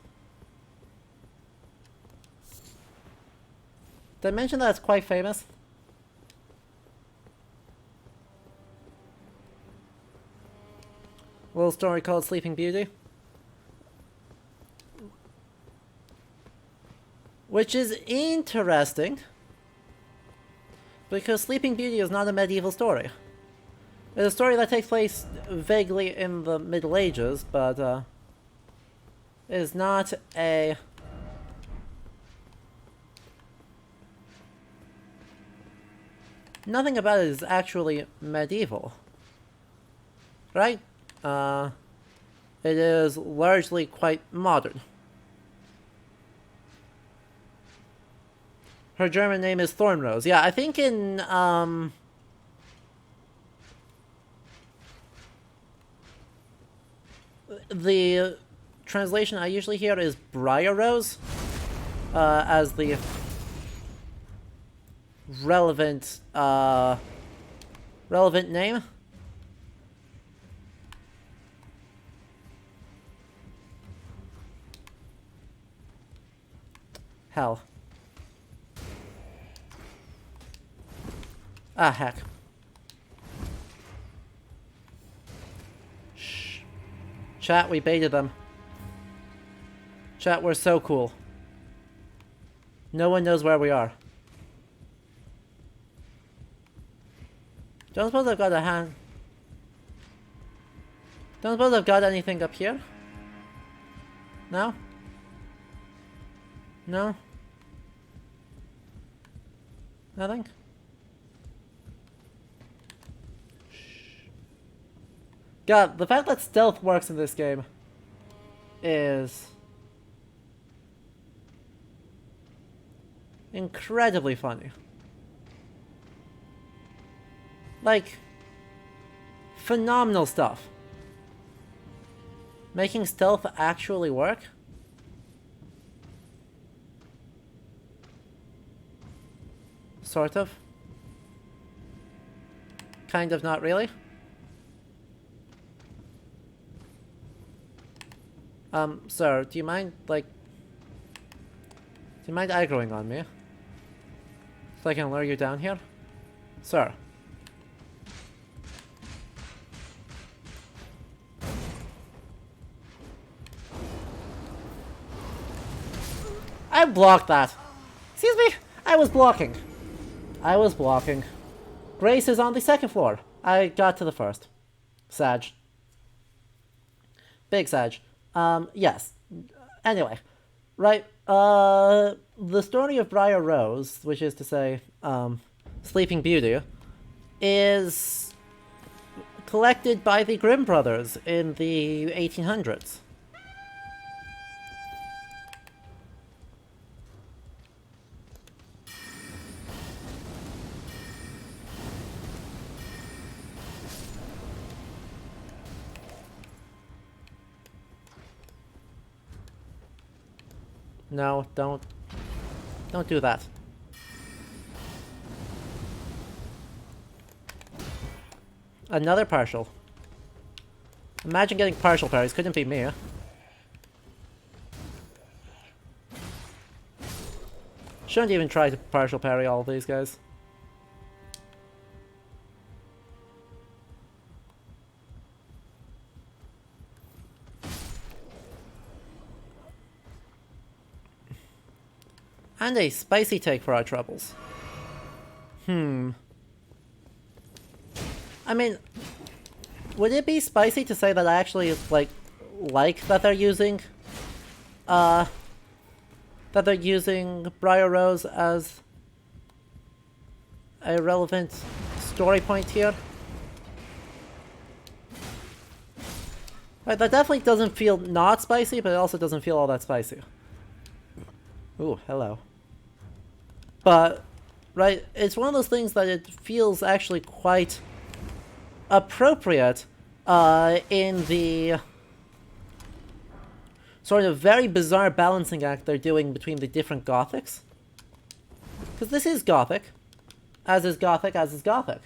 Did I mention that it's quite famous? A little story called Sleeping Beauty. Which is interesting, because Sleeping Beauty is not a medieval story. It's a story that takes place vaguely in the Middle Ages, but is not a... nothing about it is actually medieval. Right? It is largely quite modern. Her German name is Thornrose. Yeah, I think in, the translation I usually hear is Briar Rose, as the relevant, relevant name. Hell. Ah, heck. Shh. Chat, we baited them. Chat, we're so cool. No one knows where we are. Don't suppose I've got a hand. Don't suppose I've got anything up here? No? No? Nothing? God, the fact that stealth works in this game is incredibly funny. Like, phenomenal stuff. Making stealth actually work? Sort of. Kind of, not really. Sir, do you mind, like... Do you mind aggroing on me? So I can lure you down here? Sir. I blocked that! Excuse me? I was blocking. I was blocking. Grace is on the second floor. I got to the first. Sag. Big Sag. Yes. Anyway. Right, the story of Briar Rose, which is to say, Sleeping Beauty, is collected by the Grimm brothers in the 1800s. No, don't do that. Another partial. Imagine getting partial parries, couldn't be me. Shouldn't even try to partial parry all of these guys. And a spicy take for our troubles. I mean, would it be spicy to say that I actually, like that they're using, Briar Rose as a relevant story point here? Right, that definitely doesn't feel not spicy, but it also doesn't feel all that spicy. Ooh, hello. But, right, it's one of those things that it feels actually quite appropriate in the sort of very bizarre balancing act they're doing between the different Gothics. Because this is Gothic, as is Gothic, as is Gothic.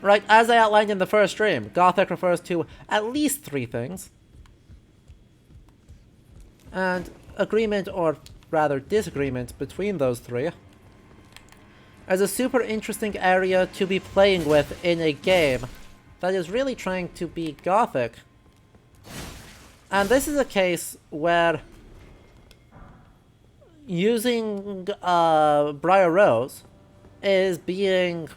Right, as I outlined in the first stream, Gothic refers to at least 3 things. And agreement, or rather disagreement, between those 3 is a super interesting area to be playing with in a game that is really trying to be Gothic. And this is a case where using Briar Rose is being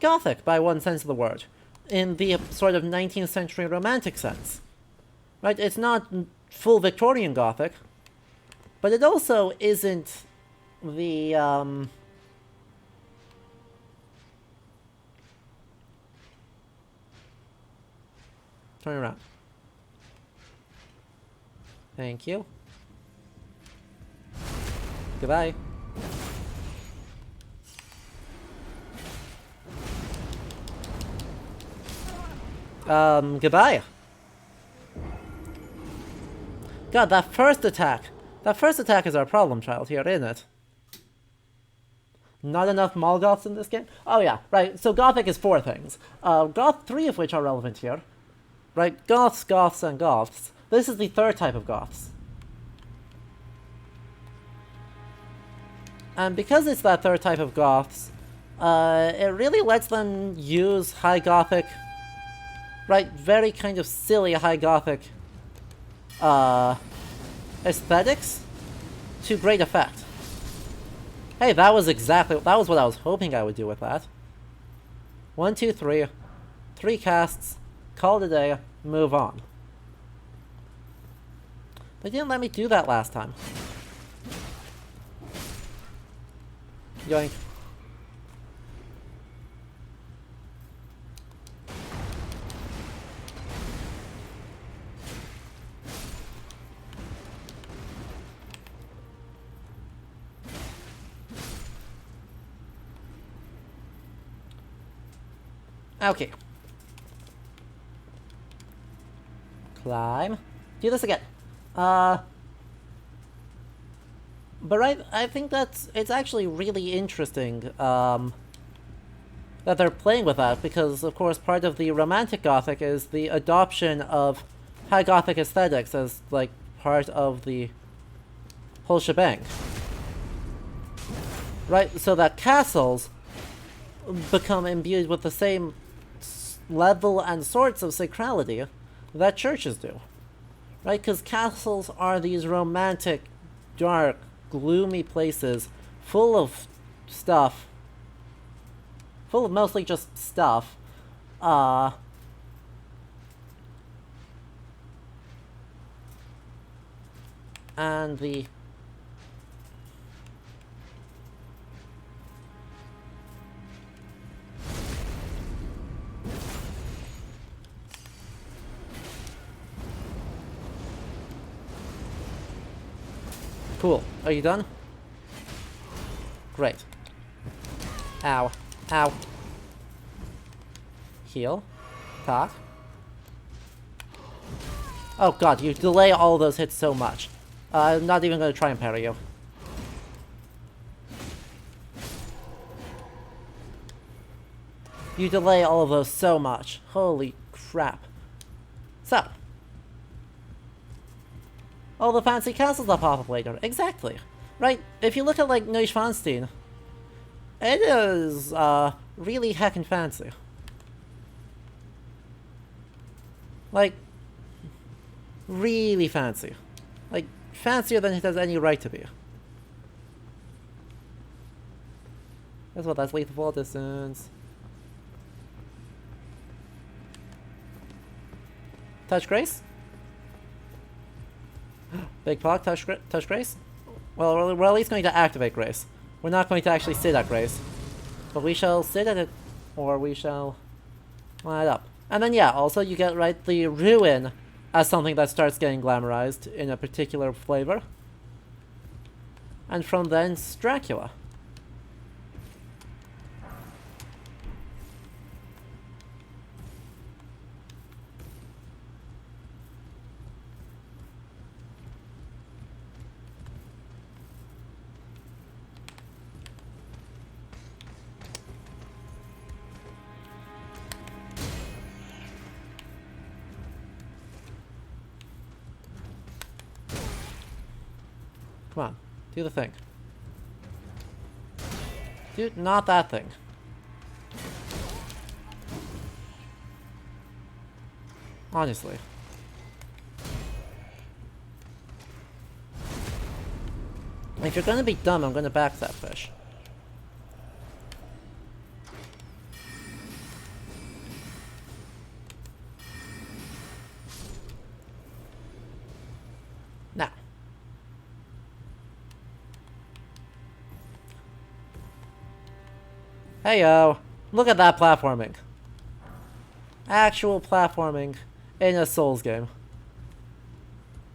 Gothic by one sense of the word, in the sort of 19th century romantic sense. Right, it's not full Victorian Gothic, But it also isn't the, turn around. Thank you. Goodbye. Goodbye. God, that first attack. That first attack is our problem child here, isn't it? Not enough Molgoths in this game? Oh yeah, right, so Gothic is 4 things. 3 of which are relevant here. Right, Goths, Goths, and Goths. This is the 3rd type of Goths. And because it's that 3rd type of Goths, it really lets them use High Gothic, right, very kind of silly High Gothic, aesthetics to great effect. Hey, that was what I was hoping I would do with that. 1, 2, 3. 3 casts, call it a day, move on. They didn't let me do that last time. Yoink. Okay. Climb. Do this again. But I think it's actually really interesting, that they're playing with that, because, of course, part of the Romantic Gothic is the adoption of High Gothic aesthetics as, like, part of the whole shebang. Right, so that castles become imbued with the same level and sorts of sacrality that churches do. Right, because castles are these romantic, dark, gloomy places full of stuff. Full of mostly just stuff. And the... Cool. Are you done? Great. Ow. Ow. Heal. Talk. Oh god, you delay all those hits so much. I'm not even gonna try and parry you. You delay all of those so much. Holy crap. So. All the fancy castles that pop up later. Exactly. Right? If you look at, like, Neuschwanstein, it is, really heckin' fancy. Like, really fancy. Like, fancier than it has any right to be. Guess what? That's lethal fall distance. Touch Grace? Big Pog, touch Grace? Well, we're at least going to activate Grace. We're not going to actually sit at Grace. But we shall sit at it, or we shall line it up. And then yeah, also you get, right, the Ruin as something that starts getting glamorized in a particular flavor. And from then, Dracula. Come on, do the thing. Dude, not that thing. Honestly. If you're gonna be dumb, I'm gonna back that fish. Now. Heyo! Look at that platforming. Actual platforming in a Souls game.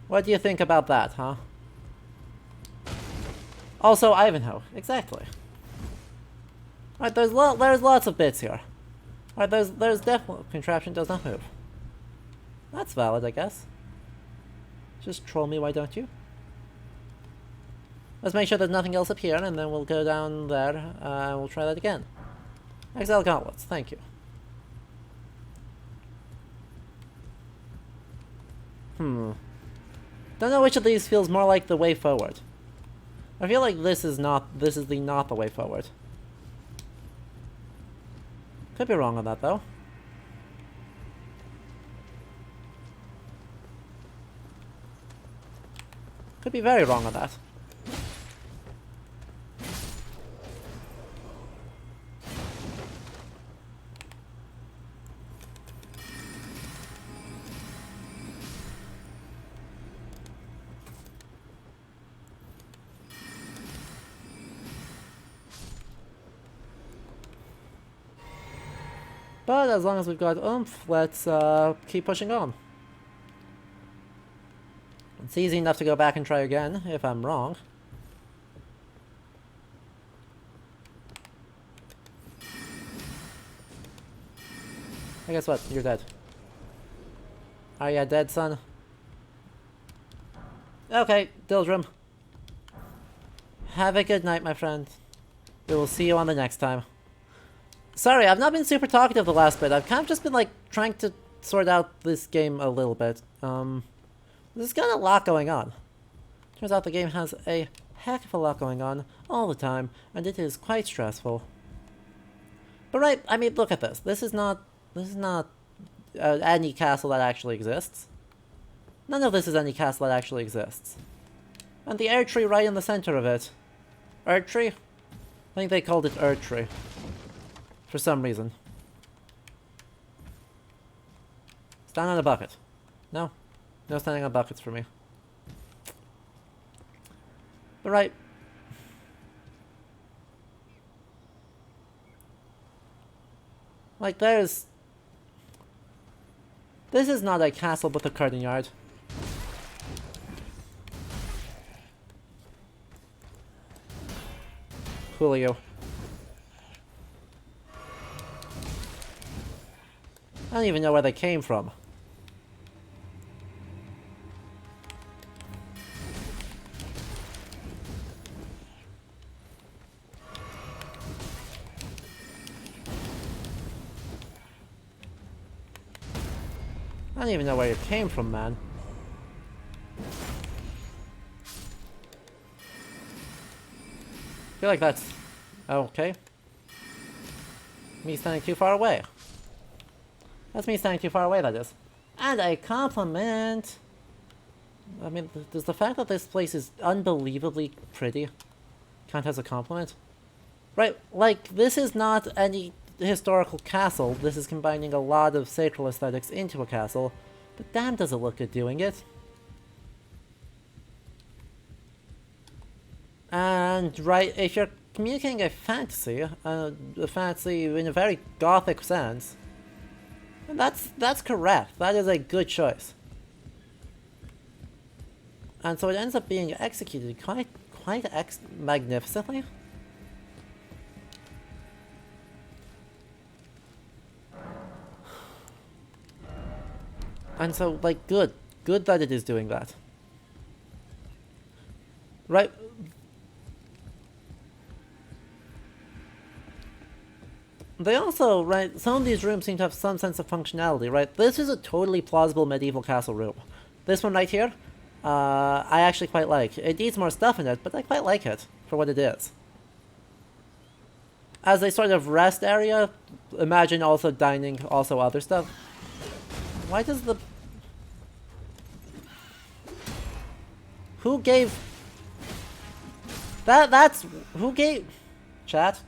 What do you think about that, huh? Also, Ivanhoe. Exactly. Alright, there's lots of bits here. Alright, there's definitely... Contraption does not move. That's valid, I guess. Just troll me, why don't you? Let's make sure there's nothing else up here, and then we'll go down there, and we'll try that again. Exile Gauntlets, thank you. Don't know which of these feels more like the way forward. I feel like this is not the way forward. Could be wrong on that, though. Could be very wrong on that. But as long as we've got oomph, let's keep pushing on. It's easy enough to go back and try again, if I'm wrong. I guess what? You're dead. Are you dead, son? Okay, Dildrum. Have a good night, my friend. We will see you on the next time. Sorry, I've not been super talkative the last bit. I've kind of just been, like, trying to sort out this game a little bit. There's got a lot going on. Turns out the game has a heck of a lot going on all the time, and it is quite stressful. But right, I mean, look at this. This is not any castle that actually exists. None of this is any castle that actually exists. And the Erd tree right in the center of it. Erd tree? I think they called it Erd tree. For some reason. Stand on a bucket. No. No standing on buckets for me. But right. Like there's... This is not a castle but a curtain yard. Julio. I don't even know where they came from. I don't even know where it came from, man. I feel like that's... okay. Me standing too far away. That's me standing too far away, that is. And a compliment! I mean, does the fact that this place is unbelievably pretty count as a compliment? Right, like, this is not any historical castle. This is combining a lot of sacral aesthetics into a castle. But damn does it look good doing it. And, right, if you're communicating a fantasy in a very gothic sense, that's correct. That is a good choice. And so it ends up being executed quite magnificently. And so, like, good that it is doing that. Right. They also, right, some of these rooms seem to have some sense of functionality, right? This is a totally plausible medieval castle room. This one right here, I actually quite like. It needs more stuff in it, but I quite like it for what it is. As a sort of rest area, imagine also dining, also other stuff. Why does the... Who gave... That's... Who gave... Chat?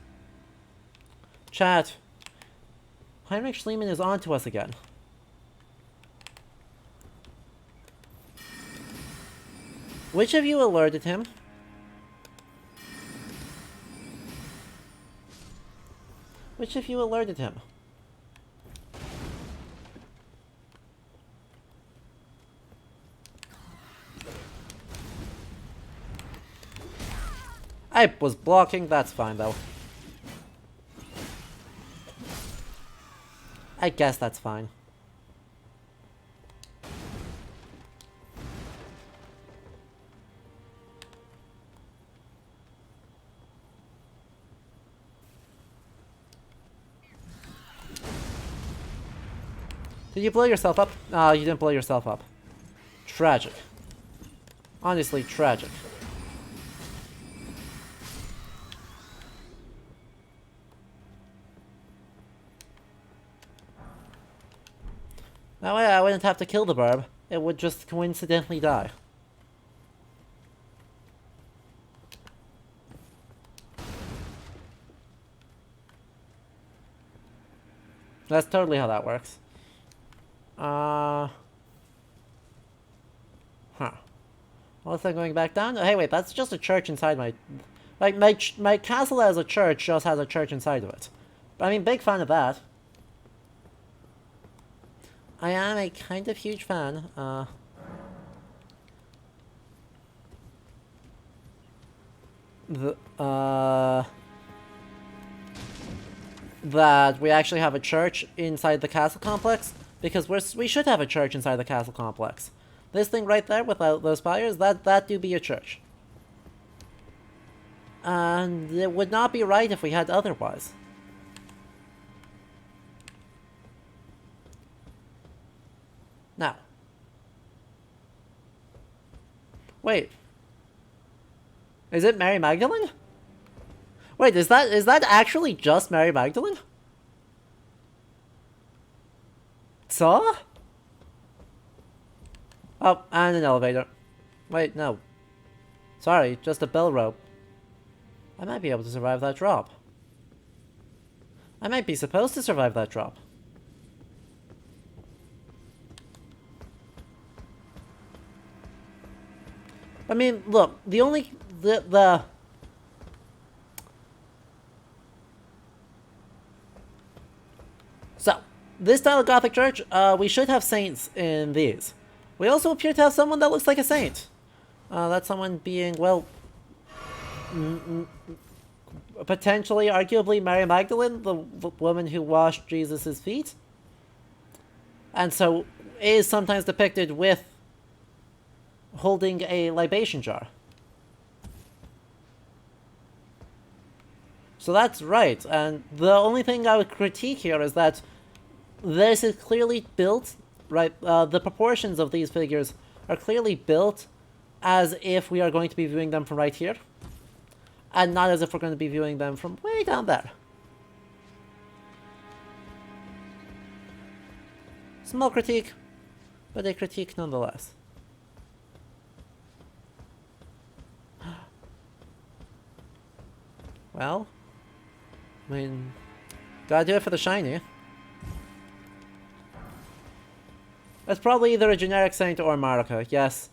Chat. Heinrich Schliemann is on to us again. Which of you alerted him? Which of you alerted him? I was blocking, that's fine though. I guess that's fine. Did you blow yourself up? No, you didn't blow yourself up. Tragic. Honestly, tragic. That way I wouldn't have to kill the barb. It would just coincidentally die. That's totally how that works. Huh. What's that going back down? Oh, hey, wait, that's just a church inside my... Like, my castle as a church just has a church inside of it. But I mean, big fan of that. I am a kind of huge fan. That we actually have a church inside the castle complex, because we should have a church inside the castle complex. This thing right there without those spires, that do be a church. And it would not be right if we had otherwise. Now. Wait. Is it Mary Magdalene? Wait, is that actually just Mary Magdalene? So? Oh, and an elevator. Wait, no. Sorry, just a bell rope. I might be able to survive that drop. I might be supposed to survive that drop. I mean, look, So, this style of Gothic church, we should have saints in these. We also appear to have someone that looks like a saint. That's someone being, well... potentially, arguably, Mary Magdalene, the woman who washed Jesus' feet. And so, is sometimes depicted with holding a libation jar. So that's right, and the only thing I would critique here is that this is clearly built, right, the proportions of these figures are clearly built as if we are going to be viewing them from right here, and not as if we're going to be viewing them from way down there. Small critique, but a critique nonetheless. Well, I mean, gotta do it for the shiny. It's probably either a generic saint or Marika, yes.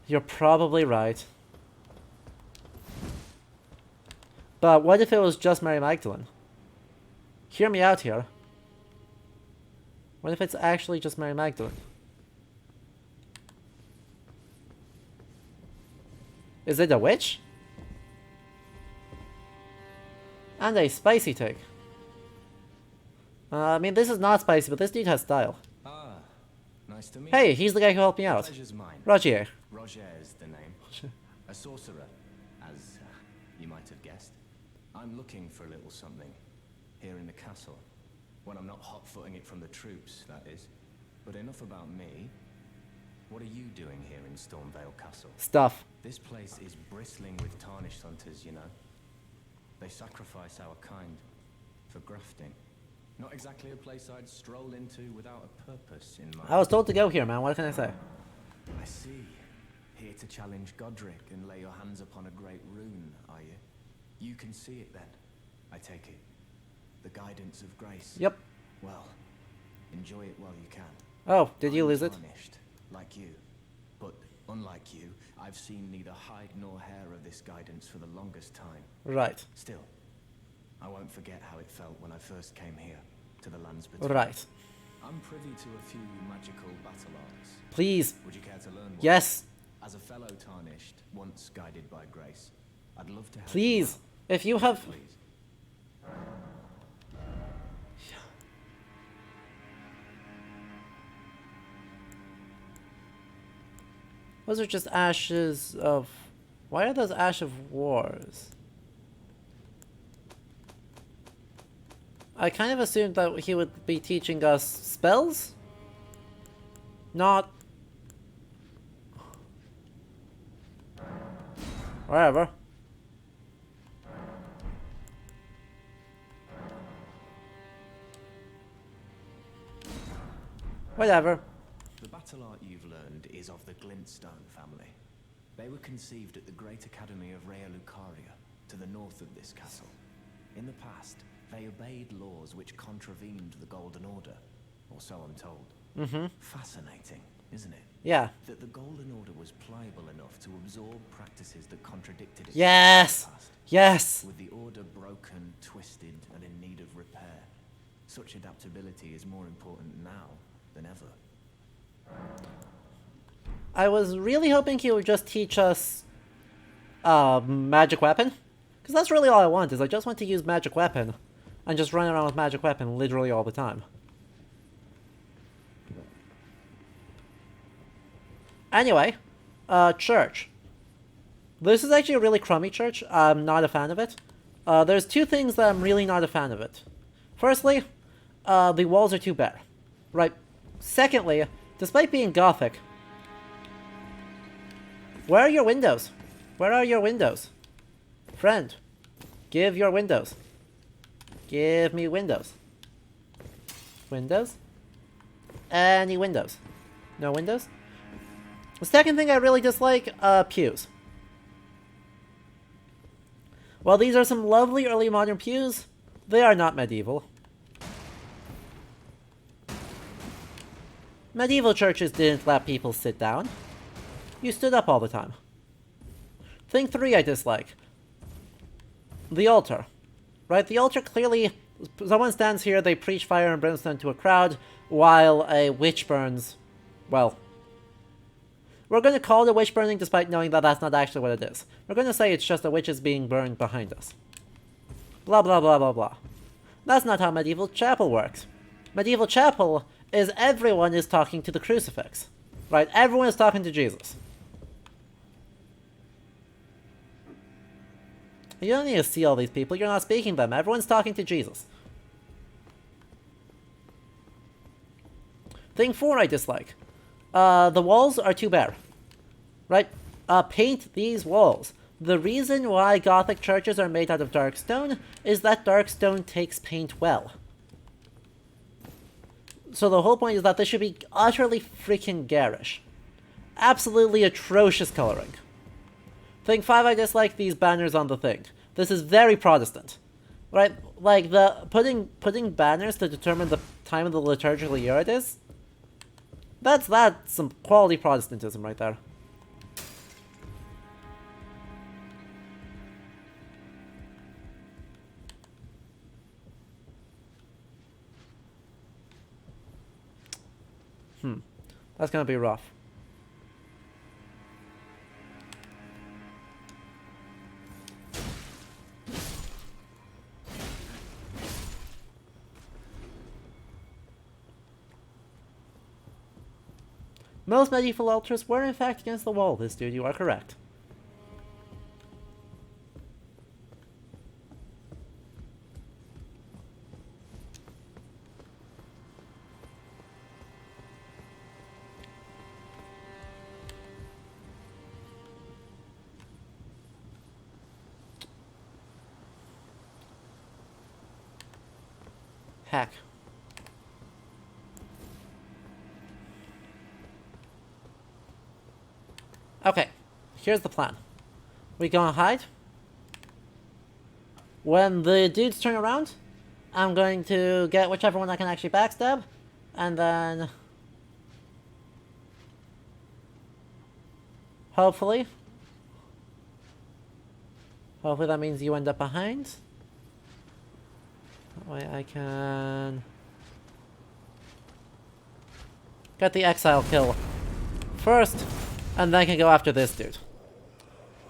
You're probably right. But what if it was just Mary Magdalene? Hear me out here. What if it's actually just Mary Magdalene? Is it a witch? And a spicy take. I mean, this is not spicy, but this dude has style. Ah, nice to meet Hey, you. he's the guy who helped me out. Pleasure's mine. Rogier. Roger is the name. A sorcerer, as you might have guessed. I'm looking for a little something here in the castle. When I'm not hot-footing it from the troops, that is. But enough about me. What are you doing here in Stormvale Castle? Stuff. This place is bristling with tarnished hunters, you know. They sacrifice our kind for grafting. Not exactly a place I'd stroll into without a purpose in mind. I was told to go here, man. What can I say? I see. Here to challenge Godric and lay your hands upon a great rune, are you? You can see it then, I take it. The guidance of grace. Yep. Well, enjoy it while you can. Oh, did you I'm lose it? tarnished, like you. But unlike you, I've seen neither hide nor hair of this guidance for the longest time. Right. Still, I won't forget how it felt when I first came here, to the lands between. Right. I'm privy to a few magical battle arts. Please. Would you care to learn one? Yes. As a fellow tarnished, once guided by grace, I'd love to help Please. you out. If you have... Please. Those are just ashes of... Why are those ash of wars? I kind of assumed that he would be teaching us spells? Not... Whatever. Whatever. The battle art you've learned is of the Glintstone family. They were conceived at the Great Academy of Rea Lucaria, to the north of this castle. In the past, they obeyed laws which contravened the Golden Order, or so I'm told. Fascinating, isn't it? Yeah. That the Golden Order was pliable enough to absorb practices that contradicted it. Yes! In the past. Yes! With the Order broken, twisted, and in need of repair, such adaptability is more important now than ever. I was really hoping he would just teach us magic weapon. Because that's really all I want, is I just want to use magic weapon. And just run around with magic weapon literally all the time. Anyway, church. This is actually a really crummy church. I'm not a fan of it. There's two things that I'm really not a fan of it. Firstly, the walls are too bare. Right. Secondly, despite being gothic, where are your windows? Where are your windows? Friend, give your windows. Give me windows. Windows? Any windows? No windows? The second thing I really dislike, pews. While these are some lovely early modern pews, they are not medieval. Medieval churches didn't let people sit down. You stood up all the time. Thing 3 I dislike. The altar. Right, the altar clearly... Someone stands here, they preach fire and brimstone to a crowd, while a witch burns... Well... We're going to call it a witch burning despite knowing that that's not actually what it is. We're going to say it's just a witch is being burned behind us. Blah blah blah blah blah. That's not how medieval chapel works. Medieval chapel is everyone is talking to the crucifix. Right, everyone is talking to Jesus. You don't need to see all these people, you're not speaking to them, everyone's talking to Jesus. Thing 4 I dislike. The walls are too bare. Right? Paint these walls. The reason why Gothic churches are made out of dark stone is that dark stone takes paint well. So the whole point is that this should be utterly freaking garish. Absolutely atrocious coloring. Thing 5 I dislike these banners on the thing. This is very Protestant. Right? Like, the putting banners to determine the time of the liturgical year it is. That's some quality Protestantism right there. That's gonna be rough. Most medieval altars were in fact against the wall, this dude, you are correct. Heck. Okay, here's the plan. We gonna hide. When the dudes turn around, I'm going to get whichever one I can actually backstab, and then... Hopefully that means you end up behind. That way I can get the exile kill first, and then I can go after this dude.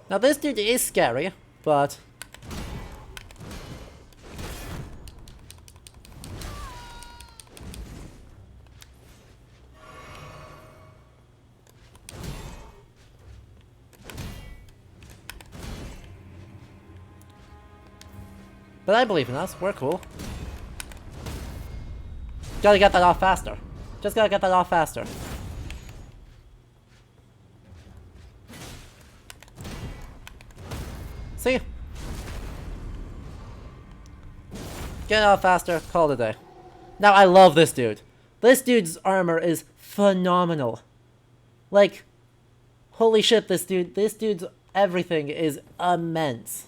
Now this dude is scary, but I believe in us. We're cool. Gotta get that off faster. Just gotta get that off faster. See? Get it off faster. Call it a day. Now, I love this dude. This dude's armor is phenomenal. Like, holy shit, this dude's everything is immense.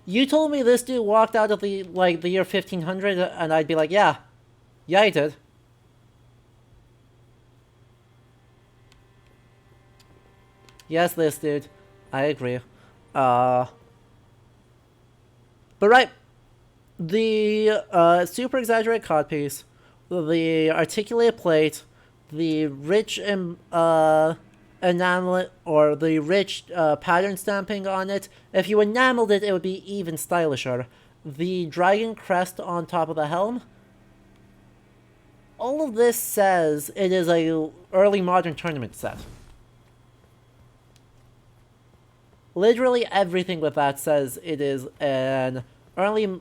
You told me this dude walked out of the year 1500, and I'd be like, yeah, he did. Yes, this dude. I agree. But right, the super exaggerated codpiece, the articulated plate, the rich enamel or the rich pattern stamping on it. If you enameled it, it would be even stylisher. The dragon crest on top of the helm. All of this says it is a early modern tournament set. Literally everything with that says it is an early,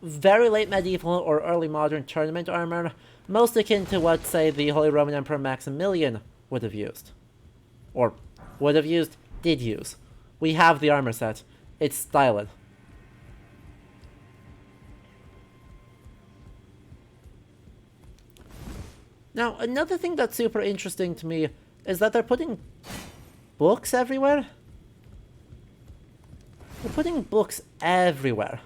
very late medieval or early modern tournament armor, most akin to what, say, the Holy Roman Emperor Maximilian would have used. Or would have used, did use. We have the armor set. It's styled. Now, another thing that's super interesting to me is that they're putting books everywhere. They're putting books everywhere.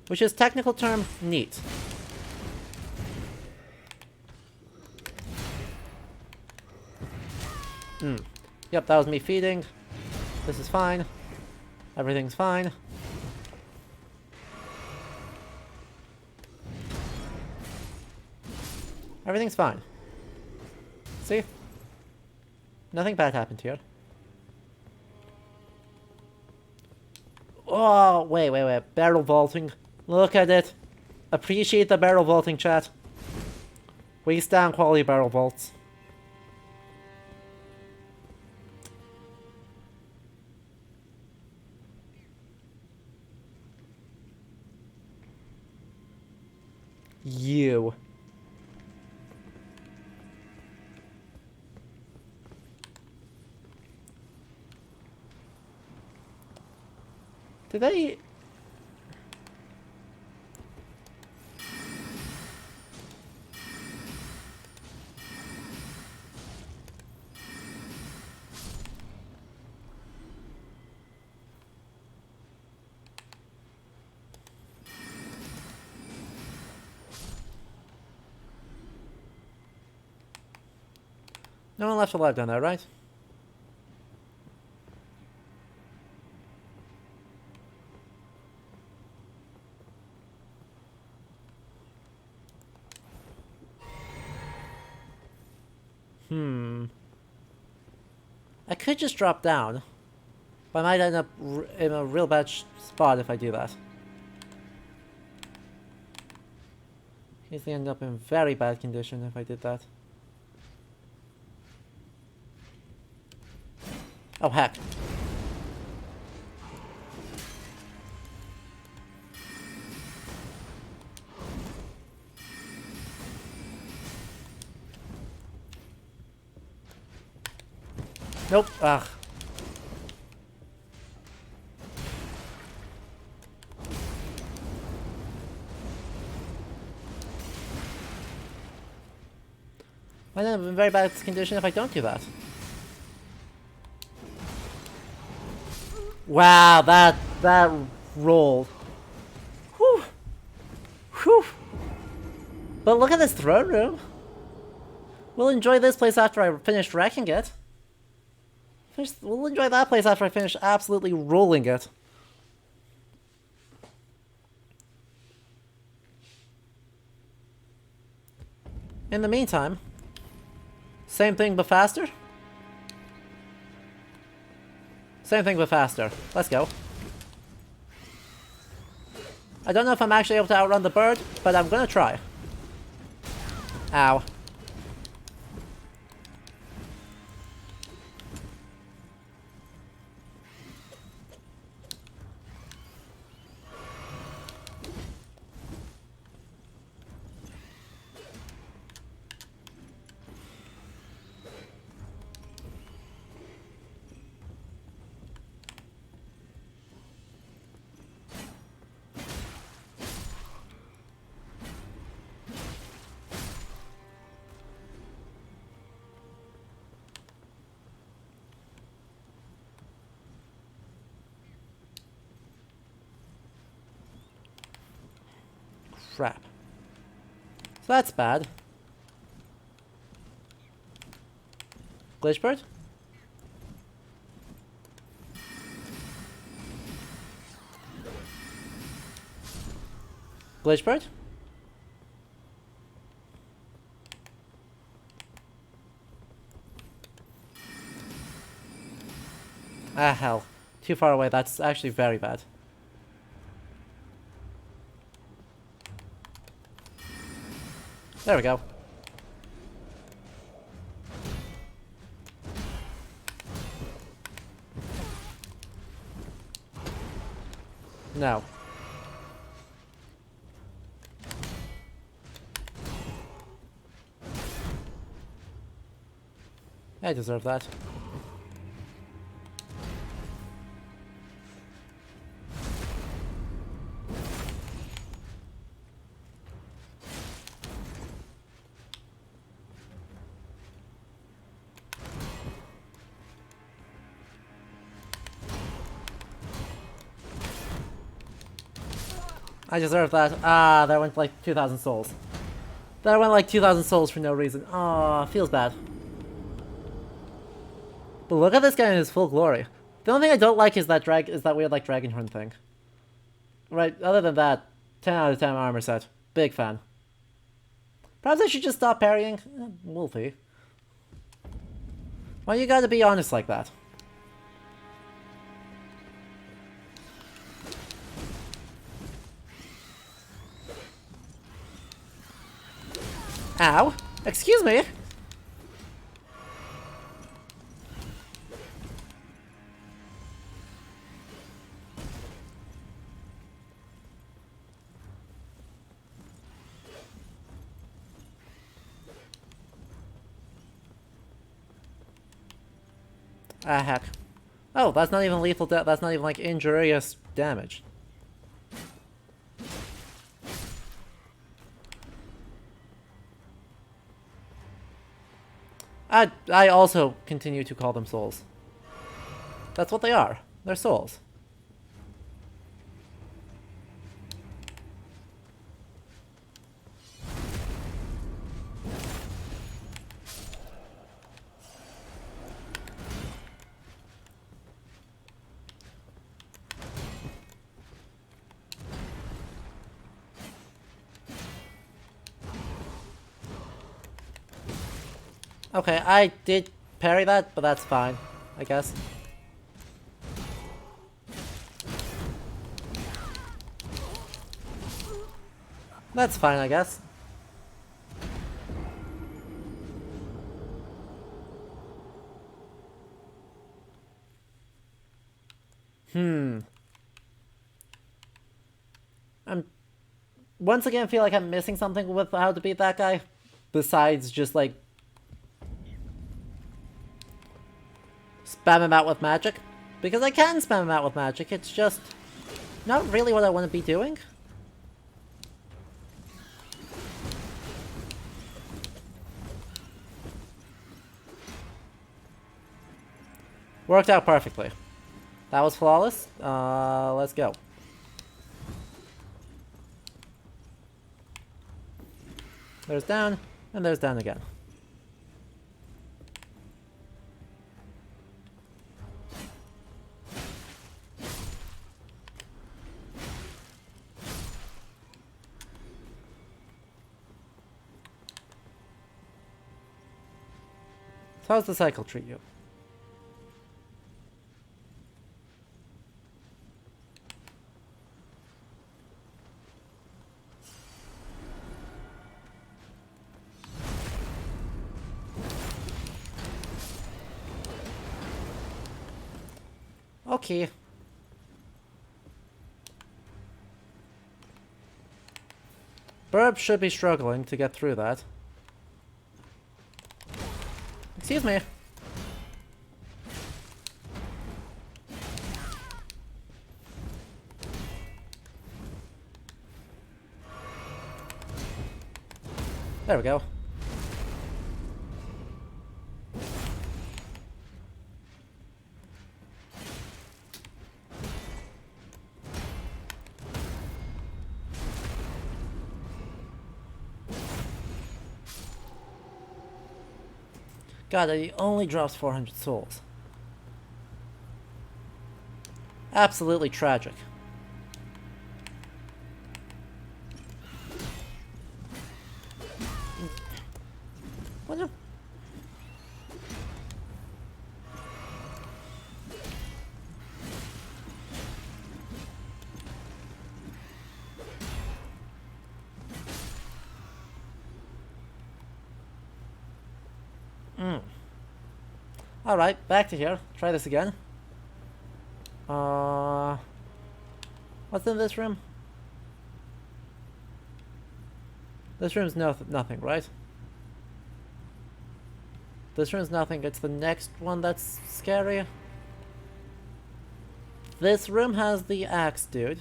Which is technical term, neat. Yep, that was me feeding. This is fine. Everything's fine. Everything's fine. See? Nothing bad happened here. Oh, wait. Barrel vaulting. Look at it. Appreciate the barrel vaulting, chat. We stand quality barrel vaults. You. Did they... No one left alive down there, right? I could just drop down, but I might end up in a real bad spot if I do that. Easily end up in very bad condition if I did that. Oh, heck. Nope. Ugh. Might end up in very bad condition if I don't do that. Wow, that rolled. Whew. Whew. But look at this throne room. We'll enjoy this place after I finish wrecking it. We'll enjoy that place after I finish absolutely rolling it. In the meantime, same thing but faster? Same thing but faster. Let's go. I don't know if I'm actually able to outrun the bird, but I'm gonna try. Ow. Crap. So that's bad. Glitchbird? Glitchbird? Ah, hell. Too far away. That's actually very bad. There we go. No. I deserve that. I deserve that. Ah, that went like 2,000 souls. That went like 2,000 souls for no reason. Aw, feels bad. But look at this guy in his full glory. The only thing I don't like is that weird like dragon horn thing. Right, other than that, 10 out of 10 armor set. Big fan. Perhaps I should just stop parrying? We'll see. Why you gotta be honest like that? Ow! Excuse me! Ah, heck. Oh, that's not even lethal that's not even, like, injurious damage. I also continue to call them souls. That's what they are. They're souls. Okay, I did parry that, but that's fine, I guess. That's fine, I guess. I'm once again feel like I'm missing something with how to beat that guy, besides just like spam him out with magic. Because I can spam him out with magic, it's just not really what I want to be doing. Worked out perfectly. That was flawless. Let's go. There's down, and there's down again. How's the cycle treat you? Okay. Burb should be struggling to get through that. Excuse me. There we go. God, he only drops 400 souls. Absolutely tragic. What the? Alright, back to here. Try this again. What's in this room? This room's nothing, right? This room's nothing. It's the next one that's scary. This room has the axe dude.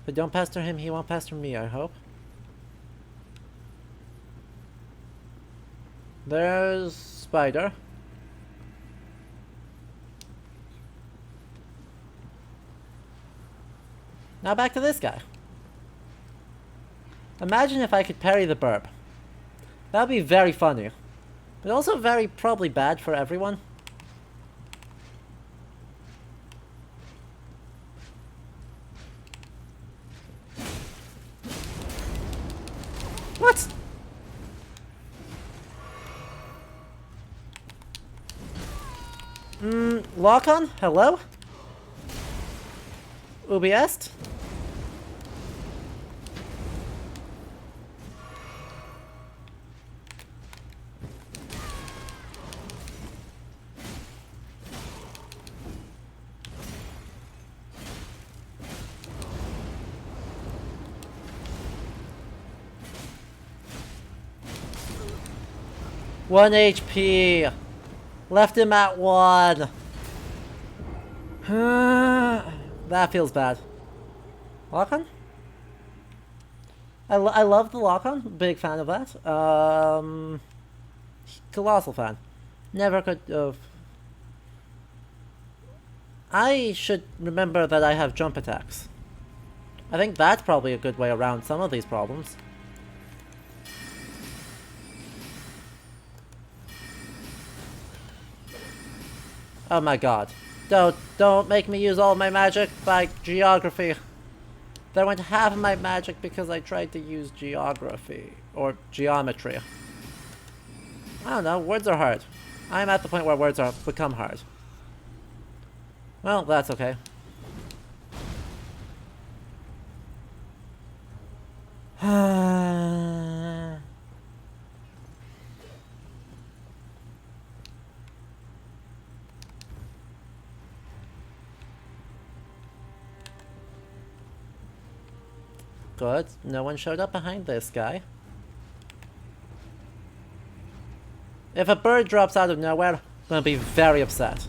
But don't pester him, he won't pester me, I hope. There's Spider. Now back to this guy. Imagine if I could parry the burb. That would be very funny. But also very probably bad for everyone. What? Lock on? Hello? Ubi est? One HP. Left him at 1. That feels bad. Lock-on? I love the lock-on. Big fan of that. Colossal fan. Never could have... I should remember that I have jump attacks. I think that's probably a good way around some of these problems. Oh my god. Don't make me use all my magic by geography. There went half of my magic because I tried to use geography. Or geometry. I don't know, words are hard. I'm at the point where words are become hard. Well, that's okay. Good. No one showed up behind this guy. If a bird drops out of nowhere, I'm gonna be very upset.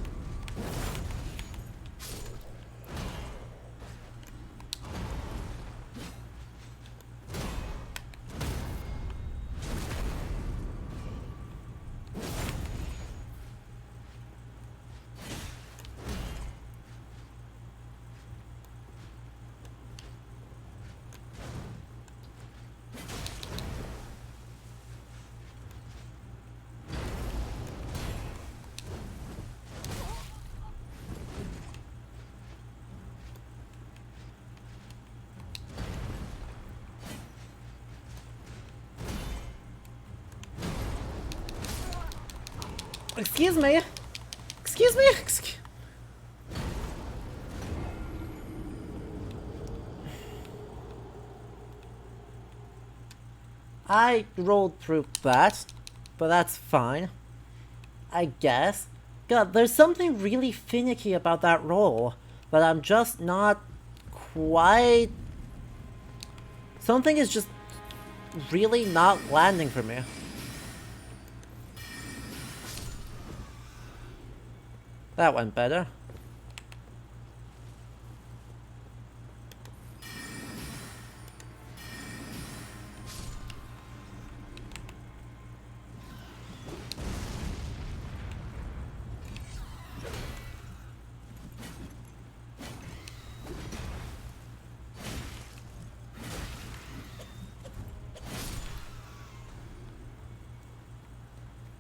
Excuse me. Excuse me. I rolled through that, but that's fine. I guess. God, there's something really finicky about that roll that I'm just not quite... Something is just really not landing for me. That went better.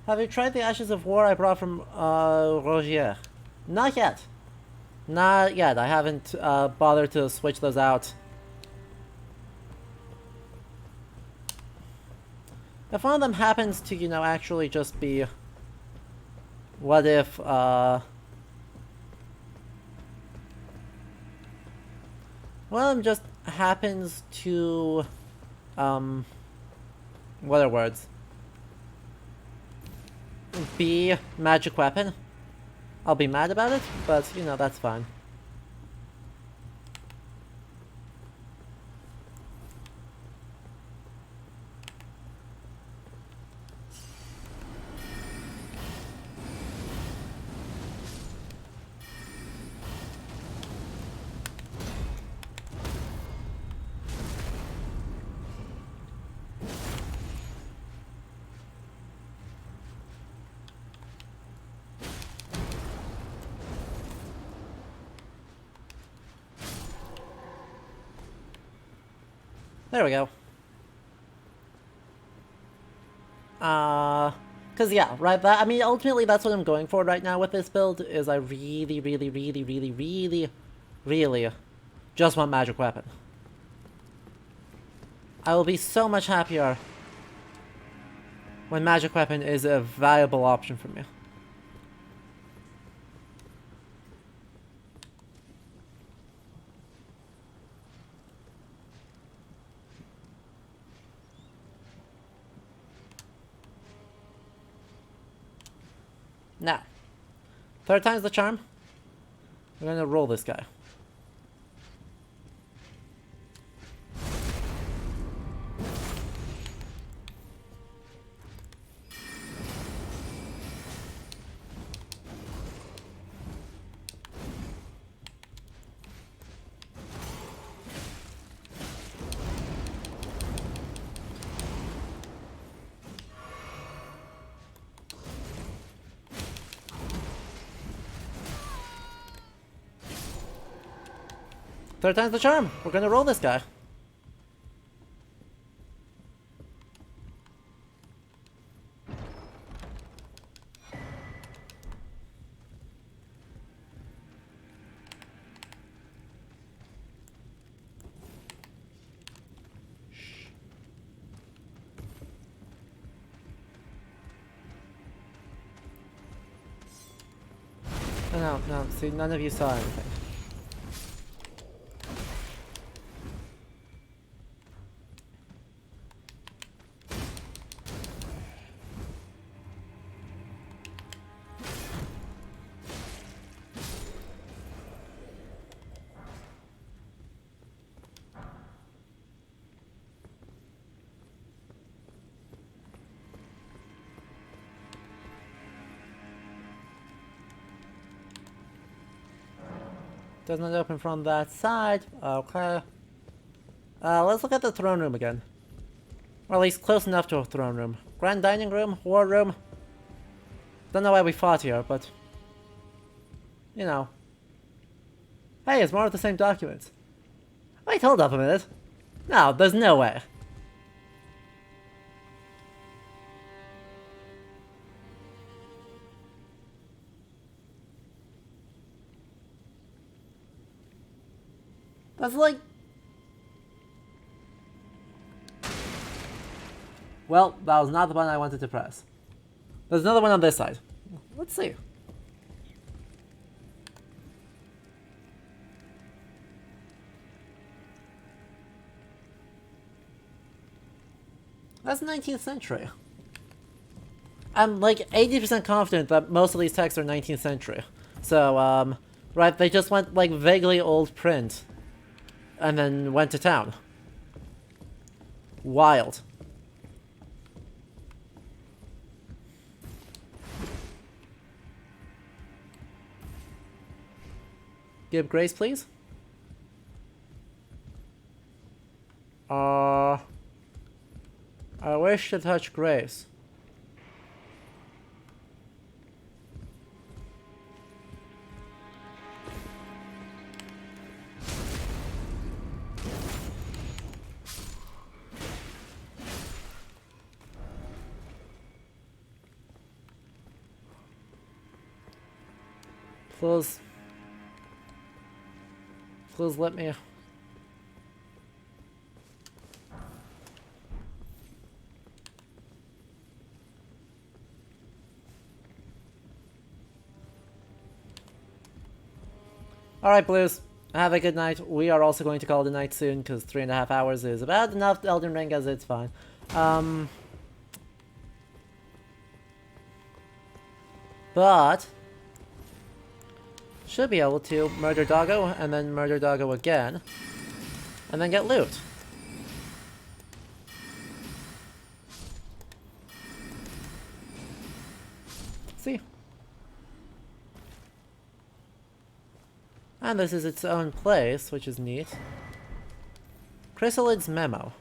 Have you tried the Ashes of War I brought from Rogier? Not yet. Not yet. I haven't bothered to switch those out. If one of them happens to, you know, actually just be... What if, one of them just happens to, what are words? Be magic weapon. I'll be mad about it, but, you know, that's fine. There we go. Cause yeah, right, that, I mean, ultimately that's what I'm going for right now with this build, is I really just want magic weapon. I will be so much happier when magic weapon is a viable option for me. Now, third time's the charm. We're gonna roll this guy. Third time's the charm. We're gonna roll this guy. No, see, none of you saw anything. Does not open from that side. Okay. Let's look at the throne room again. Or at least close enough to a throne room. Grand dining room, war room. Don't know why we fought here, but... You know. Hey, it's more of the same documents. Wait, hold up a minute. No, there's no way. That's like... Well, that was not the one I wanted to press. There's another one on this side. Let's see. That's 19th century. I'm like 80% confident that most of these texts are 19th century. So, right, they just went like vaguely old print and then went to town. Wild. Give grace, please. I wish to touch grace. Please. Please let me. Alright, Blues. Have a good night. We are also going to call it a night soon, because 3.5 hours is about enough Elden Ring as it's fine. But should be able to murder Doggo, and then murder Doggo again, and then get loot. See? And this is its own place, which is neat. Chrysalid's memo.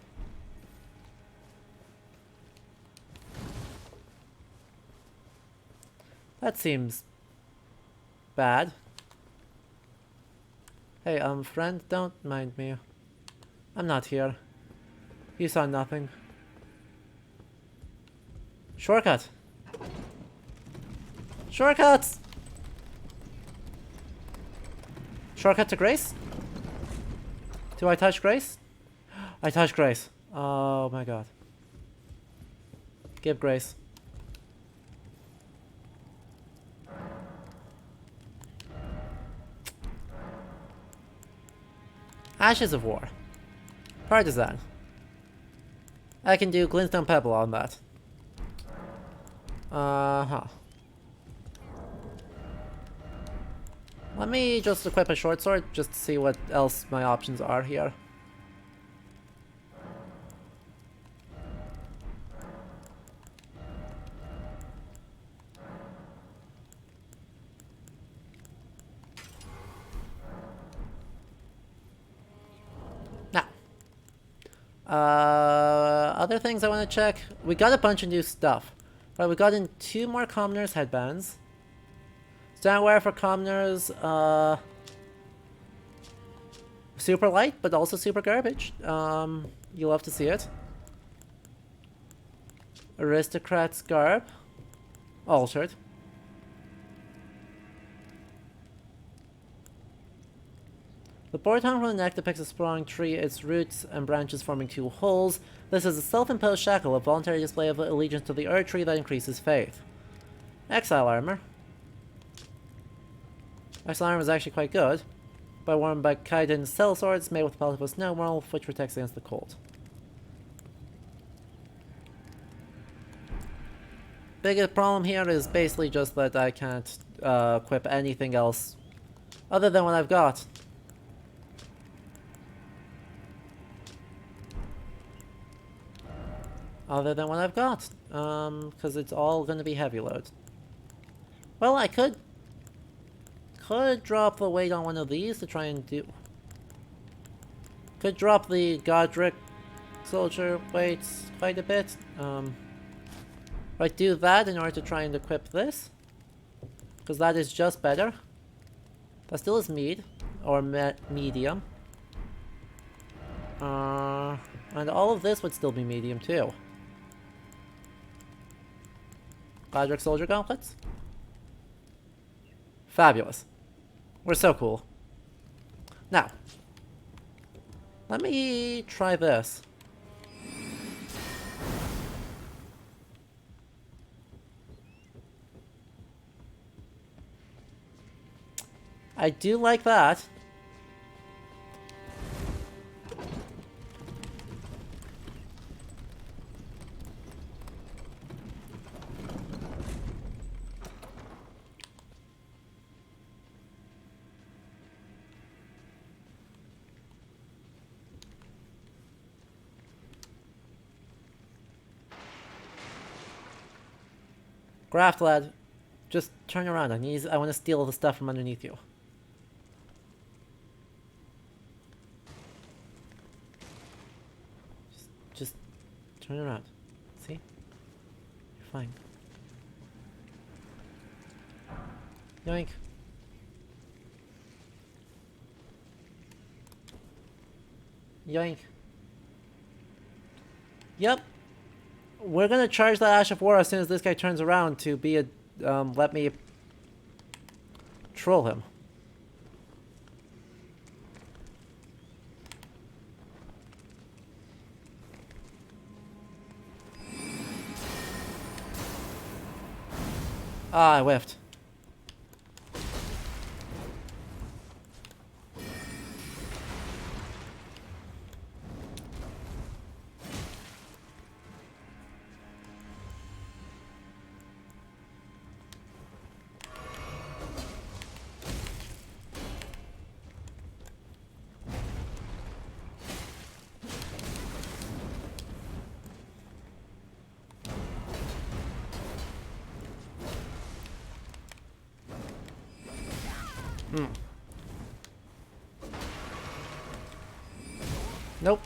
That seems bad. Hey, friend, don't mind me. I'm not here. You saw nothing. Shortcut! Shortcuts! Shortcut to Grace? Do I touch Grace? I touch Grace. Oh my god. Give Grace. Ashes of War. Partisan. I can do Glintstone Pebble on that. Uh-huh. Let me just equip a short sword just to see what else my options are here. Now, other things I want to check. We got a bunch of new stuff. Right, we got in 2 more commoners' headbands. Standwear for commoners, super light, but also super garbage. You love to see it. Aristocrat's garb. Altered. The board hung from the neck depicts a sprawling tree, its roots and branches forming 2 holes. This is a self-imposed shackle, a voluntary display of allegiance to the Earth Tree that increases faith. Exile Armor. Exile Armor is actually quite good. Worn by Kaiden cell swords made with pellet of snow moral, which protects against the cold. Biggest problem here is basically just that I can't equip anything else other than what I've got. Because it's all going to be heavy load. Well, I could drop the weight on one of these to try and do... Could drop the Godric soldier weights quite a bit. Right, do that in order to try and equip this. Because that is just better. That still is mid, or medium. And all of this would still be medium too. Godric soldier gauntlets. Fabulous. We're so cool. Now, let me try this. I do like that. Graft lad, just turn around. I want to steal the stuff from underneath you. Just turn around. See? You're fine. Yoink. Yoink. Yep. We're gonna charge that Ash of War as soon as this guy turns around to be a, let me troll him. Ah, I whiffed. Nope.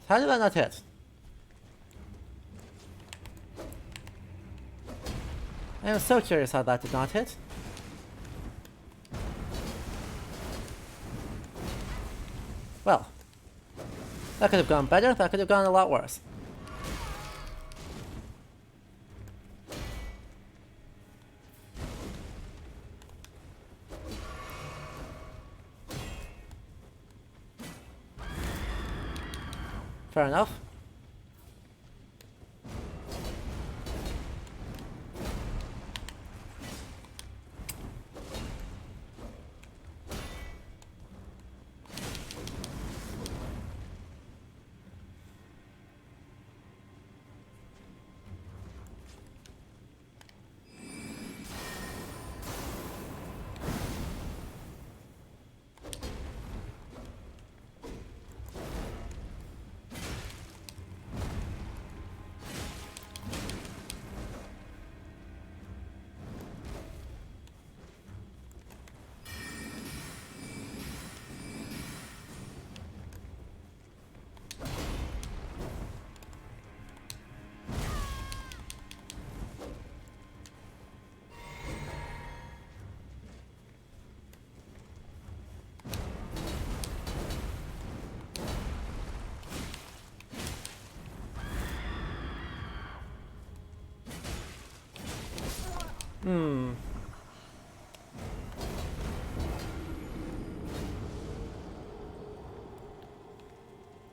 How did that not hit? I am so curious how that did not hit. Well, that could have gone better, that could have gone a lot worse. Fair enough.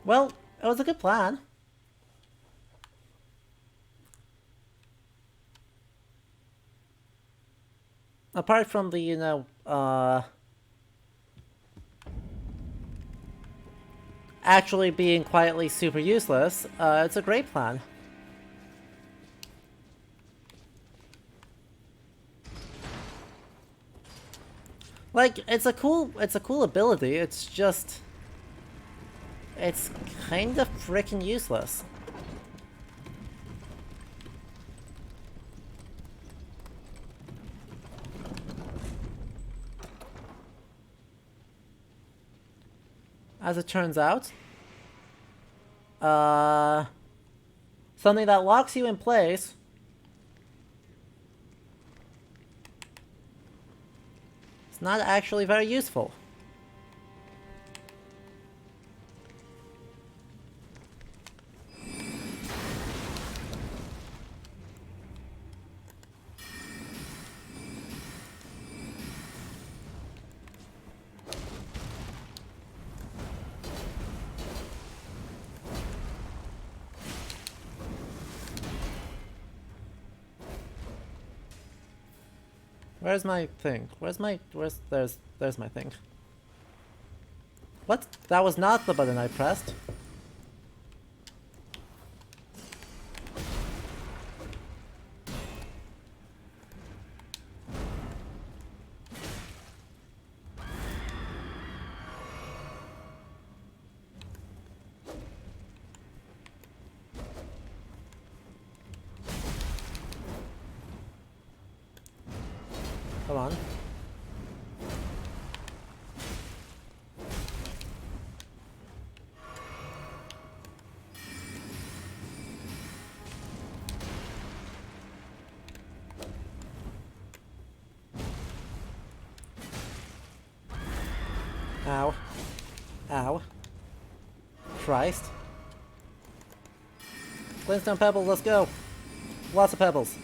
Well, it was a good plan. Apart from the, you know, actually being quietly super useless, it's a great plan. Like, it's a cool ability, it's just... it's kind of freaking useless. As it turns out, something that locks you in place is not actually very useful. Where's my thing? Where's there's my thing. What? That was not the button I pressed. Come on. Ow. Ow. Christ. Glintstone pebbles, let's go. Lots of pebbles.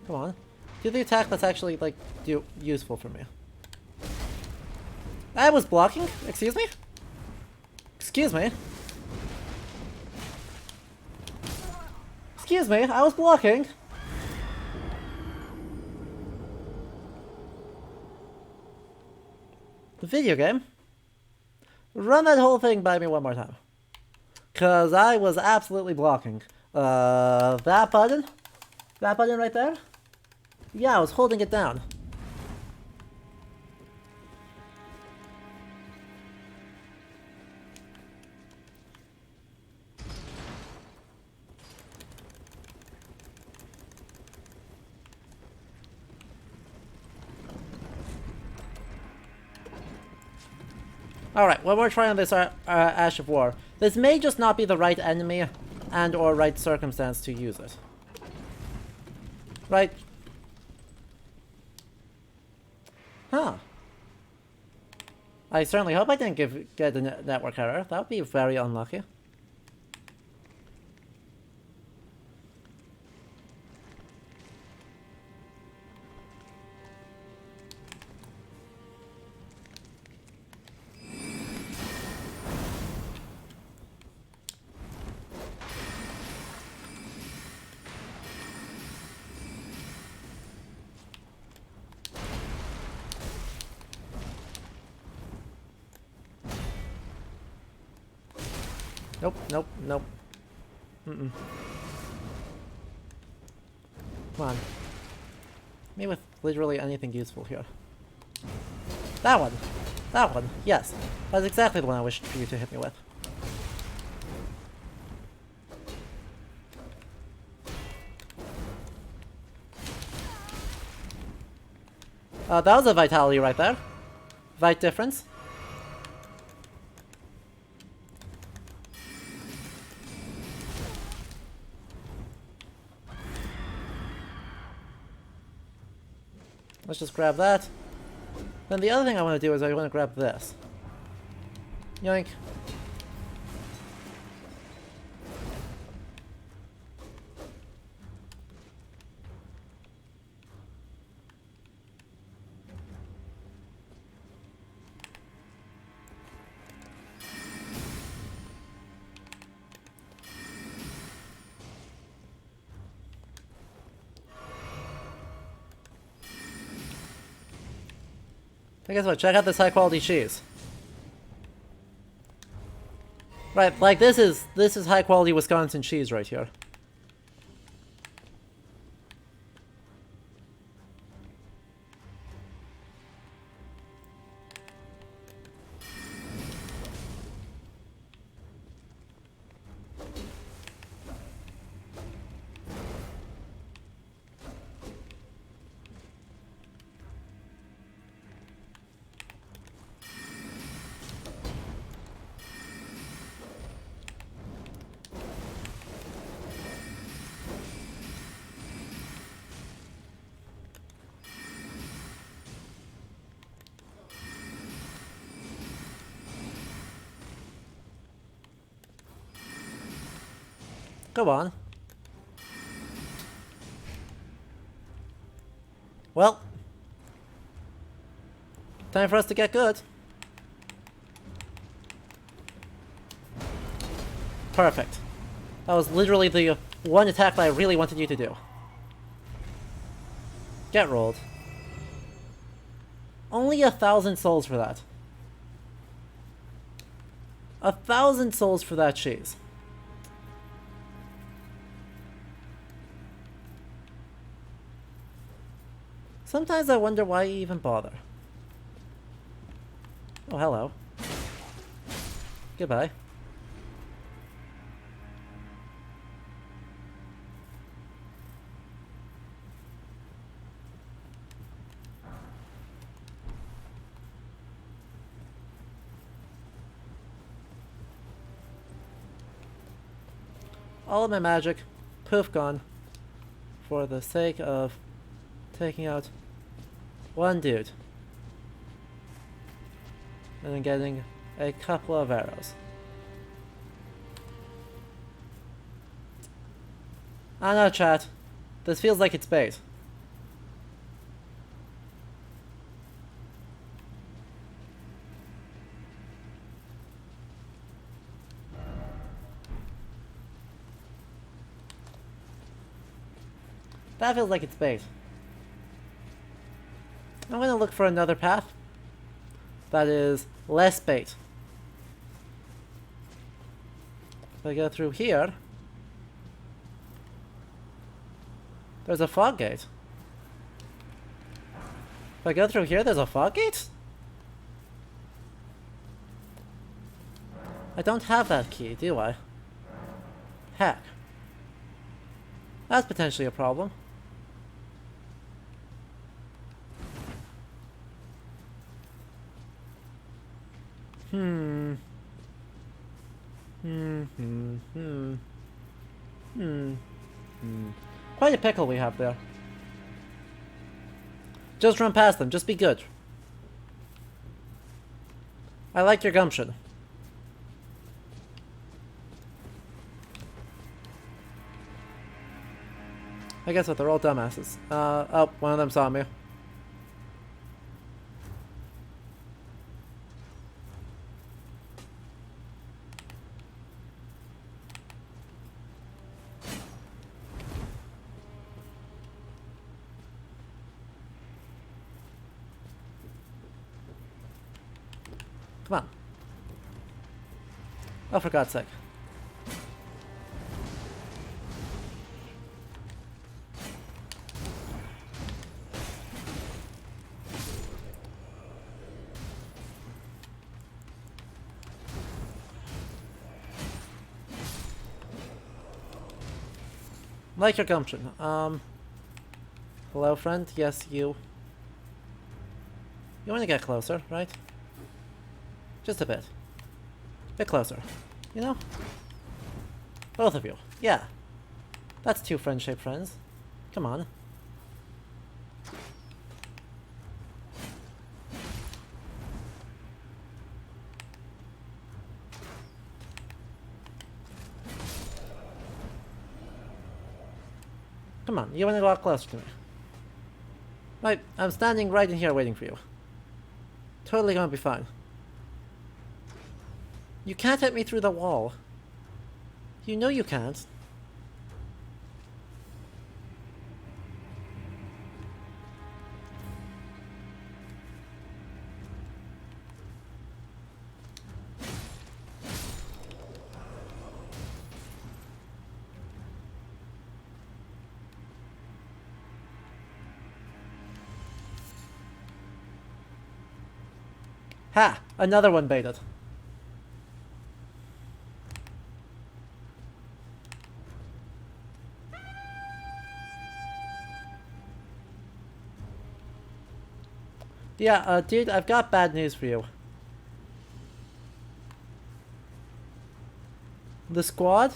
Come on. Do the attack that's actually, like, useful for me. I was blocking? Excuse me? Excuse me? Excuse me, I was blocking! The video game? Run that whole thing by me one more time. Cause I was absolutely blocking. That button? That button right there? Yeah, I was holding it down. Alright, one more try on this Ash of War. This may just not be the right enemy and or right circumstance to use it. Right. Huh. I certainly hope I didn't get a network error. That would be very unlucky. Nope, nope, nope. Mm-mm. Come on. Me with literally anything useful here. That one! That one! Yes. That's exactly the one I wished for you to hit me with. That was a vitality right there. Vite difference. Let's just grab that. Then the other thing I want to do is I want to grab this. Yoink. Hey, guess what? Check out this high quality cheese. Right, like this is high quality Wisconsin cheese right here. Go on. Well, time for us to get good. Perfect. That was literally the one attack that I really wanted you to do. Get rolled. Only 1,000 souls for that. 1,000 souls for that cheese. Sometimes I wonder why you even bother. Oh, hello. Goodbye. All of my magic, poof, gone. For the sake of taking out one dude. And then getting a couple of arrows. I know, chat. This feels like it's bait. That feels like it's bait. I'm gonna look for another path that is less bait. If I go through here, there's a fog gate. If I go through here, there's a fog gate? I don't have that key, do I? Heck. That's potentially a problem. Quite a pickle we have there. Just run past them, just be good. I like your gumption. I guess what, they're all dumbasses. Oh, one of them saw me. Come on. Oh, for God's sake. Like your gumption. Hello, friend? Yes, you. You want to get closer, right? Just a bit. Bit closer. You know? Both of you. Yeah. That's two friend-shaped friends. Come on. Come on, you want to go out closer to me. Right, I'm standing right in here waiting for you. Totally gonna be fine. You can't hit me through the wall. You know you can't. Ha! Another one baited. Yeah, dude, I've got bad news for you. The squad?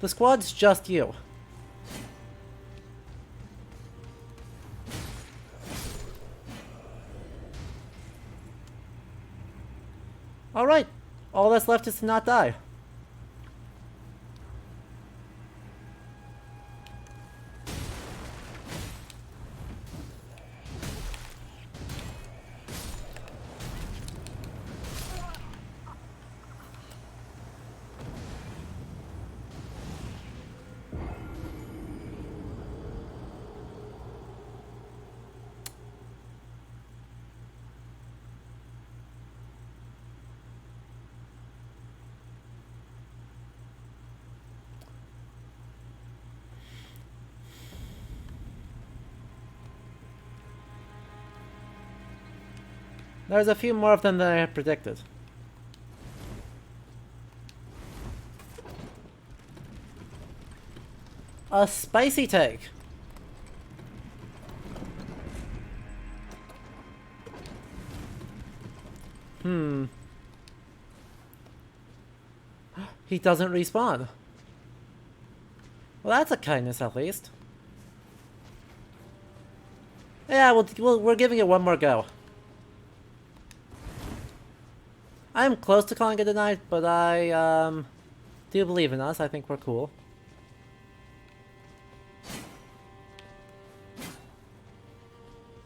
The squad's just you. Alright, all that's left is to not die. There's a few more of them than I had predicted. A spicy take. He doesn't respawn. Well, that's a kindness at least. Yeah, we're giving it one more go. I'm close to calling it a night, but I do believe in us. I think we're cool.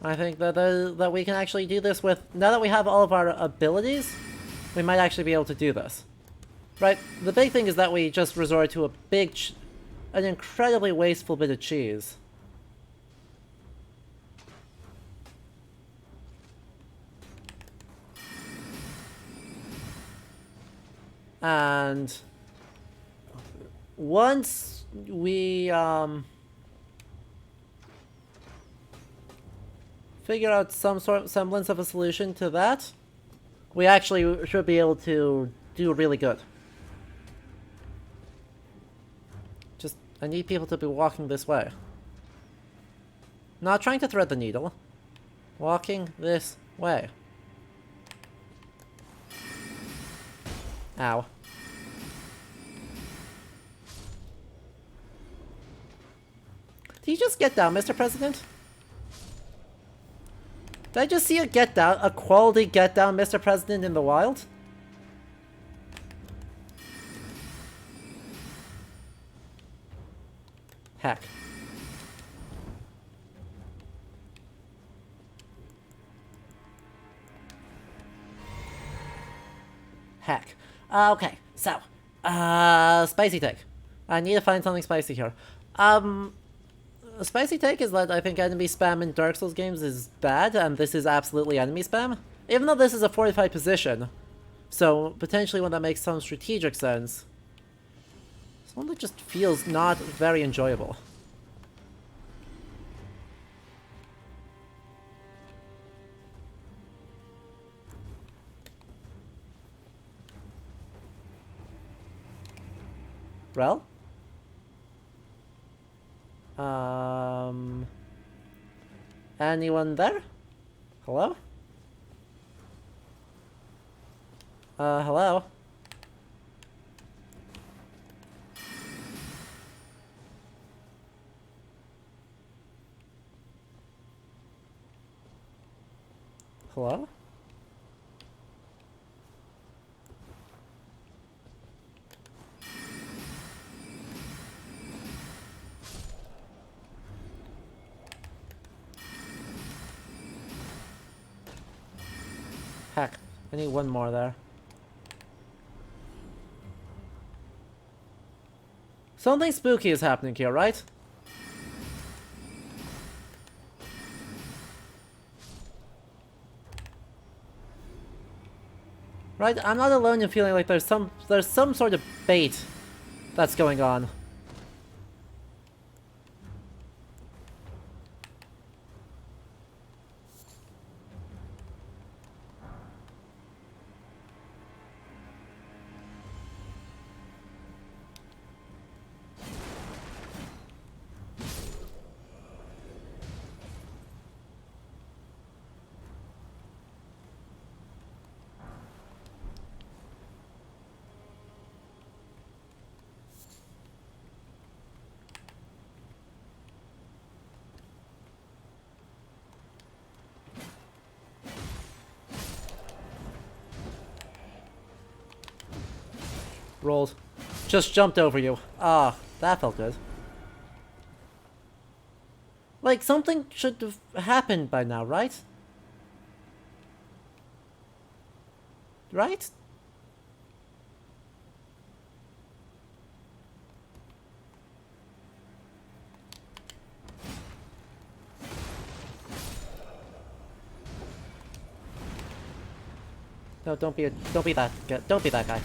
I think that we can actually do this with... Now that we have all of our abilities, we might actually be able to do this. Right? The big thing is that we just resort to an incredibly wasteful bit of cheese. And once we figure out some sort of semblance of a solution to that, we actually should be able to do really good. Just, I need people to be walking this way. Not trying to thread the needle. Walking this way. Ow. Did you just get down, Mr. President? Did I just see a get down, a quality get down, Mr. President, in the wild? Heck. Heck. Okay, so, spicy take. I need to find something spicy here. A spicy take is that I think enemy spam in Dark Souls games is bad, and this is absolutely enemy spam. Even though this is a fortified position, so potentially one that makes some strategic sense. It's one that just feels not very enjoyable. Well? Anyone there? Hello? Hello? Hello? Heck, I need one more there. Something spooky is happening here, right? Right, I'm not alone in feeling like there's some sort of bait that's going on. Rolled. Just jumped over you. Ah, that felt good. Like, something should have happened by now, right? Right? No, don't be that guy.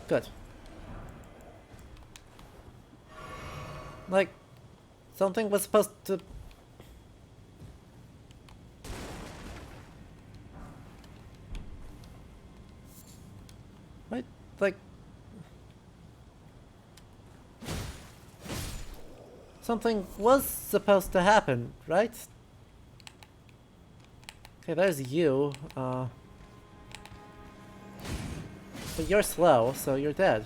Good. Like, Something was supposed to... What? Like... Something was supposed to happen, right? Okay, there's you. But you're slow, so you're dead.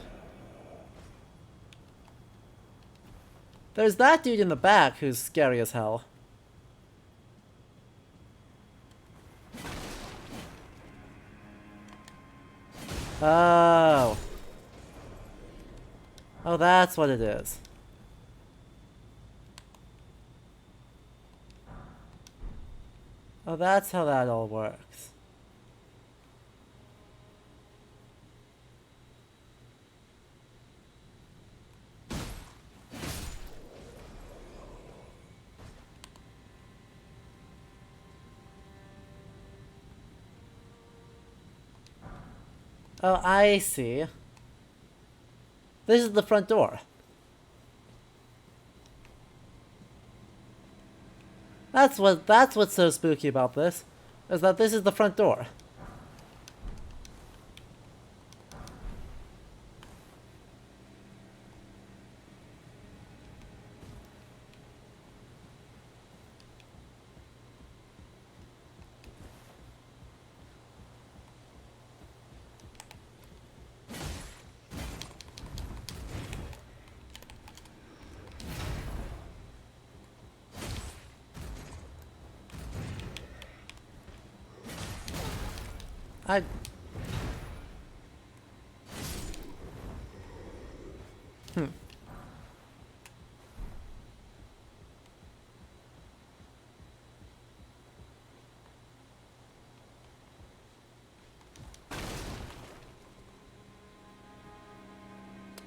There's that dude in the back who's scary as hell. Oh. Oh, that's what it is. Oh, that's how that all works. Oh, I see. This is the front door. That's what's so spooky about this, is that this is the front door.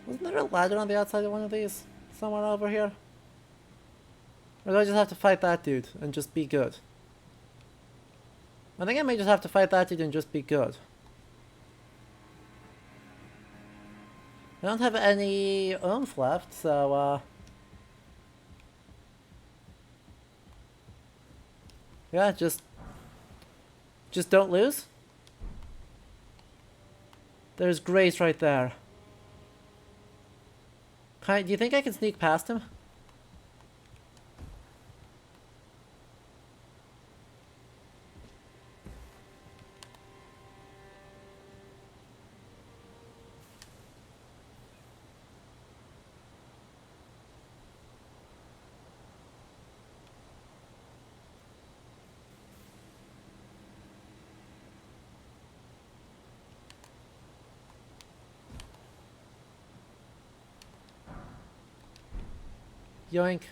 Wasn't there a ladder on the outside of one of these? Somewhere over here? Or do I just have to fight that dude and just be good? I think I may just have to fight that dude and just be good. I don't have any oomph left, so yeah, just don't lose. There's Grace right there. Do you think I can sneak past him? Yoink.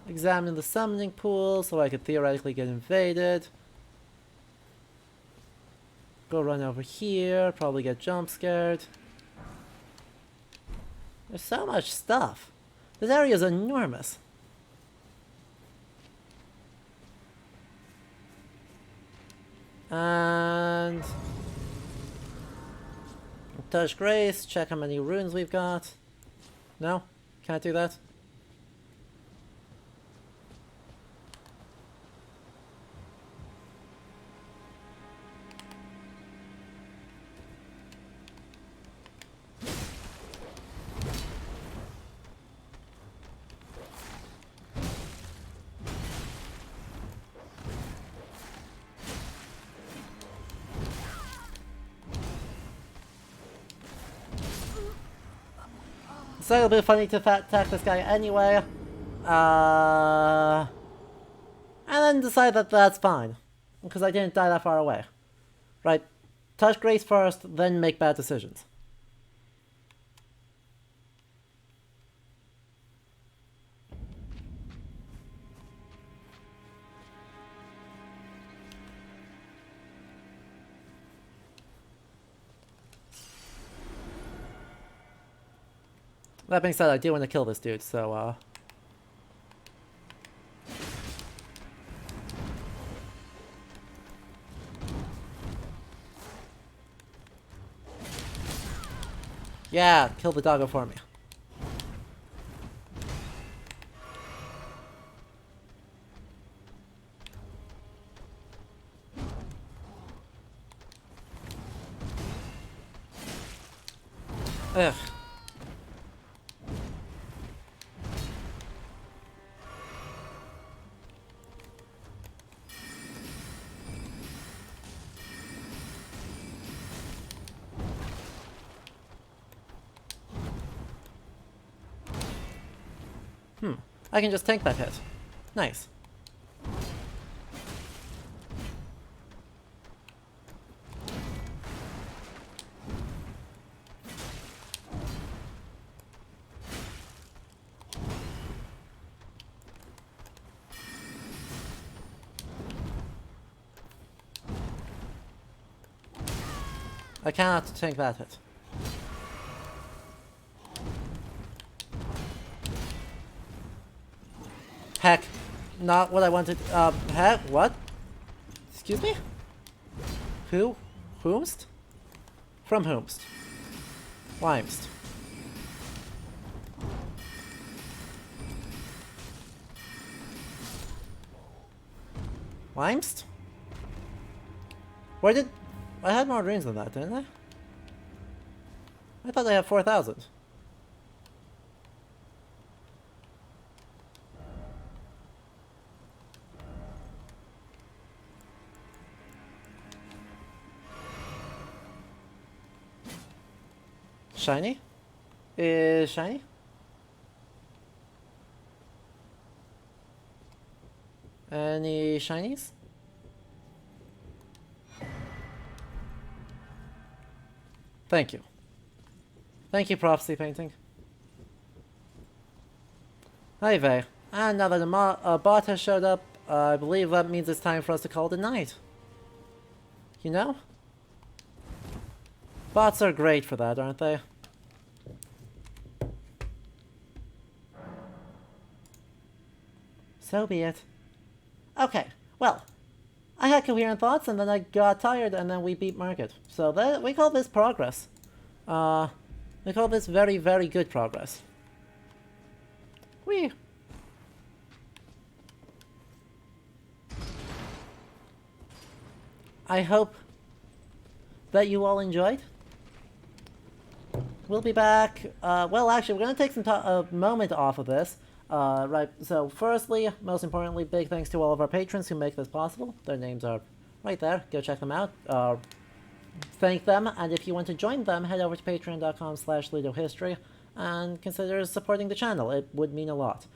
Examine the summoning pool so I could theoretically get invaded. Go run over here, probably get jump scared. There's so much stuff. This area is enormous. And touch Grace, check how many runes we've got. No? Can't do that? So it'll be funny to attack this guy anyway. And then decide that that's fine. Because I didn't die that far away. Right. Touch Grace first, then make bad decisions. That being said, I do want to kill this dude, so, Yeah, kill the doggo for me. Ugh. I can just tank that hit. Nice. I cannot tank that hit. Heck, not what I wanted. Heck, what? Excuse me? Who? Whomst? From whomst? Whymst? Whymst? Where did... I had more dreams than that, didn't I? I thought I had 4,000. Shiny? Is shiny? Any shinies? Thank you. Thank you, Prophecy Painting. Hi, Vey. And now that a bot has showed up, I believe that means it's time for us to call it a night. You know? Bots are great for that, aren't they? So be it. Okay, well, I had coherent thoughts and then I got tired and then we beat Market. So we call this progress. We call this very, very good progress. Whee! I hope that you all enjoyed. We'll be back. Well, actually, we're going to take a moment off of this. Right, so firstly, most importantly, big thanks to all of our patrons who make this possible. Their names are right there. Go check them out. Thank them, and if you want to join them, head over to patreon.com/ludohistory and consider supporting the channel. It would mean a lot.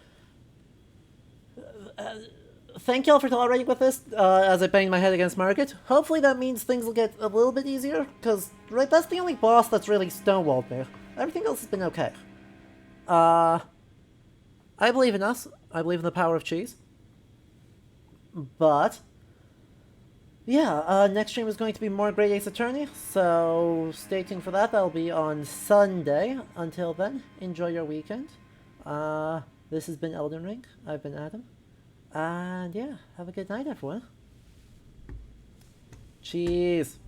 Thank y'all for tolerating with this as I banged my head against Market. Hopefully that means things will get a little bit easier, because right, that's the only boss that's really stonewalled me. Everything else has been okay. I believe in us. I believe in the power of cheese. But yeah, next stream is going to be more Great Ace Attorney, so stay tuned for that. That'll be on Sunday. Until then, enjoy your weekend. This has been Elden Ring. I've been Adam. And yeah, have a good night, everyone. Cheese.